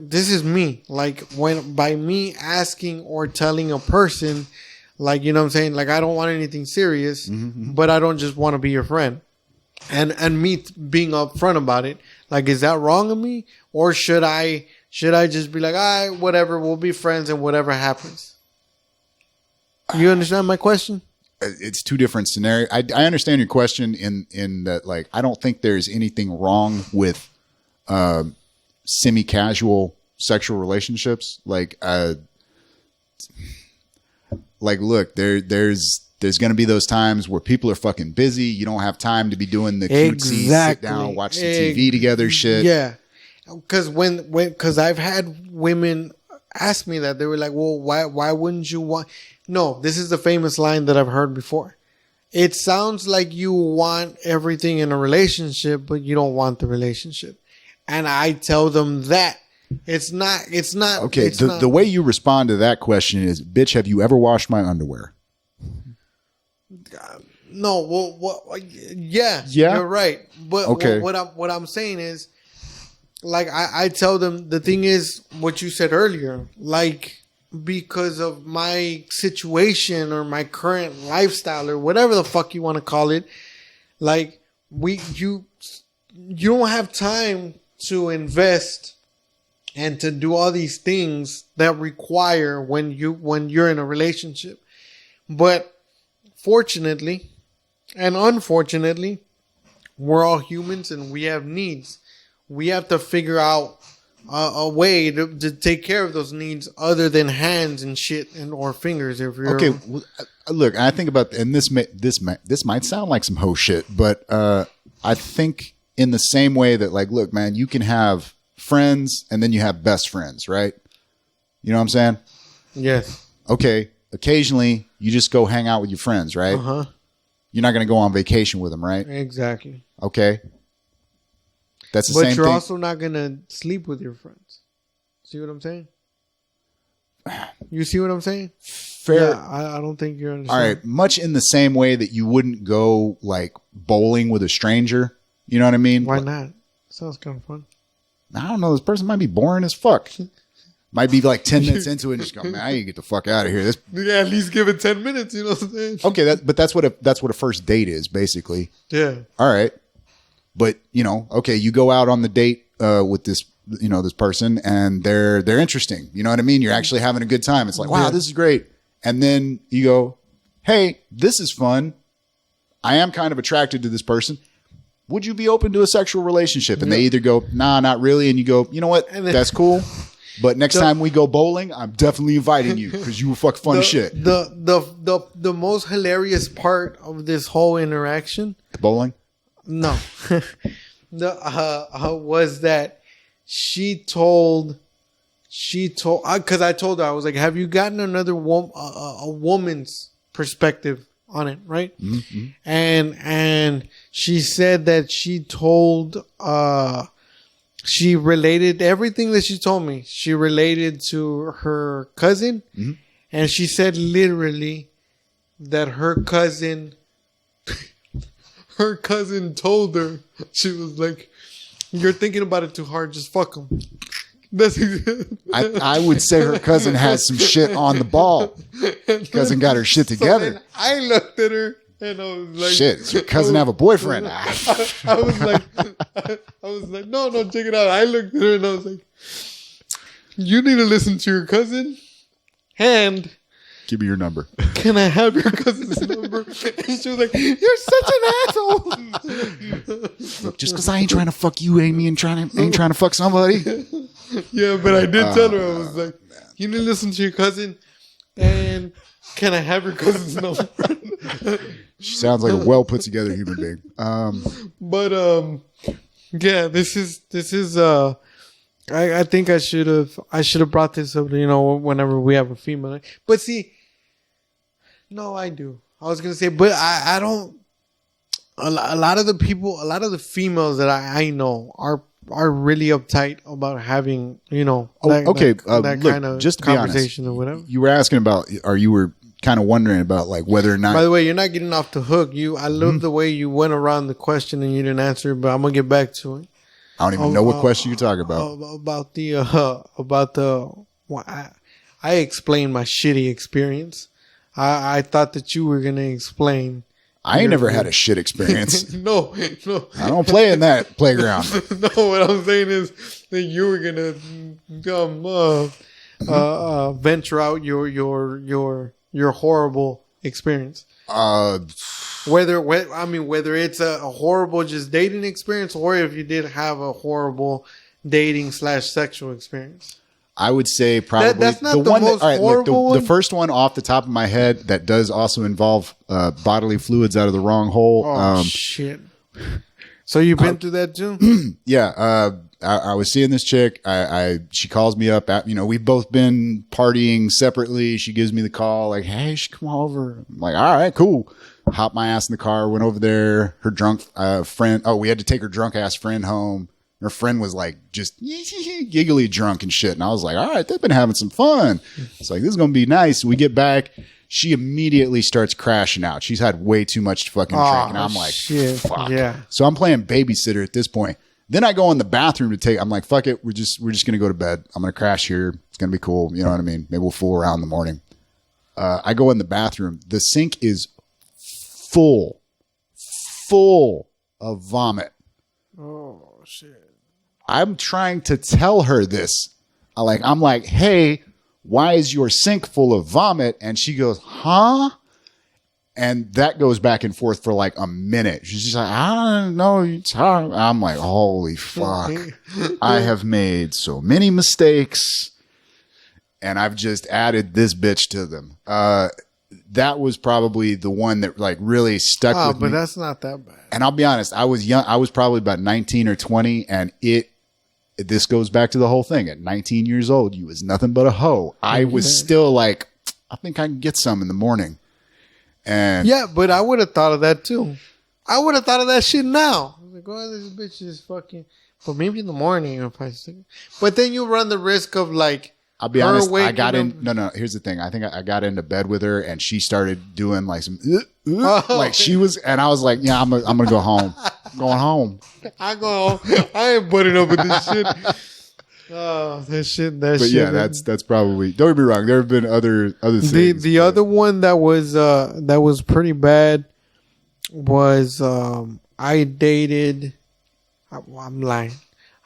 [SPEAKER 2] me asking or telling a person, like, you know what I'm saying? Like, I don't want anything serious, but I don't just want to be your friend. And me being upfront about it, like, is that wrong of me? Or should I just be like, all right, whatever, we'll be friends and whatever happens? You understand my question?
[SPEAKER 1] It's two different scenarios. I understand your question in that, like, I don't think there's anything wrong with, semi-casual sexual relationships. Like look, there's going to be those times where people are fucking busy. You don't have time to be doing the cutesy sit down, watch the TV together shit.
[SPEAKER 2] Yeah. Cause I've had women ask me that. They were like, well, why wouldn't you want? No, this is the famous line that I've heard before. It sounds like you want everything in a relationship, but you don't want the relationship. And I tell them that it's not.
[SPEAKER 1] Okay. The way you respond to that question is, bitch, have you ever washed my underwear?
[SPEAKER 2] No. Well, yeah, you're right. But okay. What I'm saying is, like, I tell them the thing is what you said earlier, like, because of my situation or my current lifestyle or whatever the fuck you want to call it, like you don't have time to invest and to do all these things that require when you're in a relationship. But fortunately and unfortunately, we're all humans and we have needs. We have to figure out a way to take care of those needs other than hands and shit or fingers. If you're
[SPEAKER 1] okay, look, I think about, and this might sound like some hoe shit, but I think in the same way that, like, look, man, you can have friends and then you have best friends, right? You know what I'm saying?
[SPEAKER 2] Yes.
[SPEAKER 1] Okay. Occasionally you just go hang out with your friends, right? Uh-huh. You're not going to go on vacation with them, right?
[SPEAKER 2] Exactly.
[SPEAKER 1] Okay. That's the same thing. But
[SPEAKER 2] you're also not going to sleep with your friends. See what I'm saying? You see what I'm saying?
[SPEAKER 1] Fair.
[SPEAKER 2] Yeah, I don't think you're understanding.
[SPEAKER 1] All right. Much in the same way that you wouldn't go, like, bowling with a stranger. You know what I mean?
[SPEAKER 2] Why not? Sounds kind of fun.
[SPEAKER 1] I don't know. This person might be boring as fuck. Might be like 10 minutes into it and just go, man, I need to get the fuck out of here.
[SPEAKER 2] Yeah, at least give it 10 minutes. You know what I'm saying?
[SPEAKER 1] Okay, but that's what a first date is, basically.
[SPEAKER 2] Yeah.
[SPEAKER 1] All right. But, you know, okay, you go out on the date with this, you know, this person and they're interesting. You know what I mean? You're actually having a good time. It's like, wow, this is great. And then you go, hey, this is fun. I am kind of attracted to this person. Would you be open to a sexual relationship? And they either go, nah, not really. And you go, you know what? That's cool. But next time we go bowling, I'm definitely inviting you because you were fucking fun as shit.
[SPEAKER 2] The most hilarious part of this whole interaction.
[SPEAKER 1] The bowling?
[SPEAKER 2] No. Was that she told, because I told her, I was like, have you gotten another a woman's perspective on it, right? Mm-hmm. And she said that she told, she related everything that she told me. She related to her cousin, and she said literally that her cousin told her, she was like, "You're thinking about it too hard. Just fuck him."
[SPEAKER 1] I would say her cousin has some shit on the ball. Cousin got her shit together.
[SPEAKER 2] So I looked at her and I was like,
[SPEAKER 1] shit, does your cousin have a boyfriend?
[SPEAKER 2] I was like, no, check it out. I looked at her and I was like, you need to listen to your cousin and
[SPEAKER 1] give me your number.
[SPEAKER 2] Can I have your cousin's number? And she was like, you're such an asshole.
[SPEAKER 1] Look, just because I ain't trying to fuck you, Amy, ain't trying to fuck somebody.
[SPEAKER 2] Yeah, but I did tell her, I was like, you need to listen to your cousin and can I have your cousin's number?
[SPEAKER 1] She sounds like a well put together human being.
[SPEAKER 2] Yeah, this is I think I should have brought this up, whenever we have a female. But see, no, I do. I was gonna say, but I don't. A lot of the females that I know are really uptight about having, that kind of
[SPEAKER 1] just to
[SPEAKER 2] conversation
[SPEAKER 1] be honest,
[SPEAKER 2] or whatever.
[SPEAKER 1] You were asking about, or you were kind of wondering about like whether or not.
[SPEAKER 2] By the way, you're not getting off the hook. I love the way you went around the question and you didn't answer it, but I'm gonna get back to it.
[SPEAKER 1] I don't even know what question you're talking about.
[SPEAKER 2] I explained my shitty experience. I thought that you were gonna explain.
[SPEAKER 1] I ain't never had a shit experience.
[SPEAKER 2] No.
[SPEAKER 1] I don't play in that playground.
[SPEAKER 2] No, what I'm saying is that you were gonna venture out your horrible experience. Whether it's a horrible just dating experience or if you did have a horrible dating / sexual experience.
[SPEAKER 1] I would say probably
[SPEAKER 2] that's not the most horrible one.
[SPEAKER 1] The first one off the top of my head that does also involve bodily fluids out of the wrong hole.
[SPEAKER 2] Oh, shit. So you've been through that too?
[SPEAKER 1] Yeah. I was seeing this chick. She calls me up. We've both been partying separately. She gives me the call like, hey, she come over. I'm like, all right, cool. Hop my ass in the car, went over there. Her drunk friend. Oh, we had to take her drunk ass friend home. Her friend was like just giggly drunk and shit. And I was like, all right, they've been having some fun. It's like, this is going to be nice. We get back. She immediately starts crashing out. She's had way too much to fucking drink. And I'm like,
[SPEAKER 2] shit.
[SPEAKER 1] Fuck.
[SPEAKER 2] Yeah.
[SPEAKER 1] So I'm playing babysitter at this point. Then I go in the bathroom I'm like, fuck it. We're just going to go to bed. I'm going to crash here. It's going to be cool. You know what I mean? Maybe we'll fool around in the morning. I go in the bathroom. The sink is full of vomit.
[SPEAKER 2] Oh, shit.
[SPEAKER 1] I'm trying to tell her this. I'm like, hey, why is your sink full of vomit? And she goes, huh? And that goes back and forth for like a minute. She's just like, I don't know. I'm like, holy fuck. I have made so many mistakes. And I've just added this bitch to them. That was probably the one that like really stuck with me.
[SPEAKER 2] But that's not that bad.
[SPEAKER 1] And I'll be honest, I was young. I was probably about 19 or 20. And this goes back to the whole thing. At 19 years old, you was nothing but a hoe. I was still like, I think I can get some in the morning. And
[SPEAKER 2] yeah, but I would have thought of that too. I would have thought of that shit now. I was like, oh, this bitch is fucking. But maybe in the morning if I stick. But then you run the risk of like.
[SPEAKER 1] I'll be honest. I got in. No. Here's the thing. I think I got into bed with her, and she started doing like some, like she was, and I was like, yeah, I'm gonna go home. I'm going home.
[SPEAKER 2] I go home. I ain't putting up with this shit. Oh, that shit. But shit.
[SPEAKER 1] Yeah, that's probably. Don't get me wrong. There have been other things.
[SPEAKER 2] The other one that was pretty bad was I dated. I'm lying.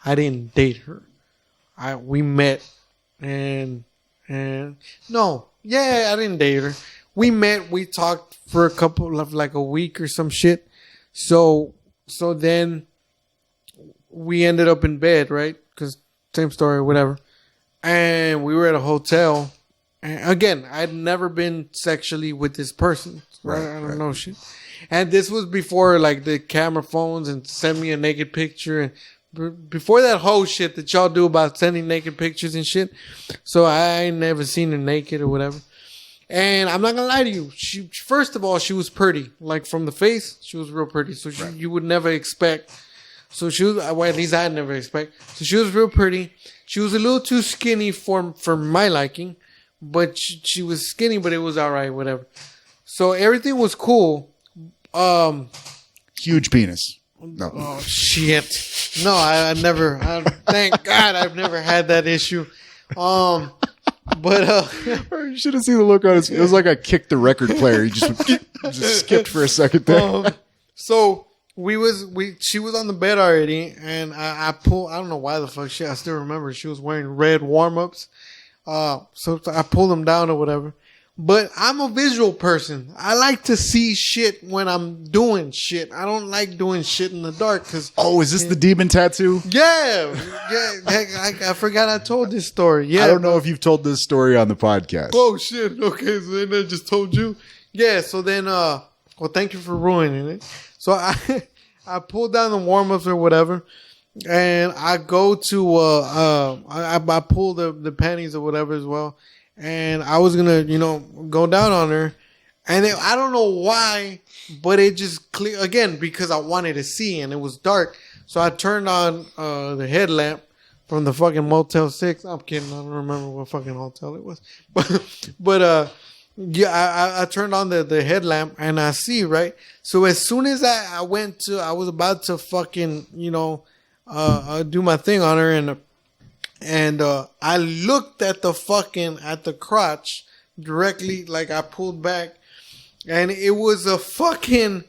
[SPEAKER 2] I didn't date her. We met. And no, yeah, I didn't date her. We met, we talked for a couple of like a week or some shit. So then we ended up in bed, right? Because same story, whatever. And we were at a hotel. And again, I'd never been sexually with this person. Right? I don't know shit. And this was before like the camera phones and send me a naked picture and before that whole shit that y'all do about sending naked pictures and shit. So I ain't never seen her naked or whatever. And I'm not gonna lie to you. First of all, she was pretty. Like from the face, she was real pretty. So you would never expect. So she was, well, at least I'd never expect. So she was real pretty. She was a little too skinny for my liking. But she was skinny, but it was alright, whatever. So everything was cool.
[SPEAKER 1] Huge penis. No.
[SPEAKER 2] Oh shit! No, I never. Thank God, I've never had that issue. But
[SPEAKER 1] you should have seen the look on his. It was like I kicked the record player. He just skipped for a second there.
[SPEAKER 2] So she was on the bed already, and I pulled. I don't know why the fuck shit. I still remember she was wearing red warm-ups. So I pulled them down or whatever. But I'm a visual person. I like to see shit when I'm doing shit. I don't like doing shit in the dark.
[SPEAKER 1] Is this the demon tattoo?
[SPEAKER 2] Yeah. I forgot I told this story. Yeah,
[SPEAKER 1] I don't know if you've told this story on the podcast.
[SPEAKER 2] Oh shit. Okay, so then I just told you. Yeah. So then, well, thank you for ruining it. So I pulled down the warm-ups or whatever, and I go to I pull the panties or whatever as well. And I was gonna, go down on her, and I don't know why, but it just clicked again because I wanted to see, and it was dark. So I turned on the headlamp from the fucking Motel 6. I'm kidding, I don't remember what fucking hotel it was, but yeah, I turned on the headlamp, and I see right. So as soon as I was about to fucking do my thing on her, and I looked at the crotch directly, like I pulled back, and it was a fucking,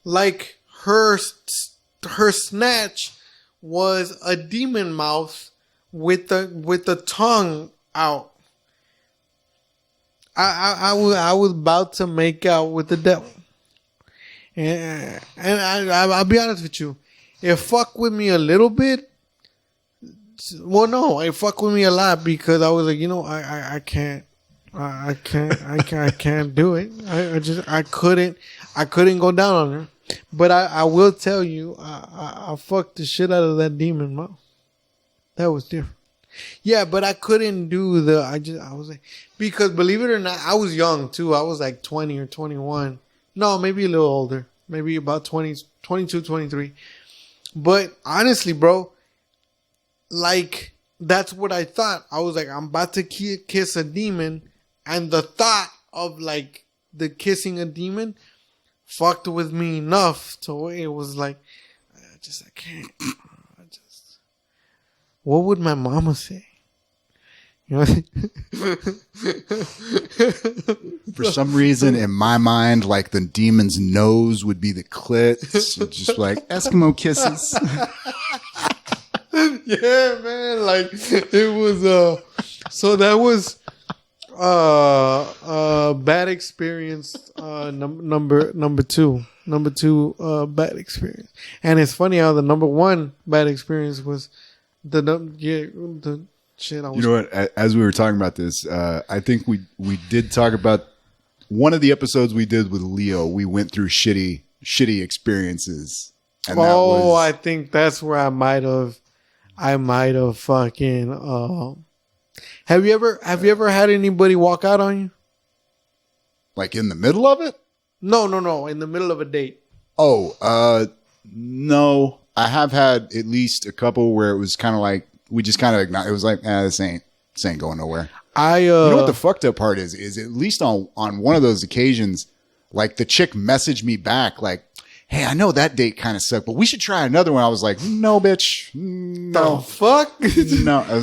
[SPEAKER 2] like her snatch was a demon mouth with the tongue out. I was about to make out with the devil, and I'll be honest with you, it fucked with me a little bit. Well, no, it fucked with me a lot because I was like, I can't do it. I couldn't go down on her. But I will tell you, I fucked the shit out of that demon mouth. That was different. Yeah, but I couldn't do I was like, because believe it or not, I was young too. I was like 20 or 21. No, maybe a little older. Maybe about 20, 22, 23. But honestly, bro, like, that's what I thought. I was like, I'm about to kiss a demon. And the thought of, like, the kissing a demon fucked with me enough to where it was like, I can't. What would my mama say?
[SPEAKER 1] For some reason, in my mind, like, the demon's nose would be the clit. So just like Eskimo kisses.
[SPEAKER 2] Yeah, man, like it was so that was bad experience number two bad experience. And it's funny how the number one bad experience was the shit I was.
[SPEAKER 1] You know what, as we were talking about this, I think we did talk about one of the episodes we did with Leo. We went through shitty experiences, and
[SPEAKER 2] I think that's where I might have fucking. Have you ever had anybody walk out on you?
[SPEAKER 1] Like in the middle of it?
[SPEAKER 2] No. In the middle of a date.
[SPEAKER 1] Oh, no. I have had at least a couple where it was kind of like we just kind of ignored. It was like, this ain't going nowhere. You know what the fucked up part is at least on one of those occasions, like the chick messaged me back like, hey, I know that date kind of sucked, but we should try another one. I was like, no, bitch. No.
[SPEAKER 2] The fuck?
[SPEAKER 1] No. I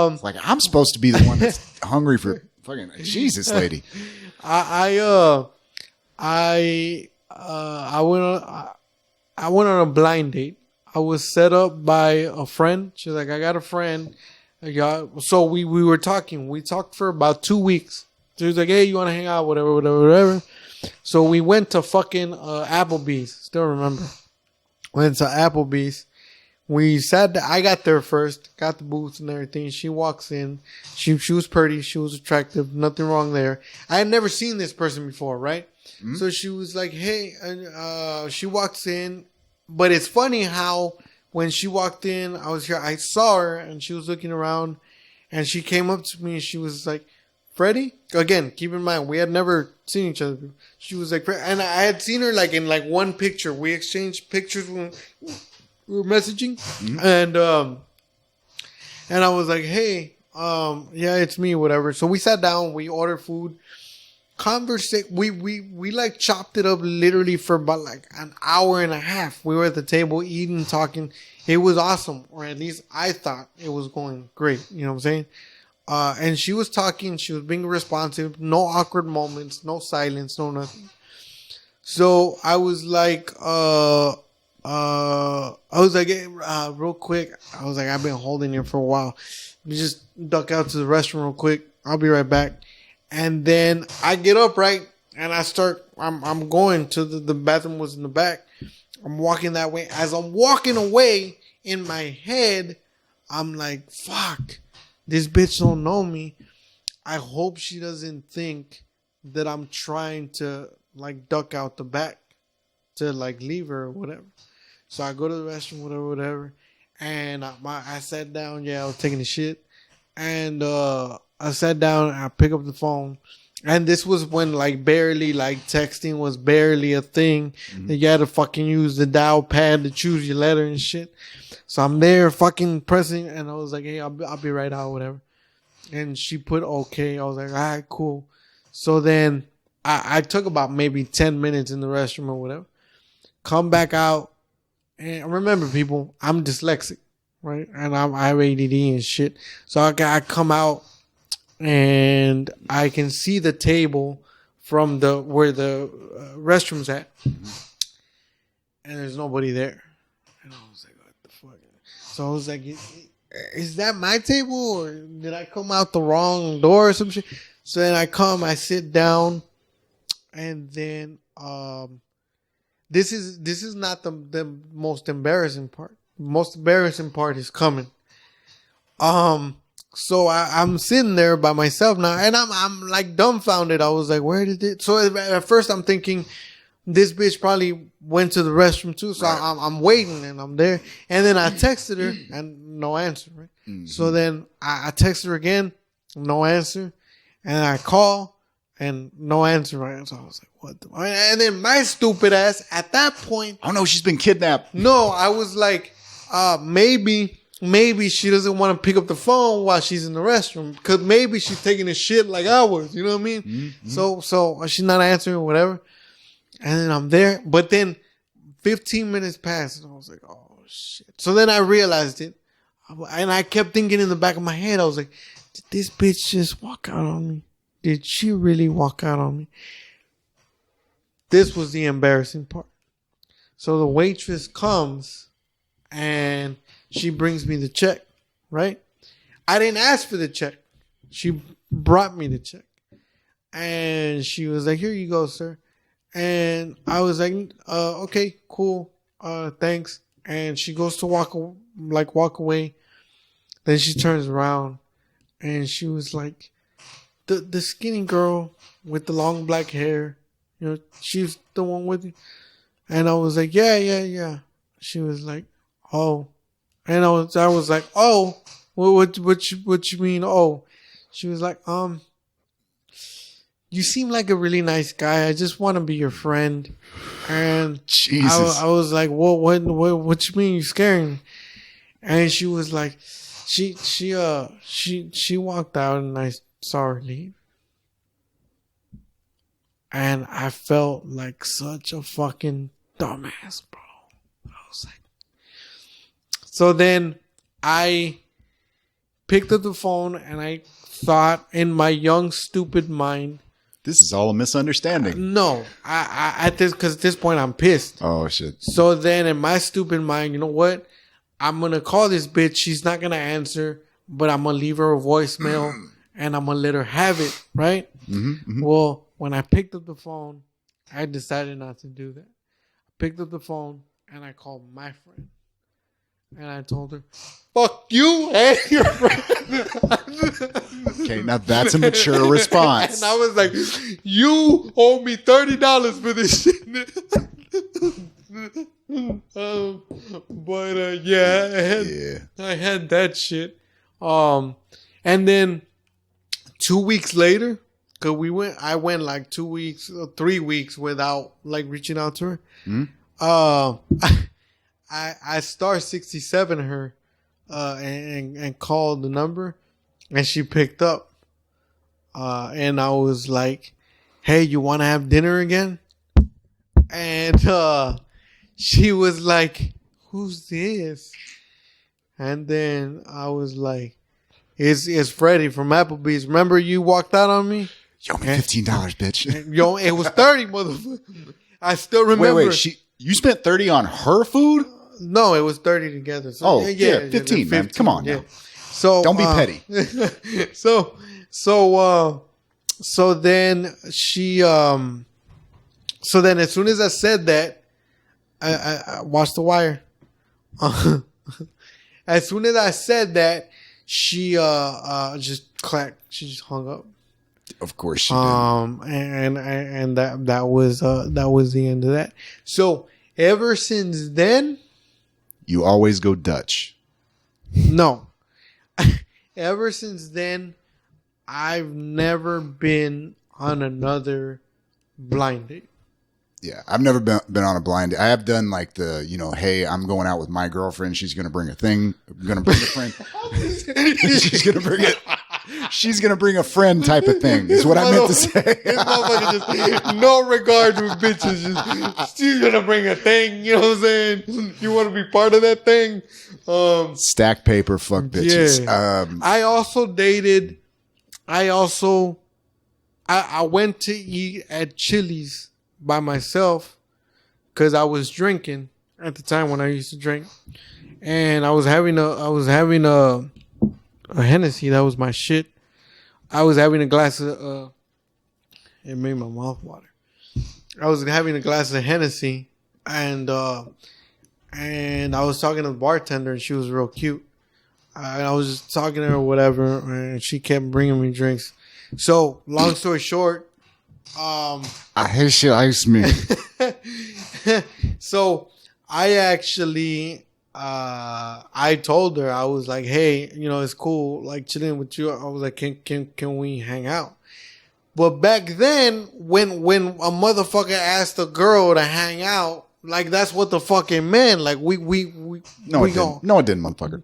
[SPEAKER 1] was like, I'm supposed to be the one that's hungry for fucking Jesus, lady.
[SPEAKER 2] I went on a blind date. I was set up by a friend. She's like, I got a friend. So we were talking. We talked for about 2 weeks. She was like, hey, you want to hang out? Whatever. So we went to fucking Applebee's. Still remember. Went to Applebee's. We sat there. I got there first. Got the booths and everything. She walks in. She was pretty. She was attractive. Nothing wrong there. I had never seen this person before, right? Mm-hmm. So she was like, hey. She walks in. But it's funny how when she walked in, I saw her and she was looking around. And she came up to me and she was like, Freddy? Again, keep in mind, we had never seen each other. She was like, and I had seen her like in like one picture. We exchanged pictures when we were messaging. Mm-hmm. And I was like, hey, yeah, it's me, whatever. So we sat down, we ordered food. we like chopped it up literally for about like an hour and a half. We were at the table eating, talking. It was awesome, or at least I thought it was going great. You know what I'm saying? And she was talking. She was being responsive. No awkward moments. No silence. No nothing. So I was like, hey, real quick. I was like, I've been holding it for a while. Let me just duck out to the restroom real quick. I'll be right back. And then I get up, right? And I start, I'm going to the bathroom was in the back. I'm walking that way. As I'm walking away in my head, I'm like, fuck, this bitch don't know me. I hope she doesn't think that I'm trying to like duck out the back to like leave her or whatever. So I go to the restroom, whatever. And I sat down. Yeah, I was taking a shit. And, I sat down and I pick up the phone, and this was when like barely like texting was barely a thing. Mm-hmm. You had to fucking use the dial pad to choose your letter and shit. So I'm there fucking pressing, and I was like, hey, I'll be right out, whatever. And she put okay. I was like, all right, cool. So then I took about maybe 10 minutes in the restroom or whatever. Come back out, and remember, people, I'm dyslexic, right? And I have ADD and shit. So I come out. And I can see the table from where the restroom's at, and there's nobody there. And I was like, "What the fuck?" So I was like, "Is that my table, or did I come out the wrong door or some shit?" So then I sit down, and then this is not the most embarrassing part. The most embarrassing part is coming. So I'm sitting there by myself now, and I'm like dumbfounded. I was like, where did it? So at first I'm thinking this bitch probably went to the restroom too. So right. I'm waiting, and I'm there. And then I texted her, and no answer. Right. Mm-hmm. So then I texted her again, no answer. And I call, and no answer. Right. So I was like, what the? And then my stupid ass at that point.
[SPEAKER 1] Oh no, she's been kidnapped.
[SPEAKER 2] No, I was like, Maybe she doesn't want to pick up the phone while she's in the restroom, because maybe she's taking a shit like I was. You know what I mean? Mm-hmm. So she's not answering, whatever. And then I'm there. But then 15 minutes passed, and I was like, oh, shit. So then I realized it. And I kept thinking in the back of my head, I was like, did this bitch just walk out on me? Did she really walk out on me? This was the embarrassing part. So the waitress comes, and she brings me the check, right? I didn't ask for the check. She brought me the check. And she was like, here you go, sir. And I was like, okay, cool. Thanks. And she goes to walk away. Then she turns around, and she was like, the skinny girl with the long black hair, you know, she's the one with you. And I was like, yeah. She was like, oh. And I was like, oh, what you mean? Oh, she was like, you seem like a really nice guy. I just want to be your friend. And Jesus. I was like, what you mean? You scaring me? And she was like, she walked out, and I saw her leave. And I felt like such a fucking dumbass, bro. I was like. So then I picked up the phone, and I thought in my young, stupid mind,
[SPEAKER 1] this is all a misunderstanding.
[SPEAKER 2] No, at this point I'm pissed.
[SPEAKER 1] Oh shit.
[SPEAKER 2] So then in my stupid mind, you know what? I'm going to call this bitch. She's not going to answer, but I'm going to leave her a voicemail and I'm going to let her have it. Right. Mm-hmm, mm-hmm. Well, when I picked up the phone, I decided not to do that. I picked up the phone and I called my friend. And I told her, fuck you and your friend.
[SPEAKER 1] Okay, now that's a mature response.
[SPEAKER 2] And I was like, you owe me $30 for this shit. I had that shit. And then 2 weeks later, cause I went like 2 weeks or 3 weeks without like reaching out to her. Mm-hmm. I star 67 her, and called the number, and she picked up. And I was like, hey, you want to have dinner again? And she was like, who's this? And then I was like, it's Freddy from Applebee's. Remember you walked out on me?
[SPEAKER 1] You owe me $15, bitch.
[SPEAKER 2] Yo, it was 30, motherfucker. I still remember.
[SPEAKER 1] Wait. You spent 30 on her food?
[SPEAKER 2] No, it was 30 together. So,
[SPEAKER 1] yeah, 15, man. Come on now.
[SPEAKER 2] So
[SPEAKER 1] don't be petty.
[SPEAKER 2] So then she so then as soon as I said that, I watched The Wire. As soon as I said that, she just clacked. She just hung up.
[SPEAKER 1] Of course she did.
[SPEAKER 2] And that was the end of that. So ever since then,
[SPEAKER 1] you always go Dutch.
[SPEAKER 2] No. Ever since then, I've never been on another blind date.
[SPEAKER 1] Yeah, I've never been on a blind date. I have done like the, hey, I'm going out with my girlfriend. She's going to bring a thing. I'm going to bring a friend. She's going to bring it. She's going to bring a friend type of thing is what I meant to say.
[SPEAKER 2] This motherfucker just no regard with bitches. She's going to bring a thing. You know what I'm saying? You want to be part of that thing?
[SPEAKER 1] Stack paper, fuck bitches.
[SPEAKER 2] Yeah. I also dated. I went to eat at Chili's by myself because I was drinking at the time when I used to drink, and I was having a Hennessy. That was my shit. I was having a glass of it made my mouth water. I was having a glass of Hennessy, and I was talking to the bartender, and she was real cute. I was just talking to her or whatever, and she kept bringing me drinks. So, long story short,
[SPEAKER 1] I hate shit ice me.
[SPEAKER 2] So, I actually, I told her, I was like, hey, it's cool, like chilling with you. I was like, can we hang out? But back then, when a motherfucker asked a girl to hang out, like that's what the fuck it meant. Like
[SPEAKER 1] No, it didn't, motherfucker.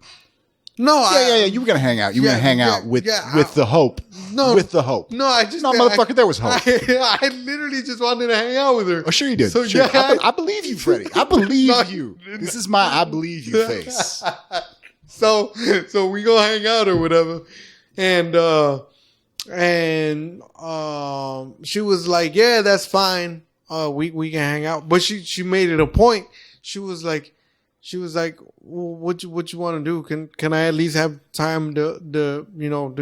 [SPEAKER 2] No,
[SPEAKER 1] yeah. You were gonna hang out. You were gonna hang out with the hope.
[SPEAKER 2] No,
[SPEAKER 1] with the hope.
[SPEAKER 2] No,
[SPEAKER 1] motherfucker. There was hope.
[SPEAKER 2] I literally just wanted to hang out with her.
[SPEAKER 1] Oh, sure you did. So sure. I believe you, Freddy. I believe you. This is my I believe you face.
[SPEAKER 2] So we go hang out or whatever, and she was like, yeah, that's fine. We can hang out, but she made it a point. She was like, well, what you want to do? Can I at least have time to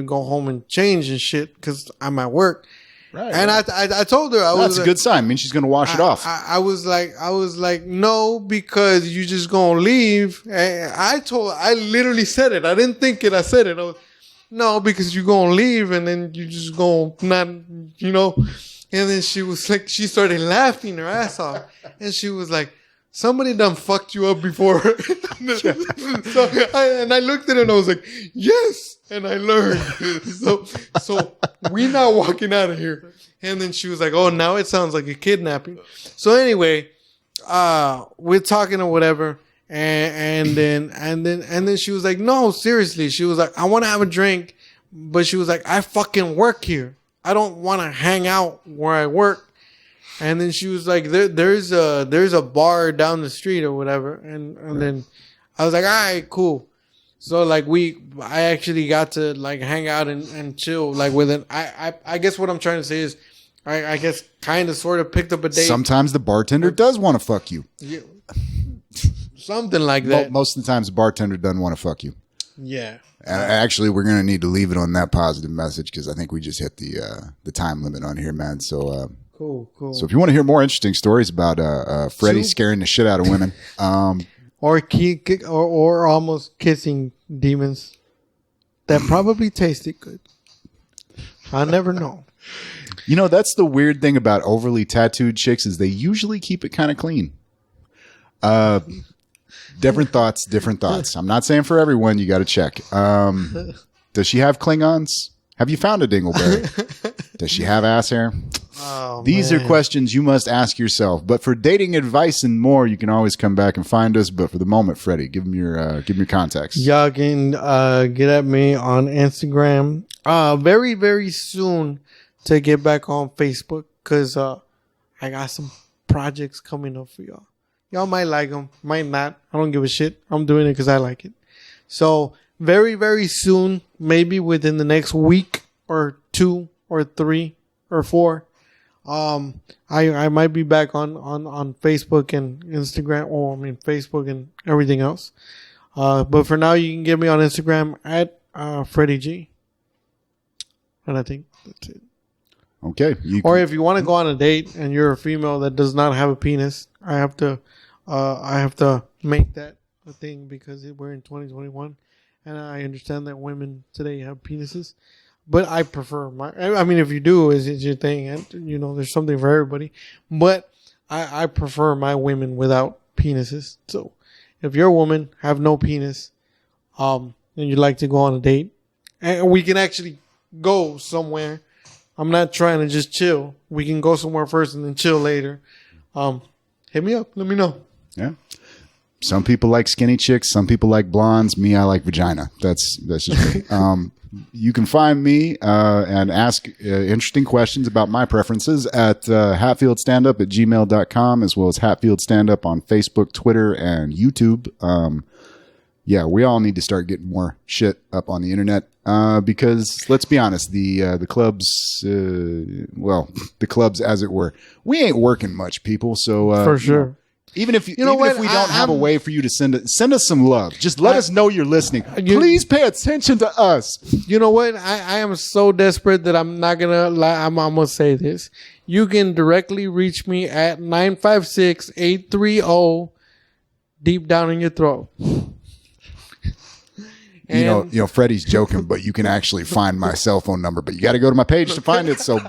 [SPEAKER 2] go home and change and shit because I'm at work. Right. And right. I told her
[SPEAKER 1] that's a good sign. I mean, she's gonna wash it off.
[SPEAKER 2] I was like, no, because you just gonna leave. And I literally said it. I didn't think it. I said it. No, because you're gonna leave and then you just gonna not, And then she was like, she started laughing her ass off, and she was like, somebody done fucked you up before. I looked at her and I was like, yes. And I learned. So we now walking out of here. And then she was like, oh, now it sounds like a kidnapping. So anyway, we're talking or whatever. And then she was like, no, seriously. She was like, I want to have a drink. But she was like, I fucking work here. I don't want to hang out where I work. And then she was like, there's a bar down the street or whatever. And then I was like, all right, cool. So like I actually got to like hang out and chill like with it. I guess what I'm trying to say is I guess kind of sort of picked up a date.
[SPEAKER 1] Sometimes the bartender does want to fuck you.
[SPEAKER 2] Yeah. Something like that.
[SPEAKER 1] Most of the times the bartender doesn't want to fuck you.
[SPEAKER 2] Yeah.
[SPEAKER 1] Actually, we're going to need to leave it on that positive message because I think we just hit the time limit on here, man. So,
[SPEAKER 2] Cool.
[SPEAKER 1] So if you want to hear more interesting stories about Freddy scaring the shit out of women,
[SPEAKER 2] or almost kissing demons that probably tasted good, I never know.
[SPEAKER 1] That's the weird thing about overly tattooed chicks is they usually keep it kind of clean. Different thoughts. I'm not saying for everyone. You got to check. Does she have Klingons? Have you found a dingleberry? Does she have ass hair?
[SPEAKER 2] Oh,
[SPEAKER 1] These are questions you must ask yourself. But for dating advice and more, you can always come back and find us. But for the moment, Freddy, give them your contacts.
[SPEAKER 2] Y'all can get at me on Instagram. Very, very soon to get back on Facebook. because I got some projects coming up for y'all. Y'all might like them, might not. I don't give a shit. I'm doing it because I like it. So very, very soon, maybe within the next week or 2 or 3 or 4, I might be back on Facebook and Instagram, Facebook and everything else. But for now, you can get me on Instagram at Freddy G. And I think that's it.
[SPEAKER 1] Okay.
[SPEAKER 2] Or if you want to go on a date and you're a female that does not have a penis, I have to make that a thing because we're in 2021, and I understand that women today have penises. But I prefer if you do, it's your thing, and there's something for everybody. But I prefer my women without penises. So if you're a woman, have no penis, and you'd like to go on a date, and we can actually go somewhere. I'm not trying to just chill. We can go somewhere first and then chill later. Hit me up. Let me know.
[SPEAKER 1] Yeah. Some people like skinny chicks. Some people like blondes. Me, I like vagina. That's just me. You can find me and ask interesting questions about my preferences at hatfieldstandup@gmail.com, as well as Hatfield Standup on Facebook, Twitter, and YouTube. Yeah, we all need to start getting more shit up on the internet because let's be honest, the clubs, the clubs, as it were, we ain't working much, people. So
[SPEAKER 2] for sure.
[SPEAKER 1] Even if we don't have a way for you to send us some love, just let us know you're listening. Please pay attention to us.
[SPEAKER 2] You know what? I am so desperate that I'm not gonna lie. I'm gonna say this. You can directly reach me at 956-830 deep down in your throat.
[SPEAKER 1] You know, Freddy's joking, but you can actually find my cell phone number. But you got to go to my page to find it. So,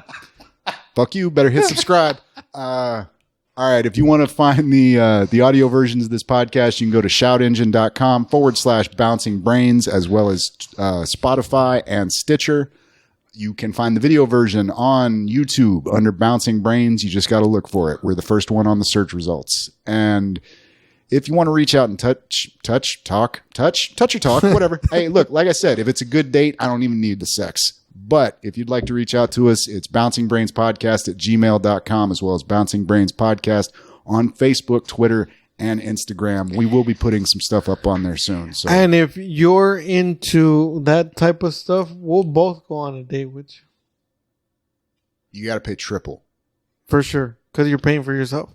[SPEAKER 1] fuck you. Better hit subscribe. All right. If you want to find the audio versions of this podcast, you can go to shoutengine.com/bouncing brains, as well as Spotify and Stitcher. You can find the video version on YouTube under Bouncing Brains. You just got to look for it. We're the first one on the search results. And if you want to reach out and touch or talk, whatever. Hey, look, like I said, if it's a good date, I don't even need the sex. But if you'd like to reach out to us, it's bouncingbrainspodcast@gmail.com, as well as Bouncing Brains Podcast on Facebook, Twitter, and Instagram. We will be putting some stuff up on there soon. So.
[SPEAKER 2] And if you're into that type of stuff, we'll both go on a date with you.
[SPEAKER 1] You got to pay triple.
[SPEAKER 2] For sure, because you're paying for yourself.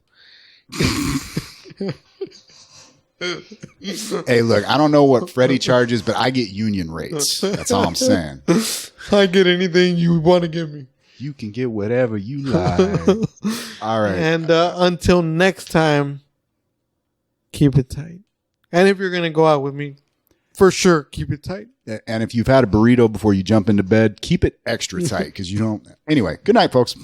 [SPEAKER 1] Hey, look, I don't know what Freddy charges, but I get union rates. That's all I'm saying.
[SPEAKER 2] I get anything you want to give me.
[SPEAKER 1] You can get whatever you like. All right.
[SPEAKER 2] And until next time, keep it tight. And if you're going to go out with me, for sure, keep it tight.
[SPEAKER 1] And if you've had a burrito before you jump into bed, keep it extra tight because you don't. Anyway, good night, folks.